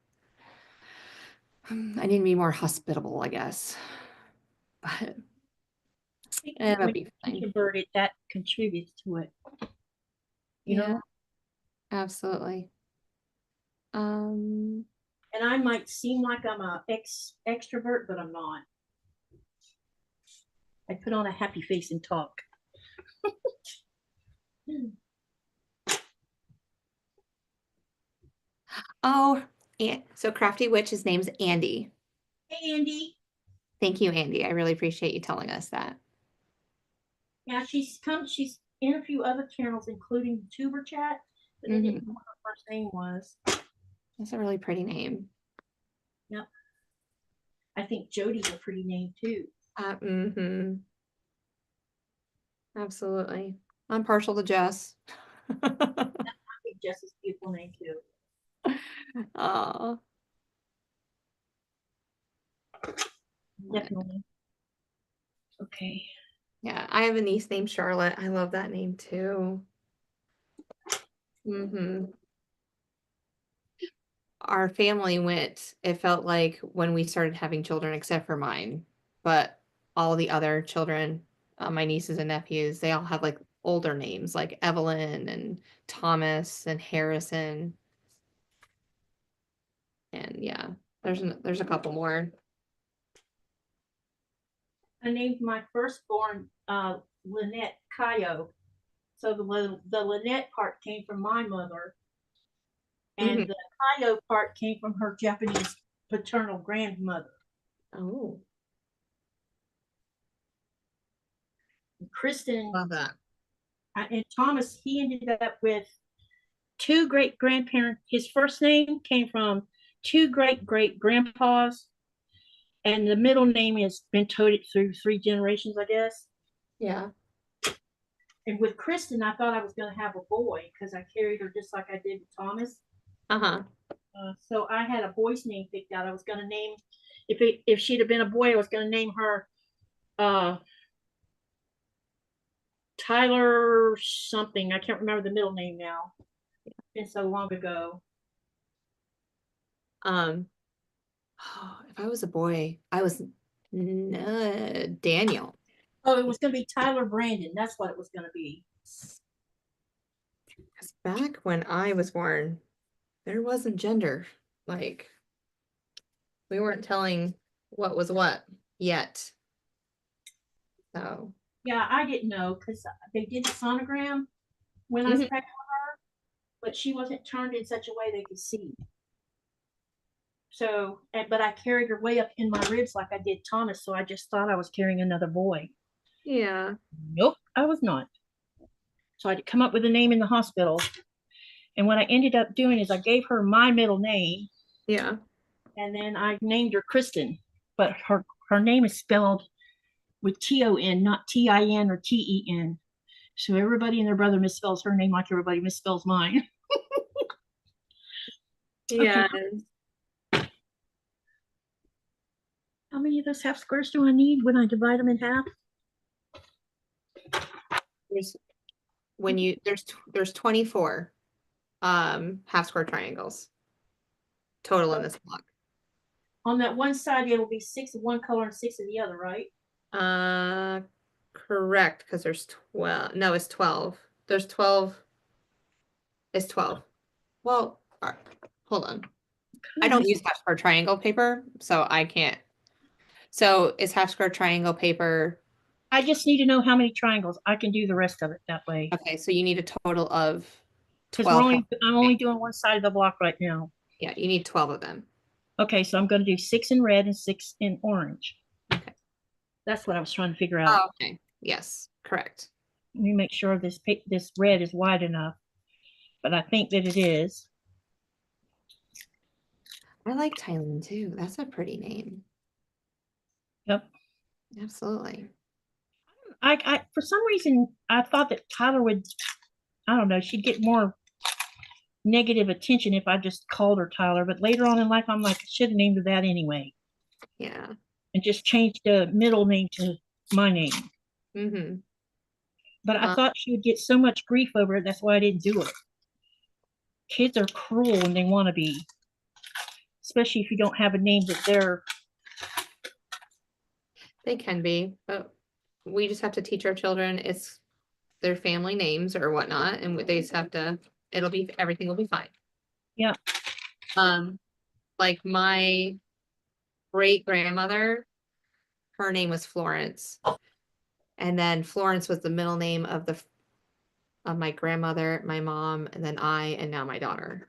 I need to be more hospitable, I guess. But that'd be fine. Introverted, that contributes to it. You know? Absolutely. And I might seem like I'm a extrovert, but I'm not. I put on a happy face and talk. Oh, so Crafty Witch, his name's Andy. Hey, Andy. Thank you, Andy. I really appreciate you telling us that. Yeah, she's in a few other channels, including Tuber Chat, but they didn't know what her first name was. That's a really pretty name. Yep. I think Jody's a pretty name too. Absolutely. I'm partial to Jess. I think Jess is a beautiful name too. Oh. Definitely. Okay. Yeah, I have a niece named Charlotte. I love that name too. Our family went, it felt like when we started having children, except for mine, but all the other children, my nieces and nephews, they all have like older names like Evelyn and Thomas and Harrison. And yeah, there's a couple more. I named my firstborn Lynette Kayo. So the Lynette part came from my mother, and the Kayo part came from her Japanese paternal grandmother. Oh, Kristen, love that. And Thomas, he ended up with two great grandparents. His first name came from two great great grandpas, and the middle name has been toted through three generations, I guess. Yeah. And with Kristen, I thought I was going to have a boy because I carried her just like I did with Thomas. So I had a boy's name picked out. I was going to name, if she'd have been a boy, I was going to name her Tyler something. I can't remember the middle name now. It's been so long ago. If I was a boy, I was Daniel. Oh, it was going to be Tyler Brandon. That's what it was going to be. Because back when I was born, there wasn't gender. Like, we weren't telling what was what yet. So. Yeah, I didn't know because they did the sonogram when I was pregnant with her, but she wasn't turned in such a way they could see. So, but I carried her way up in my ribs like I did Thomas, so I just thought I was carrying another boy. Yeah. Nope, I was not. So I had to come up with a name in the hospital. And what I ended up doing is I gave her my middle name. Yeah. And then I named her Kristen, but her name is spelled with T-O-N, not T-I-N or T-E-N. So everybody and their brother misspells her name like everybody misspells mine. Yeah. Okay. How many of those half squares do I need when I divide them in half? There's 24 half square triangles total in this block. On that one side, it'll be 6 of one color and 6 of the other, right? Correct, because there's 12. No, it's 12. There's 12. It's 12. Well, hold on. I don't use half square triangle paper, so I can't. So is half square triangle paper. I just need to know how many triangles. I can do the rest of it that way. Okay, so you need a total of 12. I'm only doing one side of the block right now. Yeah, you need 12 of them. Okay, so I'm going to do 6 in red and 6 in orange. Okay. That's what I was trying to figure out. Oh, okay. Yes, correct. Let me make sure this red is wide enough. But I think that it is. I like Thailand too. That's a pretty name. Yep. Absolutely. I for some reason I thought that Tyler would, I don't know, she'd get more negative attention if I just called her Tyler. But later on in life, I'm like, I should have named her that anyway. Yeah. And just changed the middle name to my name. But I thought she would get so much grief over it. That's why I didn't do it. Kids are cruel when they want to be, especially if you don't have a name that they're. They can be, but we just have to teach our children it's their family names or whatnot, and they just have to. Everything will be fine. Yeah. Like my great grandmother, her name was Florence, and then Florence was the middle name of my grandmother, my mom, and then I, and now my daughter.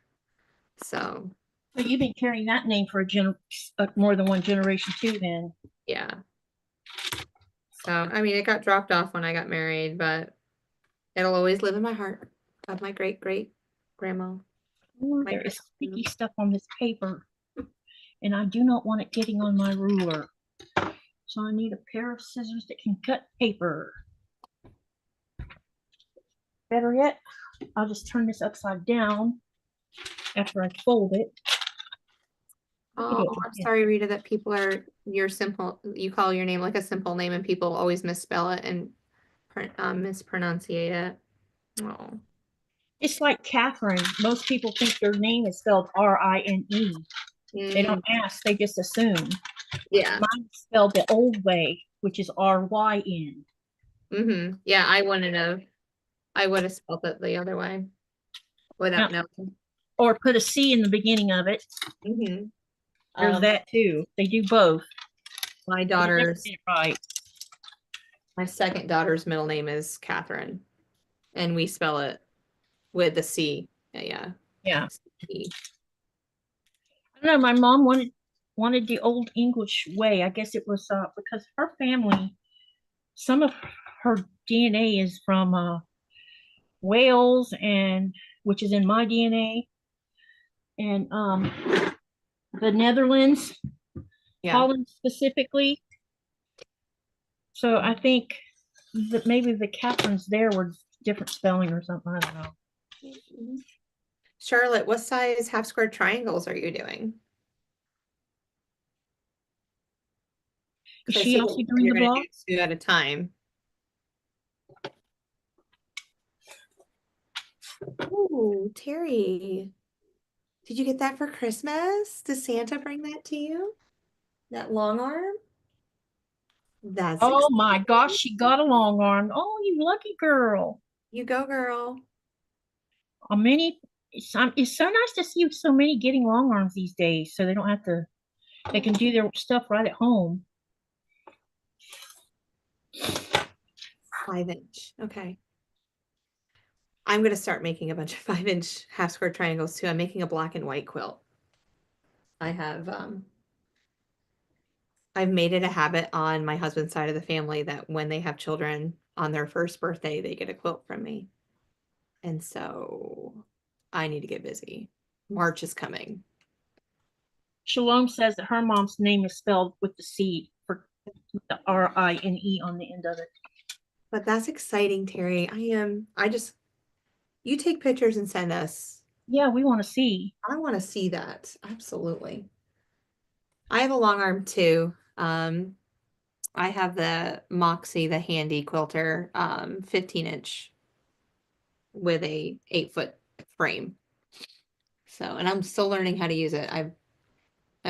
So. But you've been carrying that name for more than one generation too, then. Yeah. So, I mean, it got dropped off when I got married, but it'll always live in my heart of my great grandma. Ooh, My there is great-grandma. sticky stuff on this paper, and I do not want it getting on my ruler. So I need a pair of scissors that can cut paper. Better yet, I'll just turn this upside down after I fold it. Oh, I'm sorry, Rita, that people are you call your name like a simple name and people always misspell it and mispronunciate it. Oh. It's like Catherine. Most people think their name is spelled R-I-N-E. They don't ask, they just assume. Yeah. Mine's spelled the old way, which is R-Y-N. Yeah, I would have spelled it the other way without knowing. Or put a C in the beginning of it. There's that too. They do both. My second daughter's middle name is Catherine, and we spell it with the C. Yeah. C. I don't know. My mom wanted the old English way. I guess it was because her family, some of her DNA is from Wales, and which is in my DNA, and the Netherlands, Holland specifically. So I think that maybe the Catherines there were different spelling or something. I don't know. Charlotte, what size half square triangles are you doing? Is she also doing the block? 2 at a time. Oh, Terry. Did you get that for Christmas? Did Santa bring that to you? That long arm? That's Oh exciting. my gosh, she got a long arm. Oh, you lucky girl. You go, girl. It's so nice to see so many getting long arms these days, so they don't have to, they can do their stuff right at home. 5-inch. Okay. I'm going to start making a bunch of 5-inch half square triangles too. I'm making a black and white quilt. I've made it a habit on my husband's side of the family that when they have children on their first birthday, they get a quilt from me. And so I need to get busy. March is coming. Shalom says that her mom's name is spelled with the C for the R-I-N-E on the end of it. But that's exciting, Terry. You take pictures and send us. Yeah, we want to see. I want to see that. Absolutely. I have a long arm too. I have the Moxie, the handy quilter, 15-inch with a 8-foot frame. So, and I'm still learning how to use it. I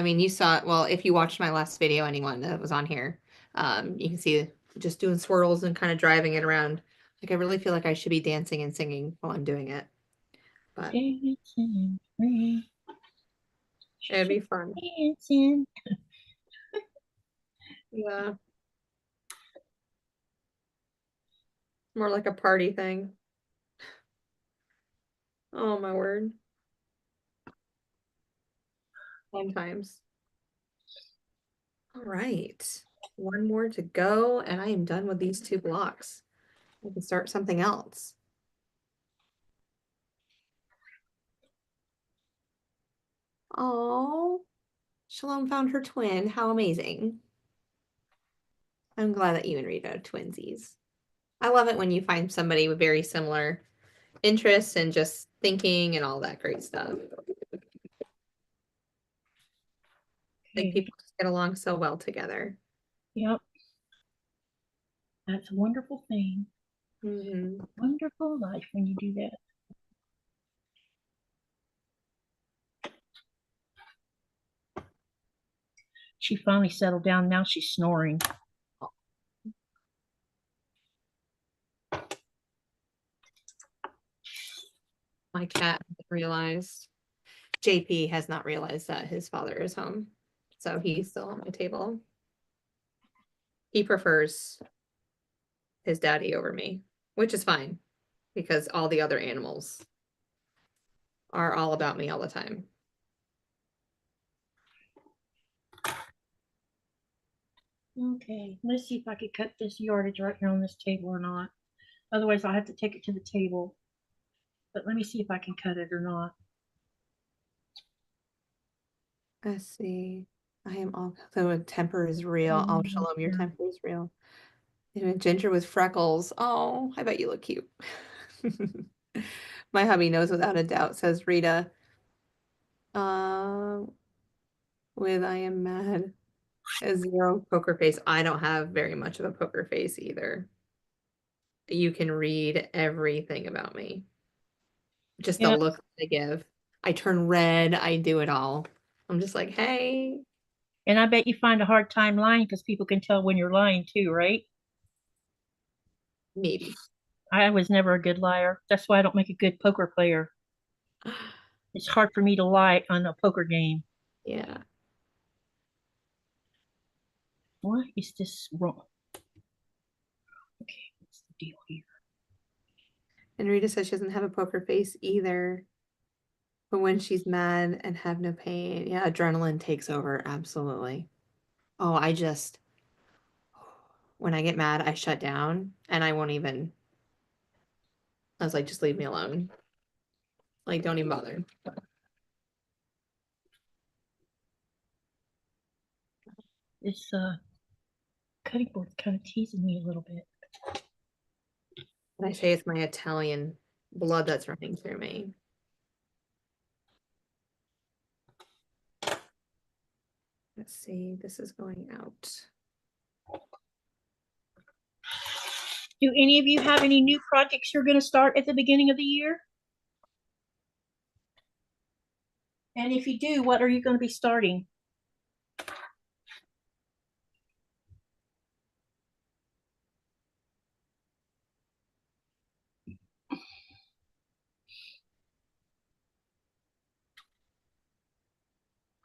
mean, you saw it. Well, if you watched my last video, anyone that was on here, you can see just doing swirls and kind of driving it around. Like, I really feel like I should be dancing and singing while I'm doing it. But it'd be fun. Dancing. Yeah. More like a party thing. Oh my word. Sometimes. All right. One more to go, and I am done with these 2 blocks. I can start something else. Oh, Shalom found her twin. How amazing. I'm glad that you and Rita are twinsies. I love it when you find somebody with very similar interests and just thinking and all that great stuff. I think people just get along so well together. Yep. That's a wonderful thing. Wonderful life when you do that. She finally settled down. Now she's snoring. My cat realized, JP has not realized that his father is home. So he's still on my table. He prefers his daddy over me, which is fine because all the other animals are all about me all the time. Okay, let's see if I could cut this yardage right here on this table or not. Otherwise, I'll have to take it to the table. But let me see if I can cut it or not. Let's see. I am all so temper is real. Oh, Shalom, your temper is real. And a ginger with freckles. Oh, I bet you look cute. My hubby knows without a doubt, says Rita. With I am mad. A zero poker face. I don't have very much of a poker face either. You can read everything about me. Just the Yeah, look I give. I turn red. I do it all. I'm just like, hey, and I bet you find a hard time lying because people can tell when you're lying too, right? maybe. I was never a good liar. That's why I don't make a good poker player. It's hard for me to lie on a poker game. Yeah. What is this wrong? Okay, what's the deal here? And Rita says she doesn't have a poker face either. But when she's mad and have no pain, yeah, adrenaline takes over. Absolutely. Oh, when I get mad, I shut down and I won't even, I was like, just leave me alone. Like, don't even bother. This cutting board's kind of teasing me a little bit. And I say it's my Italian blood that's running through me. Let's see, this is going out. Do any of you have any new projects you're going to start at the beginning of the year? And if you do, what are you going to be starting?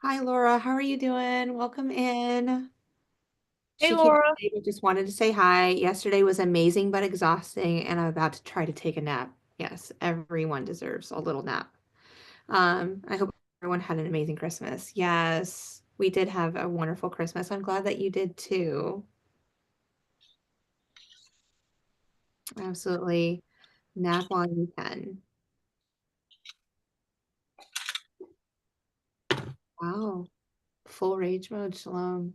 Hi, Laura. How are you doing? Welcome in. Hey, She came Laura. today, but just wanted to say hi. Yesterday was amazing but exhausting, and I'm about to try to take a nap. Yes, everyone deserves a little nap. I hope everyone had an amazing Christmas. Yes, we did have a wonderful Christmas. I'm glad that you did too. Absolutely. Nap while you can. Wow. Full rage mode, Shalom.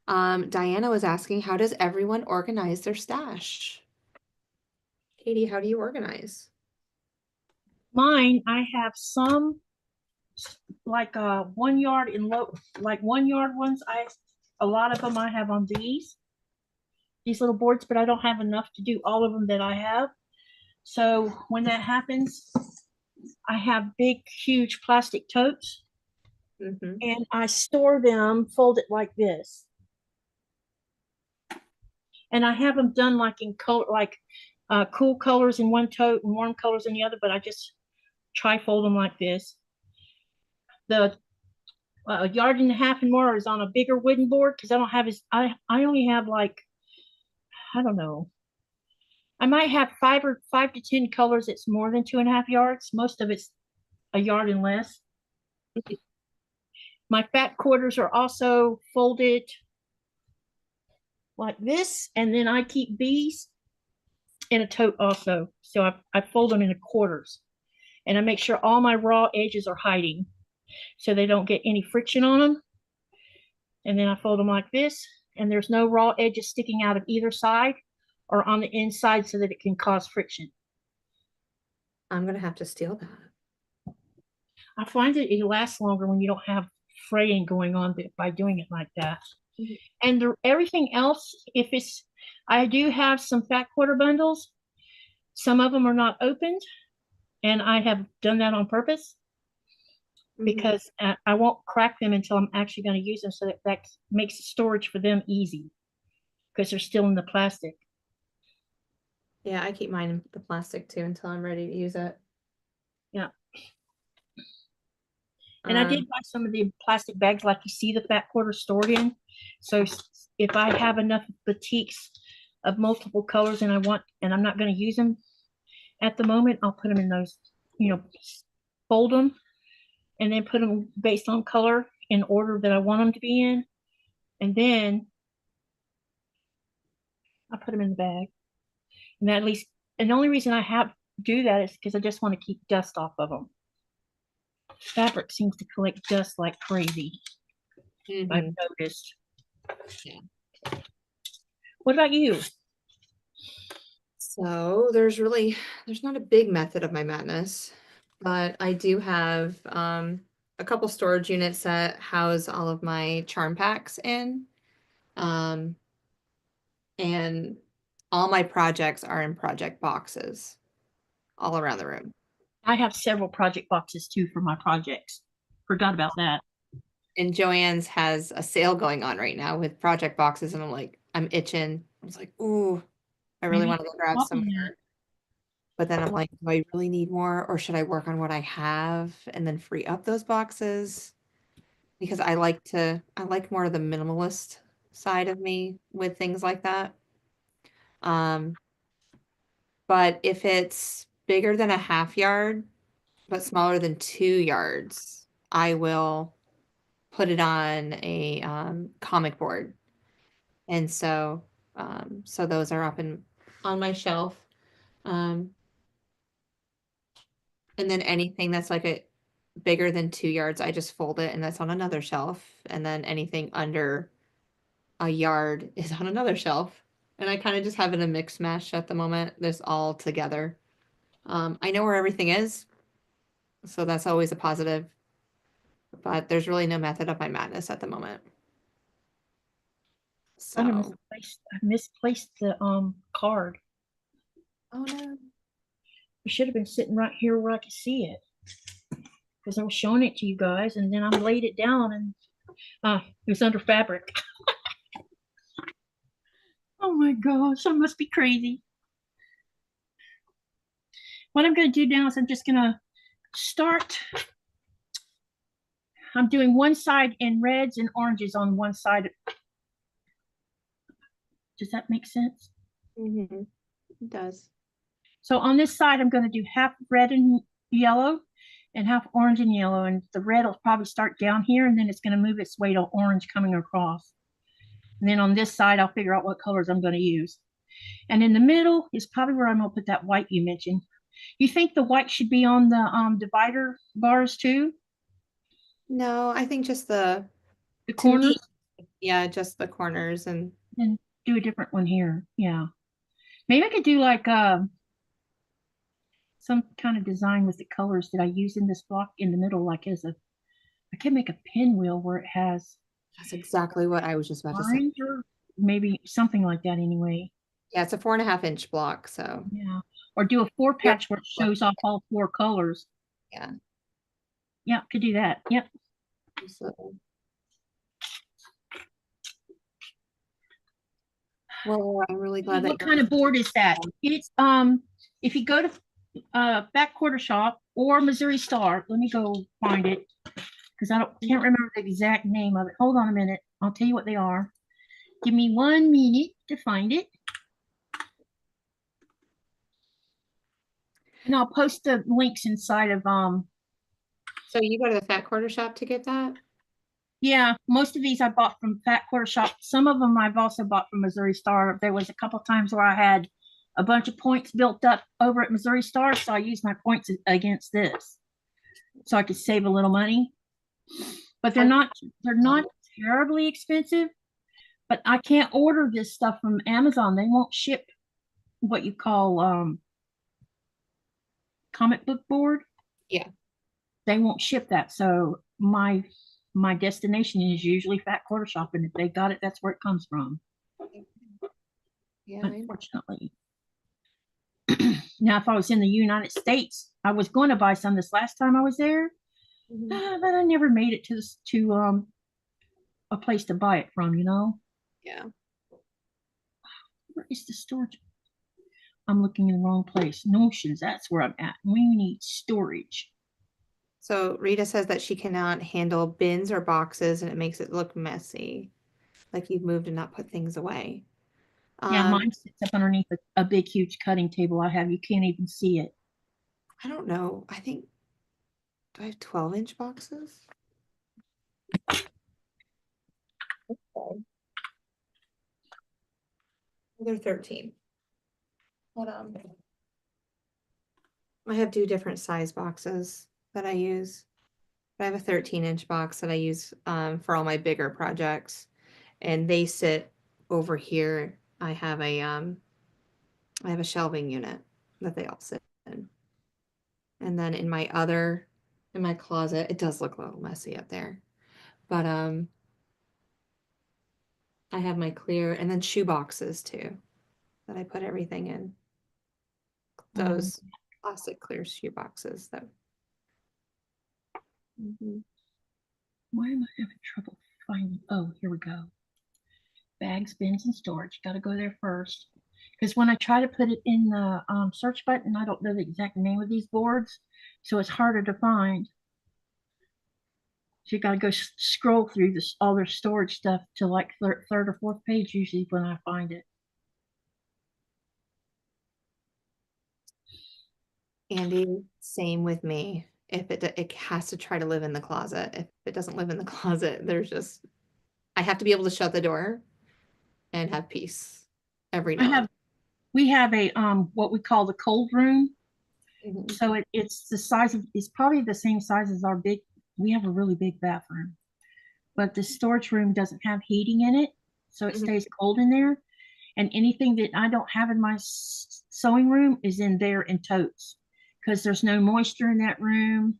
Diana was asking, how does everyone organize their stash? Katie, how do you organize? Mine, I have some like 1 yard in low, like 1 yard ones. A lot of them I have on these little boards, but I don't have enough to do all of them that I have. So when that happens, I have big, huge plastic totes, and I store them folded like this. And I have them done like in color, like cool colors in one tote and warm colors in the other, but I just tri-fold them like this. The a yard and a half and more is on a bigger wooden board because I don't have I only have like, I don't know, I might have 5 to 10 colors. It's more than 2.5 yards. Most of it's a yard and less. My fat quarters are also folded like this, and then I keep these in a tote also. So I fold them into quarters, and I make sure all my raw edges are hiding so they don't get any friction on them. And then I fold them like this, and there's no raw edges sticking out of either side or on the inside so that it can cause friction. I'm gonna have to steal that. I find that it lasts longer when you don't have fraying going on by doing it like that. And everything else, if it's, I do have some fat quarter bundles. Some of them are not opened, and I have done that on purpose because I won't crack them until I'm actually going to use them, so that makes storage for them easy because they're still in the plastic. Yeah, I keep mine in the plastic too until I'm ready to use it. Yeah. And I did buy some of the plastic bags like you see the fat quarter stored in. So if I have enough batiks of multiple colors and I'm not going to use them at the moment, I'll put them in those, fold them and then put them based on color in order that I want them to be in. And then I put them in the bag. And that at least, and the only reason I have do that is because I just want to keep dust off of them. Fabric seems to collect dust like crazy. I've noticed. Yeah. What about you? So there's not a big method of my madness, but I do have a couple storage units that house all of my charm packs in. And all my projects are in project boxes all around the room. I have several project boxes too for my projects. Forgot about that. And Joann's has a sale going on right now with project boxes, and I'm itching. I was like, ooh, I really Maybe want to go grab some of her. But then I'm like, do I really need more, or should I work on what I have and then free up those boxes? Because I like more of the minimalist side of me with things like that. But if it's bigger than a half yard, but smaller than 2 yards, I will put it on a comic board. And so those are up on my shelf. And then anything that's like a bigger than 2 yards, I just fold it and that's on another shelf. And then anything under a yard is on another shelf. And I kind of just have it a mix mash at the moment. This all together. I know where everything is, so that's always a positive. But there's really no method of my madness at the moment. So, I misplaced the card. oh no. It should have been sitting right here where I could see it. Because I was showing it to you guys, and then I laid it down, and it was under fabric. Oh my gosh, I must be crazy. What I'm going to do now is I'm just going to start. I'm doing one side in reds and oranges on one side. Does that make sense? Mm-hmm. It does. So on this side, I'm going to do half red and yellow and half orange and yellow. And the red will probably start down here, and then it's going to move its way to orange coming across. And then on this side, I'll figure out what colors I'm going to use. And in the middle is probably where I'm going to put that white you mentioned. You think the white should be on the divider bars too? No, I think just The to me, corners? yeah, just the corners and do a different one here. Yeah. Maybe I could do like some kind of design with the colors that I use in this block in the middle, like I could make a pinwheel where it has that's exactly what I was just about to say. orange or maybe something like that anyway. Yeah, it's a 4.5-inch block, so Yeah. Or do a 4 yep. patch where it shows off all 4 colors. Yeah. Yeah, could do that. Yep. So, well, I'm really glad that What kind of board is that? It's if you go to back quarter shop or Missouri Star, let me go find it because can't remember the exact name of it. Hold on a minute. I'll tell you what they are. Give me 1 minute to find it. And I'll post the links inside of So you go to the Fat Quarter Shop to get that? yeah, most of these I bought from Fat Quarter Shop. Some of them I've also bought from Missouri Star. There was a couple times where I had a bunch of points built up over at Missouri Star, so I used my points against this, so I could save a little money. But they're not terribly expensive. But I can't order this stuff from Amazon. They won't ship what you call comic book board. Yeah. They won't ship that. So my destination is usually Fat Quarter Shop, and if they got it, that's where it comes from. Yeah. Unfortunately. Now, if I was in the United States, I was going to buy some this last time I was there, but I never made it to a place to buy it from. Yeah. Where is the storage? I'm looking in the wrong place. Notions, that's where I'm at. We need storage. So Rita says that she cannot handle bins or boxes and it makes it look messy, like you've moved and not put things away. Yeah, mine sits up underneath a big, huge cutting table I have. You can't even see it. I don't know. I think Do I have 12-inch boxes? Okay. They're 13. Hold on. I have 2 different size boxes that I use. I have a 13-inch box that I use for all my bigger projects, and they sit over here. I have a shelving unit that they all sit in. And then in my closet, it does look a little messy up there. But I have my clear and then shoe boxes too that I put everything in. Those plastic clear shoe boxes that. Why am I having trouble finding? Oh, here we go. Bags, bins, and storage. Got to go there first. Because when I try to put it in the search button, I don't know the exact name of these boards, so it's harder to find. So you got to go scroll through this all their storage stuff to like third or fourth page usually when I find it. Andy, same with me. If it has to try to live in the closet. If it doesn't live in the closet, I have to be able to shut the door and have peace every now and then. We have a what we call the cold room. Mhm. So it's the size of, it's probably the same size as our big, we have a really big bathroom, but the storage room doesn't have heating in it, so it stays cold in there. And anything that I don't have in my sewing room is in there in totes, because there's no moisture in that room,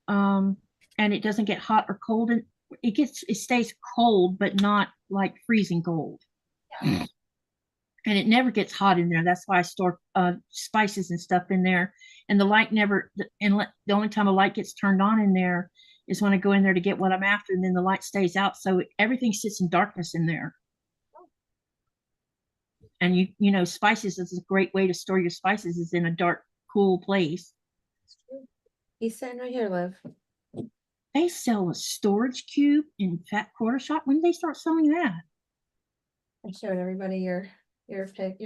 and it doesn't get hot or cold. And it stays cold, but not like freezing cold. And it never gets hot in there. That's why I store spices and stuff in there. And the light never, and the only time a light gets turned on in there is when I go in there to get what I'm after, and then the light stays out. So everything sits in darkness in there. And you know, spices is a great way to store your spices, is in a dark, cool place. He's sitting right here, Liv. They sell a storage cube in Qaqortoq. When did they start selling that? I showed everybody your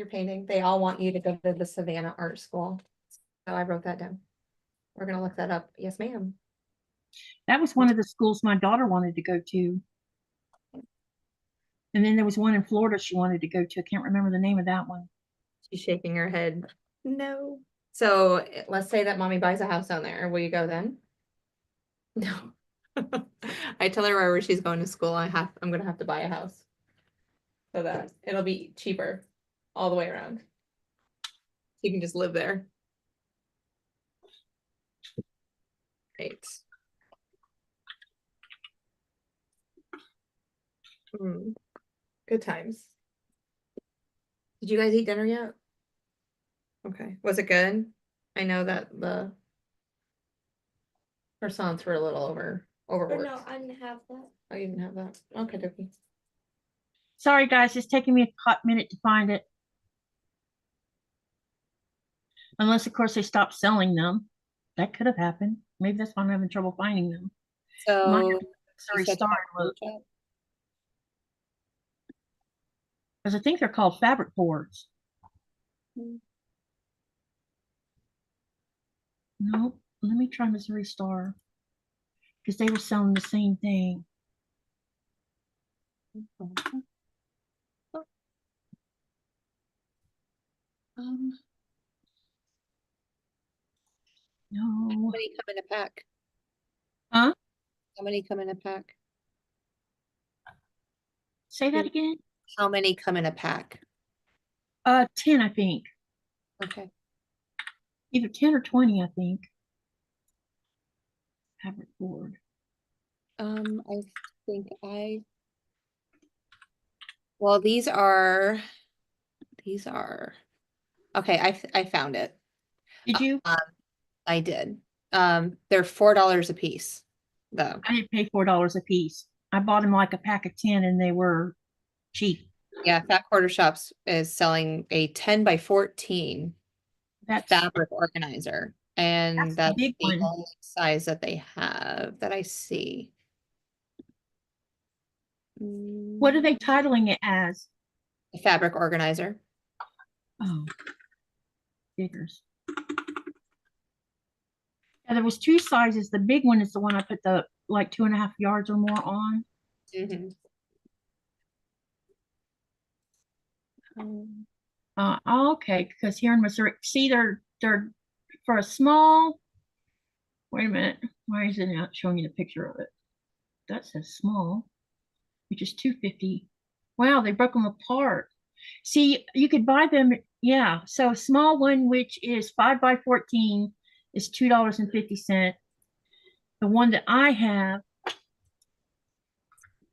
painting. They all want you to go to the Savannah Art School. So I wrote that down. We're gonna look that up. Yes, ma'am. That was one of the schools my daughter wanted to go to. And then there was one in Florida she wanted to go to. I can't remember the name of that one. She's shaking her head. No. So let's say that mommy buys a house down there. Will you go then? No. I tell her wherever she's going to school, I'm gonna have to buy a house. So that it'll be cheaper all the way around. You can just live there. Great. Good times. Did you guys eat dinner yet? Okay. Was it good? I know that the croissants were a little overworked. No, I didn't have that. Oh, you didn't have that? Okay, dokie. Sorry, guys, it's taking me a hot minute to find it. Unless, of course, they stopped selling them. That could have happened. Maybe that's why I'm having trouble finding them. So, because I think they're called fabric boards. Nope. Let me try Missouri Star, because they were selling the same thing. No. How many come in a pack? Huh? How many come in a pack? Say that again? How many come in a pack? 10, I think. Okay. Either 10 or 20, I think. Fabric board. I think well, these are okay, I found it. Did you? I did. They're $4 a piece, though. I didn't pay $4 a piece. I bought them like a pack of 10 and they were cheap. Yeah, Qaqortoq is selling a 10 by 14 fabric organizer. And that's the only size that they have that I see. What are they titling it as? A fabric organizer. Oh, figures. Yeah, there was two sizes. The big one is the one I put the like 2.5 yards or more on. Mhm. Okay, because here in Missouri, see, they're for a small. Wait a minute, why is it not showing you the picture of it? That says small, which is 250. Wow, they broke them apart. See, you could buy them. Yeah, so small one, which is 5 by 14, is $2.50. The one that I have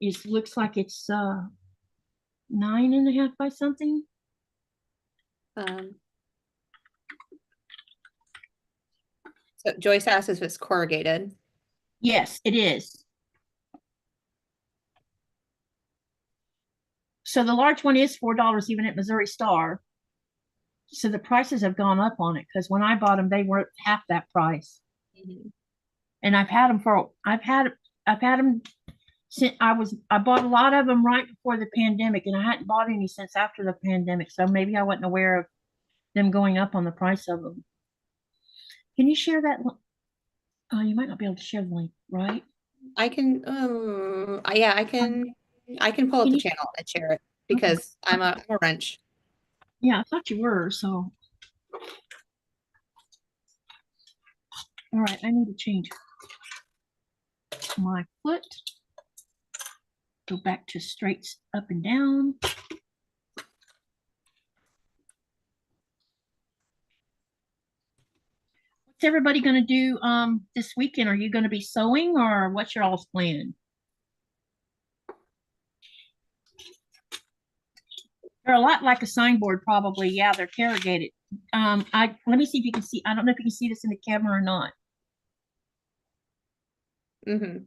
is looks like it's 9.5 by something. So Joyce asks if it's corrugated. Yes, it is. So the large one is $4 even at Missouri Star. So the prices have gone up on it because when I bought them, they were half that price. Mhm. And I've had them since I bought a lot of them right before the pandemic, and I hadn't bought any since after the pandemic. So maybe I wasn't aware of them going up on the price of them. Can you share that? Oh, you might not be able to share the link, right? I can, yeah, I can pull up Can the you? channel and share it Okay. because I'm a wrench. Yeah, I thought you were. So, all right, I need to change my foot. Go back to straights up and down. What's everybody going to do this weekend? Are you going to be sewing or what's your all's plan? They're a lot like a signboard, probably. Yeah, they're corrugated. Let me see if you can see. I don't know if you can see this in the camera or not. Mm-hmm.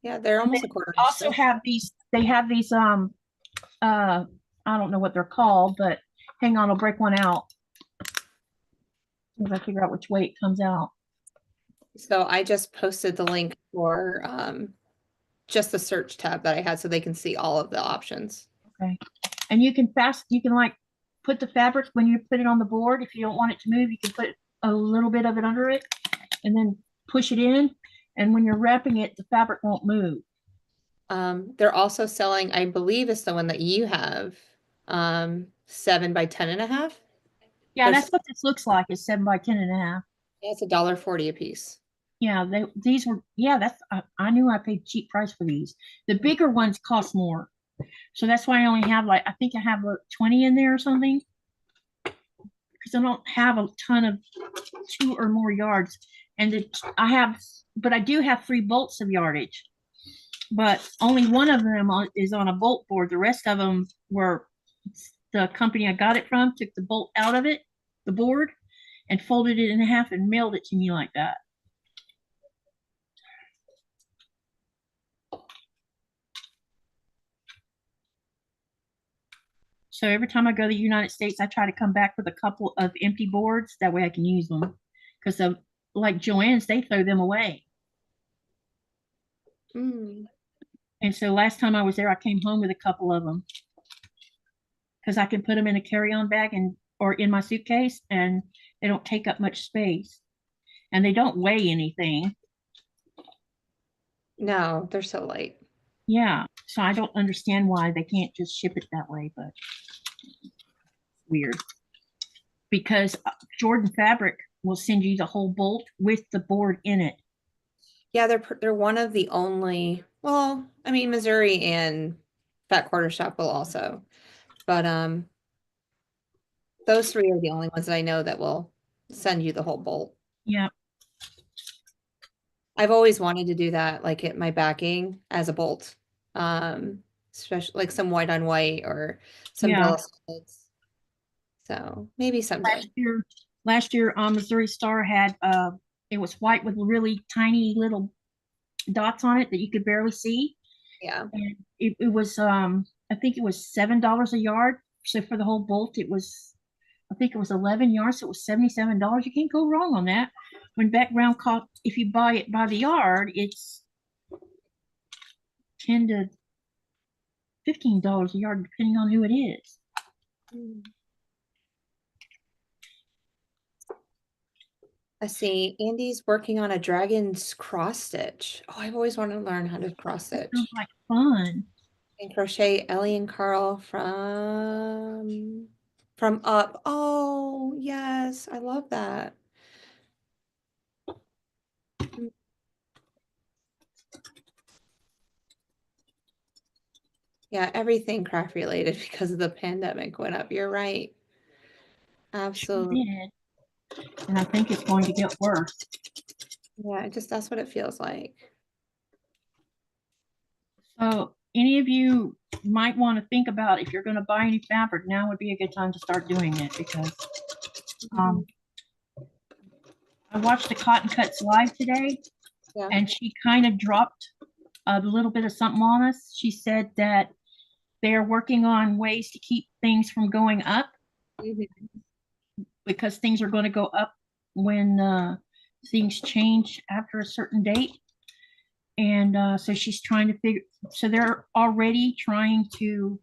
Yeah, they're almost a quarter inch Also thick. have these. They have these. I don't know what they're called, but hang on, I'll break one out. If I figure out which way it comes out. So I just posted the link for just the search tab that I had so they can see all of the options. Okay. And you can like put the fabric when you put it on the board. If you don't want it to move, you can put a little bit of it under it and then push it in. And when you're wrapping it, the fabric won't move. They're also selling, I believe it's the one that you have, 7 by 10.5. Yeah, that's what this looks like, is 7 by 10.5. Yeah, it's $1.40 a piece. Yeah, these were, yeah, I knew I paid cheap price for these. The bigger ones cost more. So that's why I only have like, I think I have 20 in there or something. Because I don't have a ton of 2 or more yards. And but I do have 3 bolts of yardage. But only one of them is on a bolt board. The rest of them were, the company I got it from took the bolt out of it, the board, and folded it in half and mailed it to me like that. So every time I go to the United States, I try to come back with a couple of empty boards. That way I can use them. Because like Joann's, they throw them away. Mm. And so last time I was there, I came home with a couple of them. Because I can put them in a carry-on bag or in my suitcase, and they don't take up much space. And they don't weigh anything. No, they're so light. Yeah. So I don't understand why they can't just ship it that way, but weird. Because Jordan Fabric will send you the whole bolt with the board in it. Yeah, they're one of the only, well, I mean, Missouri and Fat Quarter Shop will also, but those 3 are the only ones that I know that will send you the whole bolt. Yeah. I've always wanted to do that, like at my backing as a bolt, especially like some white on white or some Yeah. Bella solids. So maybe someday. Last year, Missouri Star had it was white with really tiny little dots on it that you could barely see. Yeah. And it was I think it was $7 a yard. So for the whole bolt, I think it was 11 yards, so it was $77. You can't go wrong on that. When background cost, if you buy it by the yard, it's $10 to $15 a yard, depending on who it is. Let's see. Andy's working on a dragon's cross stitch. Oh, I've always wanted to learn how to cross stitch. Sounds like fun. And crochet Ellie and Carl from Up. Oh, yes, I love that. Yeah, everything craft related because of the pandemic went up. You're right. Absolutely. Did. And I think it's going to get worse. Yeah, that's what it feels like. So any of you might want to think about if you're going to buy any fabric, now would be a good time to start doing it because I watched the Cotton Cuts live today, Yeah. and she kind of dropped a little bit of something on us. She said that they're working on ways to keep things from going up because things are going to go up when things change after a certain date. And so she's trying to figure, so they're already trying to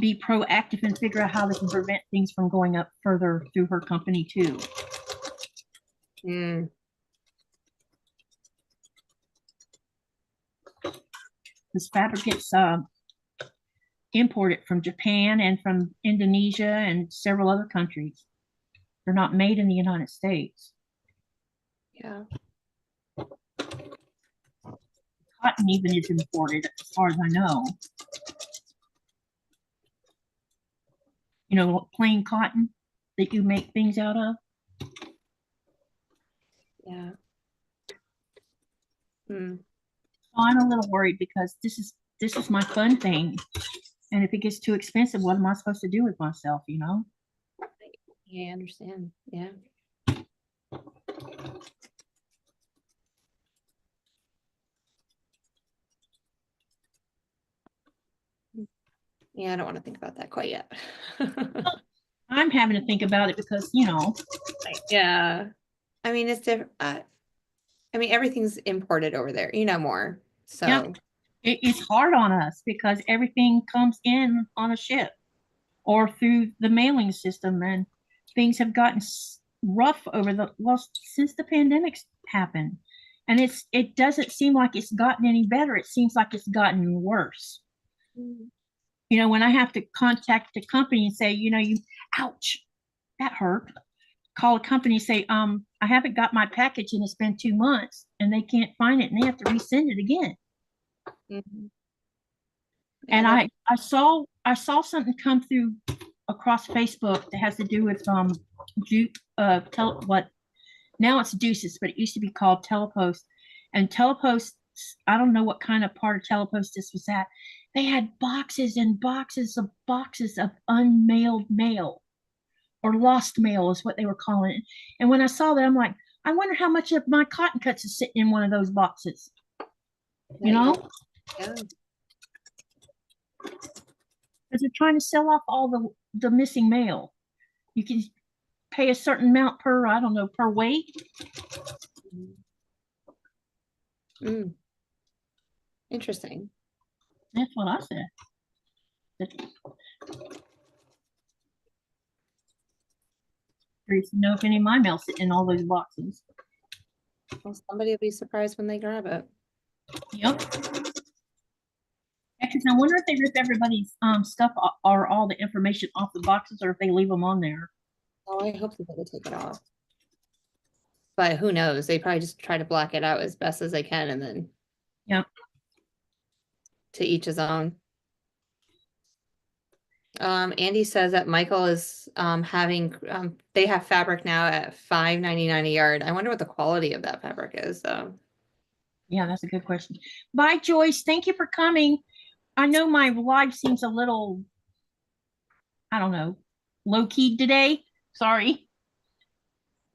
be proactive and figure out how they can prevent things from going up further through her company too. This fabric gets imported from Japan and from Indonesia and several other countries. They're not made in the United States. Yeah. Cotton even is imported, as far as I know. You know, plain cotton that you make things out of. Yeah. I'm a little worried because this is my fun thing. And if it gets too expensive, what am I supposed to do with myself, you know? Yeah, I understand. Yeah. Yeah, I don't want to think about that quite yet. I'm having to think about it because, you know. Yeah. I mean, it's different. I mean, everything's imported over there, you know, more. So yeah, it's hard on us because everything comes in on a ship or through the mailing system, and things have gotten rough since the pandemic happened. And it doesn't seem like it's gotten any better. It seems like it's gotten worse. You know, when I have to contact the company and say, you know, ouch, that hurt. Call a company and say, I haven't got my package and it's been 2 months, and they can't find it and they have to resend it again. And I saw something come through across Facebook that has to do with what now it's Deuces, but it used to be called Telepost. And Telepost, I don't know what kind of part of Telepost this was at. They had boxes and boxes of unmailed mail, or lost mail is what they were calling it. And when I saw that, I'm like, I wonder how much of my Cotton Cuts is sitting in one of those boxes. You know? Yeah. Because they're trying to sell off all the missing mail. You can pay a certain amount per, I don't know, per weight. Interesting. That's what I said. Curious to know if any of my mail's sitting in all those boxes. Well, somebody will be surprised when they grab it. Yep. Because I wonder if they rip everybody's stuff or all the information off the boxes, or if they leave them on there. Oh, I hope that they take it off. But who knows? They probably just try to block it out as best as they can, and then to each his own. Andy says that Michael is having they have fabric now at $5.99 a yard. I wonder what the quality of that fabric is, though. Yeah, that's a good question. Bye, Joyce. Thank you for coming. I know my live seems a little, I don't know, low key today. Sorry.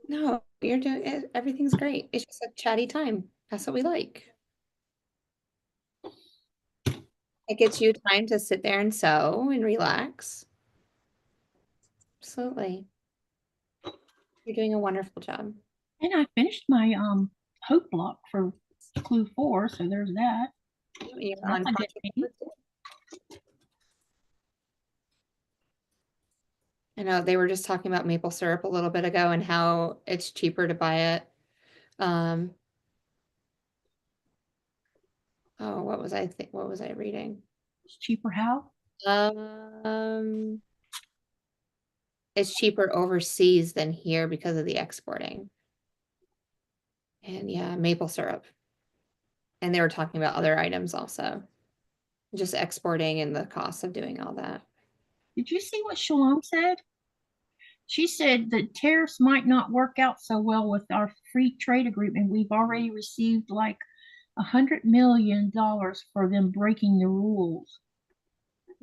No, you're doing it. Everything's great. It's just a chatty time. That's what we like. It gets you time to sit there and sew and relax. Absolutely. You're doing a wonderful job. And I finished my hope block for clue 4, so there's that. You're on I know they were just talking about maple syrup a little bit ago and how it's cheaper to buy it. Oh, what was I reading? It's cheaper how? Um, it's cheaper overseas than here because of the exporting. And yeah, maple syrup. And they were talking about other items also. Just exporting and the cost of doing all that. Did you see what Shalom said? She said that tariffs might not work out so well with our free trade agreement. We've already received like $100 million for them breaking the rules.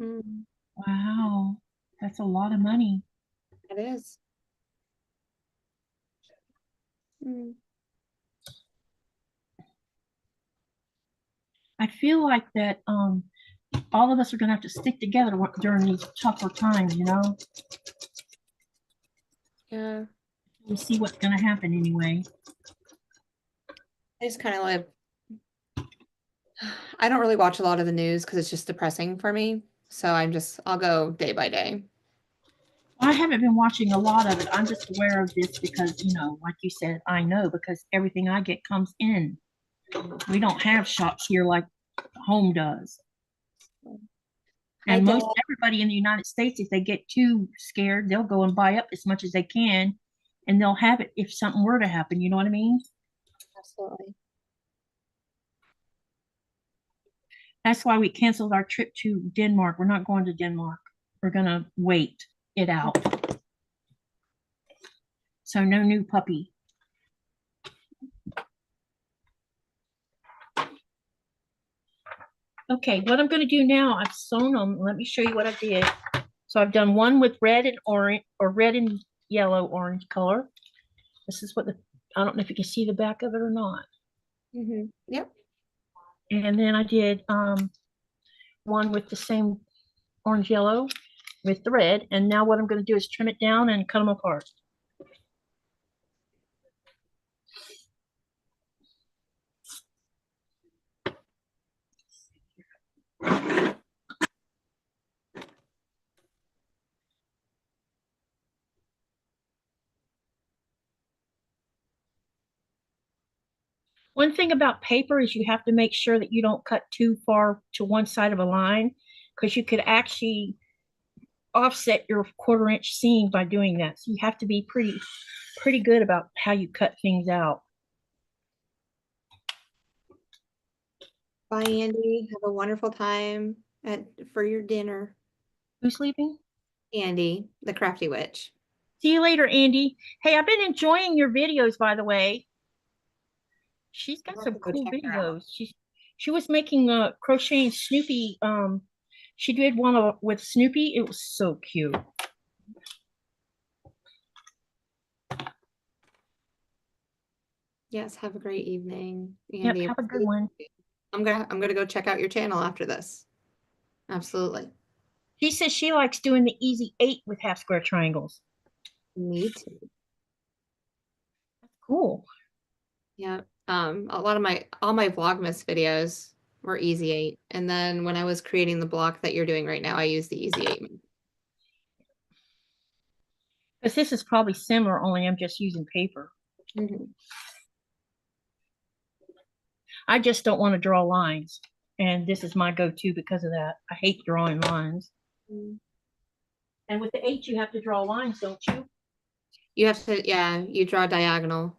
Mm, Wow, that's a lot of money. it is. Mm. I feel like that all of us are going to have to stick together during these tougher times, you know? Yeah. We see what's going to happen anyway. I just kind of like, I don't really watch a lot of the news because it's just depressing for me. So I'll go day by day. I haven't been watching a lot of it. I'm just aware of this because, you know, like you said, I know because everything I get comes in. We don't have shops here like home does. Hi, And Dad. most everybody in the United States, if they get too scared, they'll go and buy up as much as they can and they'll have it if something were to happen. You know what I mean? Absolutely. That's why we canceled our trip to Denmark. We're not going to Denmark. We're going to wait it out. So no new puppy. Okay, what I'm going to do now, I've sewn them. Let me show you what I did. So I've done one with red and orange, or red and yellow orange color. This is what I don't know if you can see the back of it or not. Yep. And then I did one with the same orange yellow with the red. And now what I'm going to do is trim it down and cut them apart. One thing about paper is you have to make sure that you don't cut too far to one side of a line because you could actually offset your 1/4 inch seam by doing that. So you have to be pretty good about how you cut things out. Bye, Andy. Have a wonderful time for your dinner. Who's leaving? Andy, the crafty witch. See you later, Andy. Hey, I've been enjoying your videos, by the way. She's got some cool videos. She was making crocheting Snoopy. She did one with Snoopy. It was so cute. Yes, have a great evening, Yep, Andy. have a good one. I'm gonna go check out your channel after this. Absolutely. She says she likes doing the easy 8 with half square triangles. Me too. That's cool. Yeah. A lot of all my Vlogmas videos were easy 8. And then when I was creating the block that you're doing right now, I used the easy 8. Because this is probably similar, only I'm just using paper. I just don't want to draw lines. And this is my go-to because of that. I hate drawing lines. And with the 8, you have to draw lines, don't you? You have to, yeah, you draw diagonal.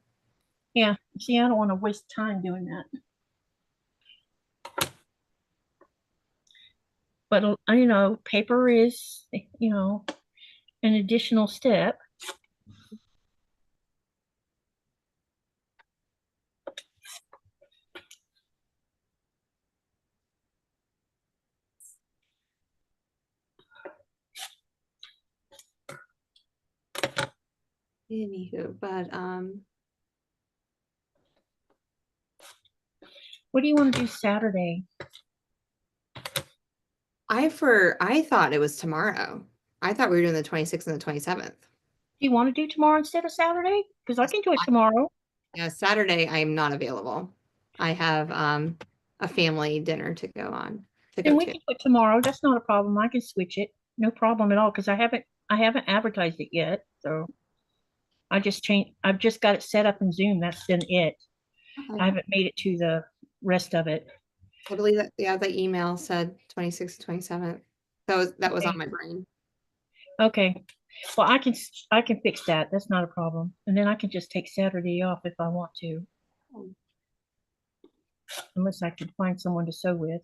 Yeah. See, I don't want to waste time doing that. But, you know, paper is, you know, an additional step. Anywho, but what do you want to do Saturday? I thought it was tomorrow. I thought we were doing the 26th and the 27th. Do you want to do tomorrow instead of Saturday? Because I can do it tomorrow. Yeah, Saturday I am not available. I have a family dinner to go on. Then we can do it tomorrow. That's not a problem. I can switch it. No problem at all because I haven't I haven't advertised it yet, so I've just got it set up in Zoom. That's been it. Okay. I haven't made it to the rest of it. I believe that, yeah, the email said 26th, 27th. That was on Okay. my brain. Okay. Well, I can fix that. That's not a problem. And then I can just take Saturday off if I want to, Oh, unless I can find someone to sew with.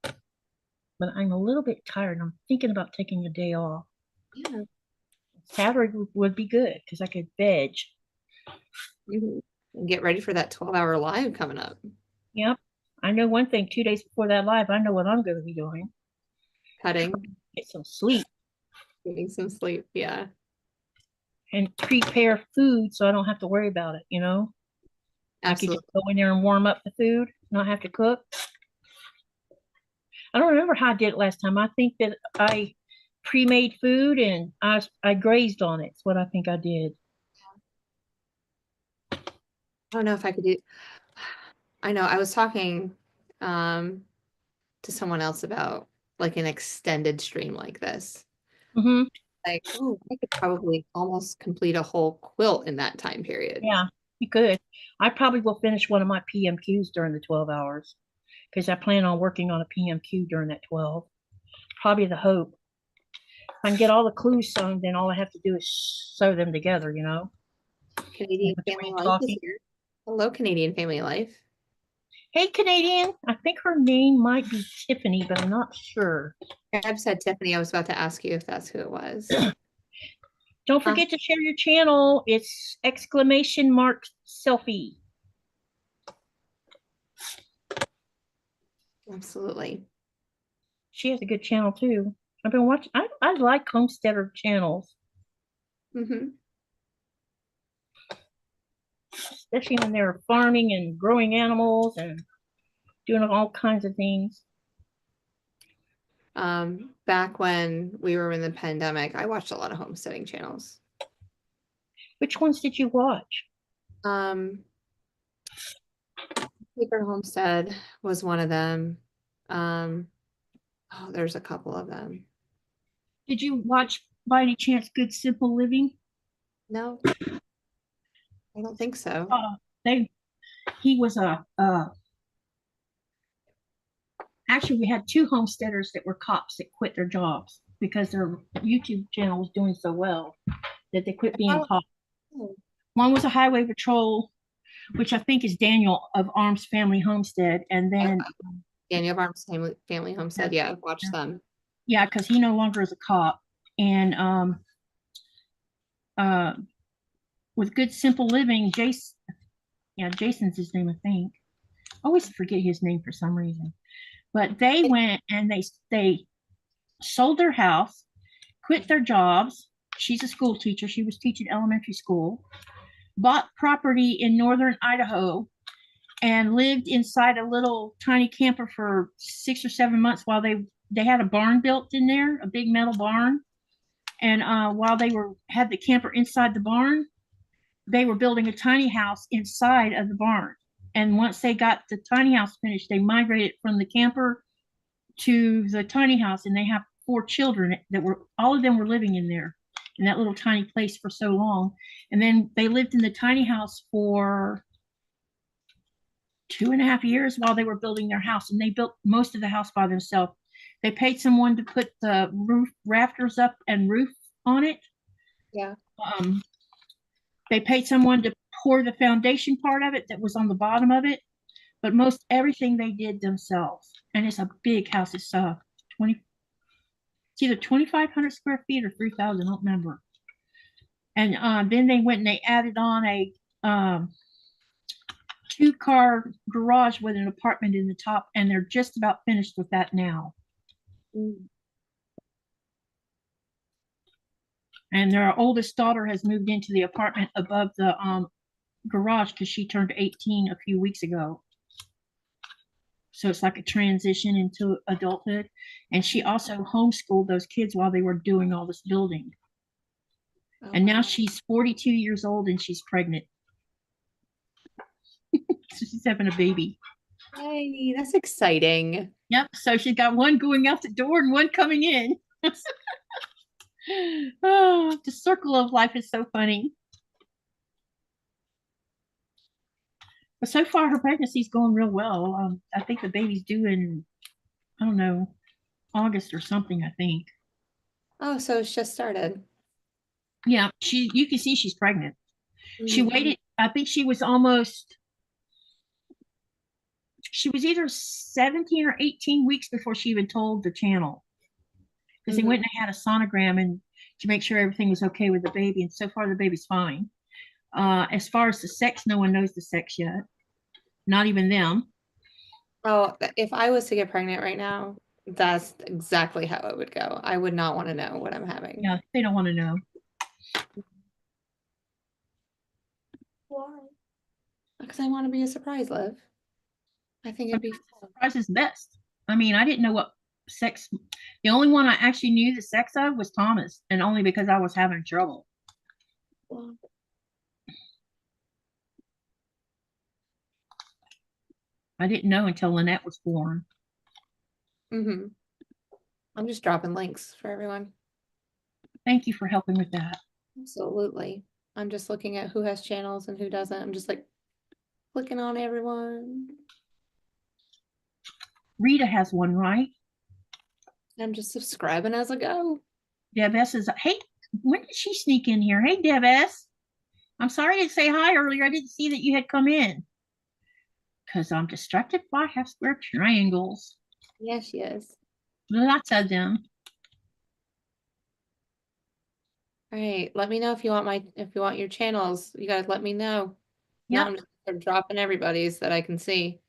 But I'm a little bit tired. I'm thinking about taking a day off. yeah. Saturday would be good because I could veg. You can get ready for that 12-hour live coming up. Yep. I know one thing, 2 days before that live, I know what I'm going to be doing. Cutting, Get some sleep getting some sleep. Yeah, and prepare food so I don't have to worry about it, you know? I could just absolutely. go in there and warm up the food, not have to cook. I don't remember how I did it last time. I think that I pre-made food and I grazed on it. It's what I think I did. I don't know if I could do. I know I was talking to someone else about like an extended stream like this. Mm-hmm. Like, oh, I could probably almost complete a whole quilt in that time period. Yeah, you could. I probably will finish one of my PMQs during the 12 hours because I plan on working on a PMQ during that 12. Probably the hope. If I can get all the clues sewn, then all I have to do is sew them together, you know, in Canadian Family between Life is talking. here. Hello, Canadian Family Life. Hey, Canadian. I think her name might be Tiffany, but I'm not sure. I've said Tiffany. I was about to ask you if that's who it was. Don't forget to share your channel. It's exclamation mark Sophie. Absolutely. She has a good channel too. I've been watching. I like homesteader channels, Mm-hmm. especially when they're farming and growing animals and doing all kinds of things. Back when we were in the pandemic, I watched a lot of homesteading channels. Which ones did you watch? Paper Homestead was one of them. Oh, there's a couple of them. Did you watch by any chance Good Simple Living? No, I don't think so. They he was a actually we had two homesteaders that were cops that quit their jobs because their YouTube channel was doing so well that they quit being cops. One was a highway patrol, which I think is Daniel of Arms Family Homestead, and then Daniel Barnes Family Homestead. Yeah, I've watched them. yeah, because he no longer is a cop. And uh, with Good Simple Living, Jason, yeah, Jason's his name, I think. I always forget his name for some reason. But they went and they sold their house, quit their jobs. She's a school teacher. She was teaching elementary school. Bought property in northern Idaho and lived inside a little tiny camper for 6 or 7 months while they had a barn built in there, a big metal barn. And while they had the camper inside the barn, they were building a tiny house inside of the barn. And once they got the tiny house finished, they migrated from the camper to the tiny house, and they have 4 children that were all of them were living in there in that little tiny place for so long. And then they lived in the tiny house for 2.5 years while they were building their house, and they built most of the house by themselves. They paid someone to put the roof rafters up and roof on it. Yeah. They paid someone to pour the foundation part of it that was on the bottom of it, but most everything they did themselves. And it's a big house. It's 20. It's either 2,500 square feet or 3,000. I don't remember. And then they went and they added on a 2-car garage with an apartment in the top, and they're just about finished with that now. Mm. And their oldest daughter has moved into the apartment above the garage because she turned 18 a few weeks ago. So it's like a transition into adulthood. And she also homeschooled those kids while they were doing all this building. Oh, And now wow. she's 42 years old and she's pregnant. So she's having a baby. Hey, that's exciting. Yep. So she's got one going out the door and one coming in. Oh, the circle of life is so funny. But so far, her pregnancy's going real well. I think the baby's due in, I don't know, August or something, I think. Oh, so it's just started. Yeah, you can see she's pregnant. She Mhm. waited, I think she was either 17 or 18 weeks before she even told the channel. Because they Mhm. went and had a sonogram and to make sure everything was okay with the baby. And so far the baby's fine. As far as the sex, no one knows the sex yet. Not even them. Oh, if I was to get pregnant right now, that's exactly how it would go. I would not want to know what I'm having. Yeah, they don't want to know. Why? Because I want to be a surprise, Liv. I think it'd be fun. Surprise is best. I mean, I didn't know what sex. The only one I actually knew the sex of was Thomas, and only because I was having trouble. Well, I didn't know until Lynette was born. mm-hmm. I'm just dropping links for everyone. Thank you for helping with that. Absolutely. I'm just looking at who has channels and who doesn't. I'm just like clicking on everyone. Rita has one, right? I'm just subscribing as I go. Deb S is, hey, when did she sneak in here? Hey, Deb S. I'm sorry I didn't say hi earlier. I didn't see that you had come in. Because I'm distracted by half square triangles. Yes, she is. Lots of them. All right. Let me know if you want your channels. You guys let me know. Now Yep. I'm just dropping everybody's that I can see.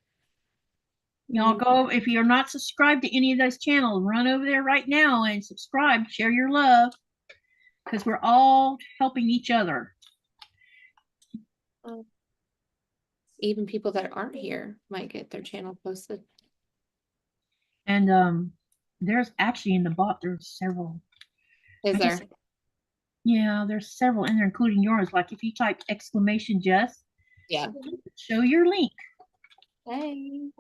Y'all go, if you're not subscribed to any of those channels, run over there right now and subscribe, share your love, because we're all helping each other. Even people that aren't here might get their channel posted. And there's actually in the bot, there's several. Is I there? guess, yeah, there's several in there, including yours. Like if you type exclamation Jess, Yeah. show your link. Hey.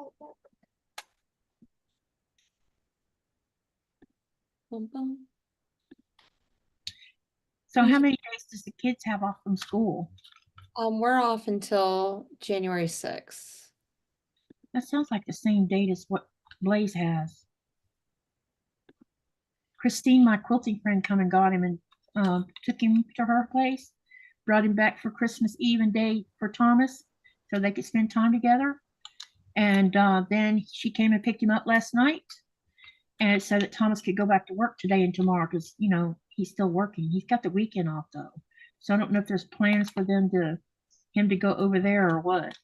Bum, bum. So how many days does the kids have off from school? We're off until January 6th. That sounds like the same date as what Blaze has. Christine, my quilting friend, come and got him and took him to her place, brought him back for Christmas Eve and day for Thomas so they could spend time together. And then she came and picked him up last night and so that Thomas could go back to work today and tomorrow because, you know, he's still working. He's got the weekend off though. So I don't know if there's plans for him to go over there or what.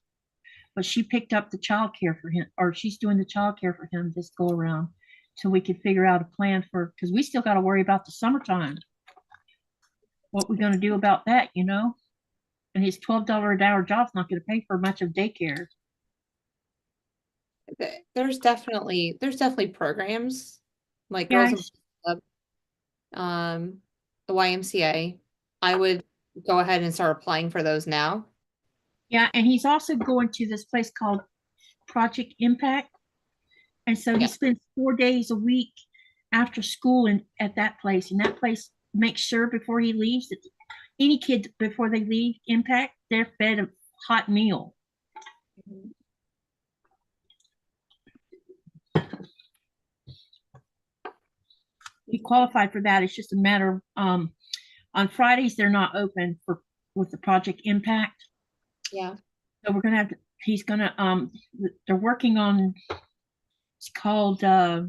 But she picked up the child care for him, or she's doing the child care for him this go around so we could figure out a plan for, because we still got to worry about the summertime. What we're going to do about that, you know? And his $12 an hour job's not going to pay for much of daycare. There's definitely programs like Yeah, Girls Club, the YMCA. I would go ahead and start applying for those now. yeah, and he's also going to this place called Project Impact. And so he spends 4 days a week after school and at that place. And that place makes sure before he leaves that any kid before they leave Impact, they're fed a hot meal. He qualified for that. It's just a matter of on Fridays they're not open for with the Project Impact. Yeah. So we're gonna have to, he's gonna they're working on, it's called I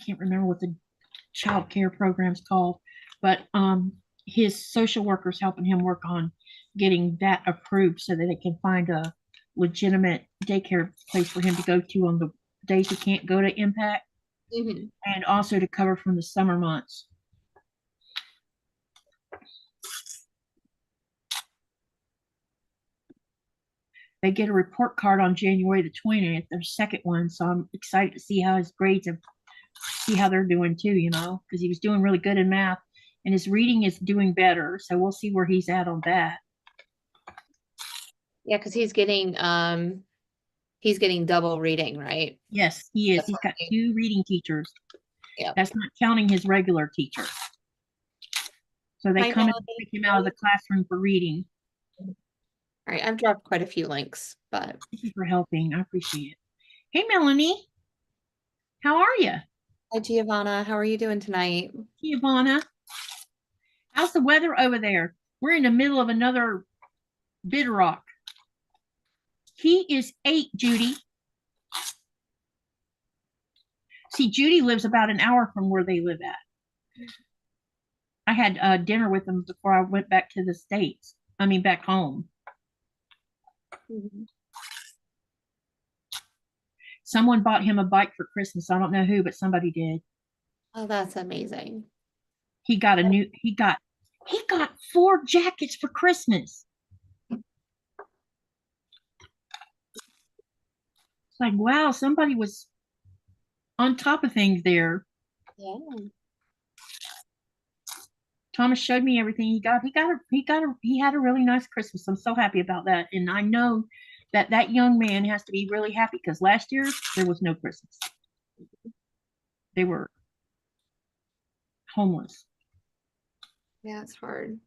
can't remember what the child care program's called, but his social worker's helping him work on getting that approved so that they can find a legitimate daycare place for him to go to on the days he can't go to Impact, and also to cover from the summer months. They get a report card on January the 20th, their second one, so I'm excited to see how his grades and see how they're doing too, you know, because he was doing really good in math and his reading is doing better, so we'll see where he's at on that. Yeah, because he's getting double reading, right? Yes, he is. He's got 2 reading teachers. Yeah. That's not counting his regular teacher. So they come and pick him out of the classroom for reading. All right, I've dropped quite a few links, but thank you for helping. I appreciate it. Hey, Melanie, how are you? hi, Giovanna. How are you doing tonight? Giovanna, how's the weather over there? We're in the middle of another bid rock. He is 8, Judy. See, Judy lives about an hour from where they live at. I had dinner with them before I went back to the States. I mean, back home. Mm-hmm. Someone bought him a bike for Christmas. I don't know who, but somebody did. Oh, that's amazing. He got 4 jackets for Christmas. It's like, wow, somebody was on top of things there. Yeah. Thomas showed me everything he got. He had a really nice Christmas. I'm so happy about that. And I know that that young man has to be really happy because last year there was no Christmas. They were homeless. Yeah, it's hard.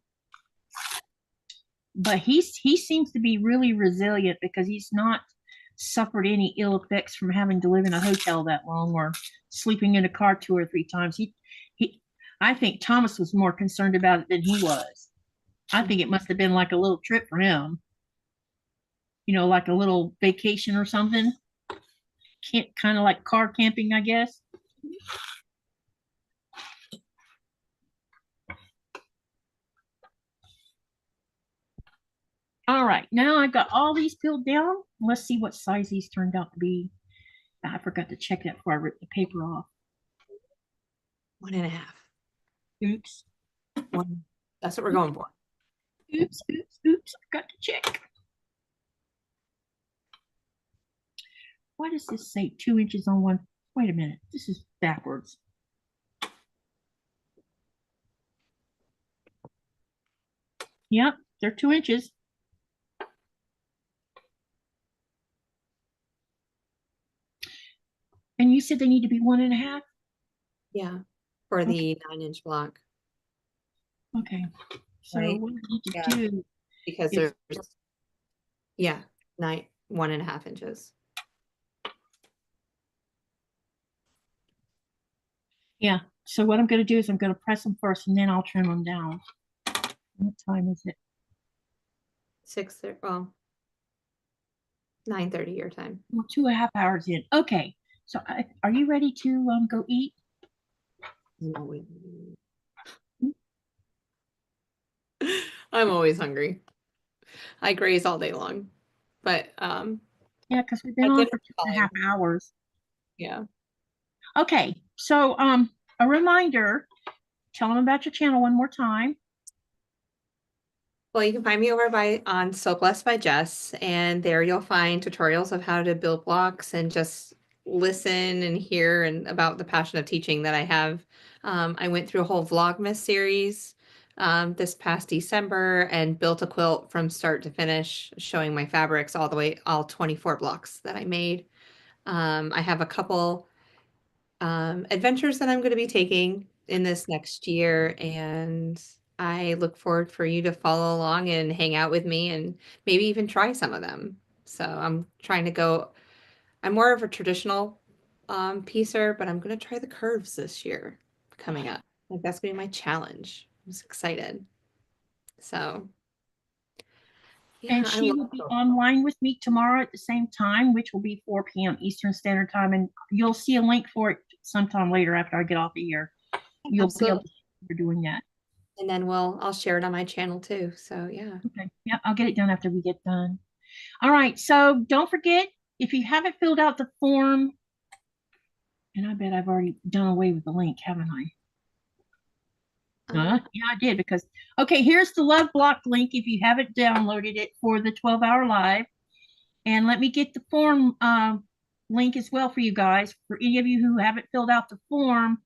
But he seems to be really resilient because he's not suffered any ill effects from having to live in a hotel that long or sleeping in a car 2 or 3 times. I think Thomas was more concerned about it than he was. I think it must have been like a little trip for him. You know, like a little vacation or something. Kind of like car camping, I guess. All right, now I've got all these peeled down. Let's see what size these turned out to be. I forgot to check that before I ripped the paper off. 1.5. Oops. 1. That's what we're going for. Oops. I forgot to check. Why does this say 2 inches on one? Wait a minute. This is backwards. Yep, they're 2 inches. And you said they need to be 1.5? Yeah, for the 9-inch block. Okay. So right? what we need to do because is, there's 1.5 inches. yeah. So what I'm going to do is I'm going to press them first and then I'll trim them down. What time is it? 6:30. Well, 9:30 your time. Well, 2.5 hours in. Okay. So are you ready to go eat? I'm always hungry. I graze all day long, but yeah, because we've been on for 2.5 hours. Yeah. Okay. So a reminder, tell them about your channel one more time. Well, you can find me over on So Blessed by Jess, and there you'll find tutorials of how to build blocks and just listen and hear and about the passion of teaching that I have. I went through a whole Vlogmas series this past December and built a quilt from start to finish, showing my fabrics all 24 blocks that I made. I have a couple adventures that I'm going to be taking in this next year, and I look forward for you to follow along and hang out with me and maybe even try some of them. So I'm more of a traditional piecer, but I'm going to try the curves this year coming up. Like that's going to be my challenge. I'm just excited. So yeah, And she will be online with me tomorrow at the same time, which will be 4 p.m. Eastern Standard Time. And you'll see a link for it sometime later after I get off of here. You'll be able to see we're doing that. And then I'll share it on my channel too. So yeah. Okay. Yeah, I'll get it done after we get done. All right. So don't forget, if you haven't filled out the form, and I bet I've already done away with the link, haven't I? Yeah, I did because, okay, here's the Love Block link if you haven't downloaded it for the 12-hour live. And let me get the form link as well for you guys. For any of you who haven't filled out the form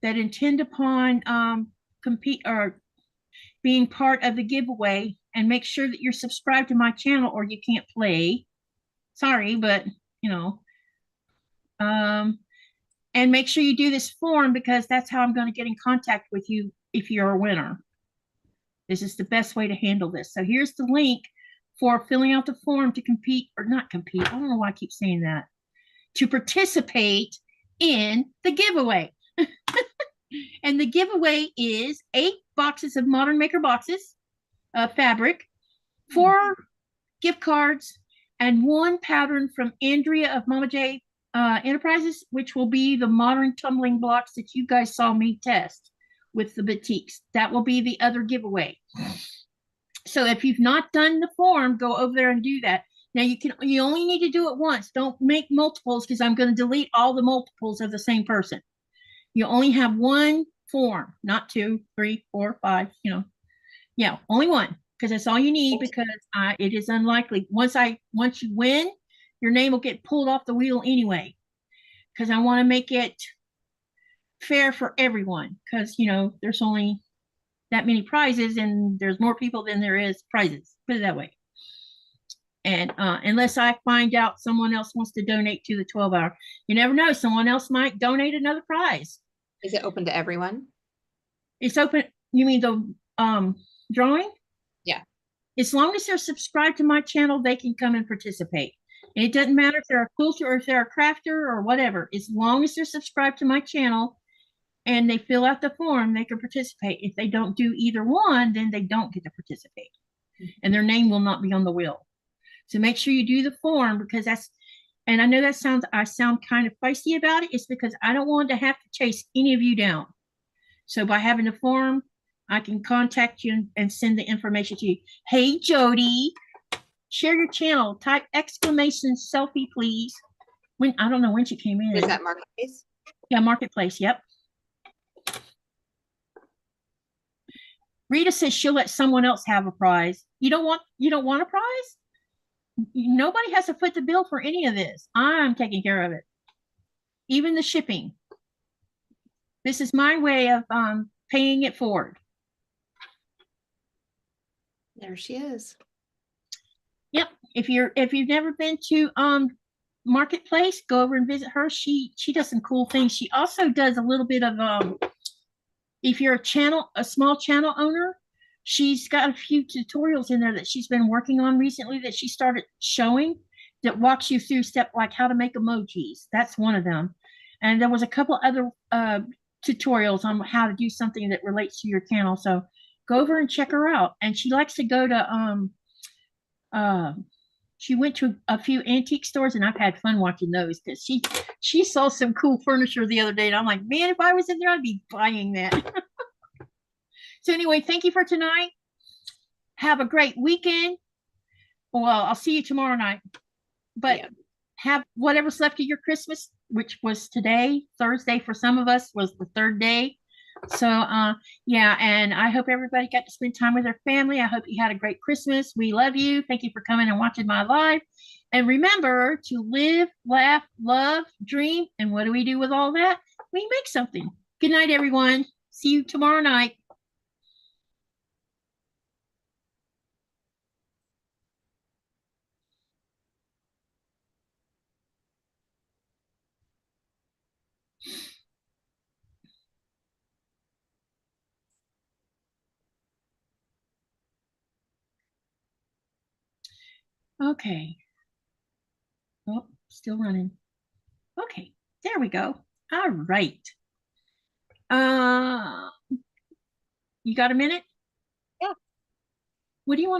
that intend upon compete or being part of the giveaway, and make sure that you're subscribed to my channel or you can't play. Sorry, but you know. And make sure you do this form because that's how I'm going to get in contact with you if you're a winner. This is the best way to handle this. So here's the link for filling out the form to compete, or not compete. I don't know why I keep saying that. To participate in the giveaway. And the giveaway is 8 boxes of Modern Maker boxes of fabric, 4 gift cards, and 1 pattern from Andrea of Mama J Enterprises, which will be the modern tumbling blocks that you guys saw me test with the batiks. That will be the other giveaway. So if you've not done the form, go over there and do that. Now you only need to do it once. Don't make multiples because I'm going to delete all the multiples of the same person. You only have 1 form, not 2, 3, 4, 5, Yeah, only 1, because that's all you need, because it is unlikely. Once you win, your name will get pulled off the wheel anyway, because I want to make it fair for everyone, because, there's only that many prizes and there's more people than there is prizes, put it that way. And unless I find out someone else wants to donate to the 12-hour, you never know, someone else might donate another prize. Is it open to everyone? It's open. You mean the drawing? Yeah. As long as they're subscribed to my channel, they can come and participate. And it doesn't matter if they're a quilter or if they're a crafter or whatever. As long as they're subscribed to my channel and they fill out the form, they can participate. If they don't do either one, then they don't get to participate. And their name will not be on the wheel. So make sure you do the form, because and I know I sound kind of feisty about it. It's because I don't want to have to chase any of you down. So by having the form, I can contact you and send the information to you. Hey, Jody, share your channel. Type exclamation Sophie, please. I don't know when she came in. Is that Marketplace? Yeah, Marketplace. Yep. Rita says she'll let someone else have a prize. You don't want a prize? Nobody has to foot the bill for any of this. I'm taking care of it. Even the shipping. This is my way of paying it forward. There she is. Yep. If you've never been to Marketplace, go over and visit her. She does some cool things. She also does a little bit of if you're a small channel owner, she's got a few tutorials in there that she's been working on recently that she started showing that walks you through like how to make emojis. That's one of them. And there was a couple other tutorials on how to do something that relates to your channel. So go over and check her out. And she likes to go to she went to a few antique stores, and I've had fun watching those, because she saw some cool furniture the other day, and I'm like, man, if I was in there, I'd be buying that. So anyway, thank you for tonight. Have a great weekend. Well, I'll see you tomorrow night. But yeah, have whatever's left of your Christmas, which was today. Thursday for some of us was the 3rd day. So yeah, and I hope everybody got to spend time with their family. I hope you had a great Christmas. We love you. Thank you for coming and watching my live. And remember to live, laugh, love, dream. And what do we do with all that? We make something. Good night, everyone. See you tomorrow night. Okay. Oh, still running. Okay, there we go. All right. You got a minute? Yeah. What do you want to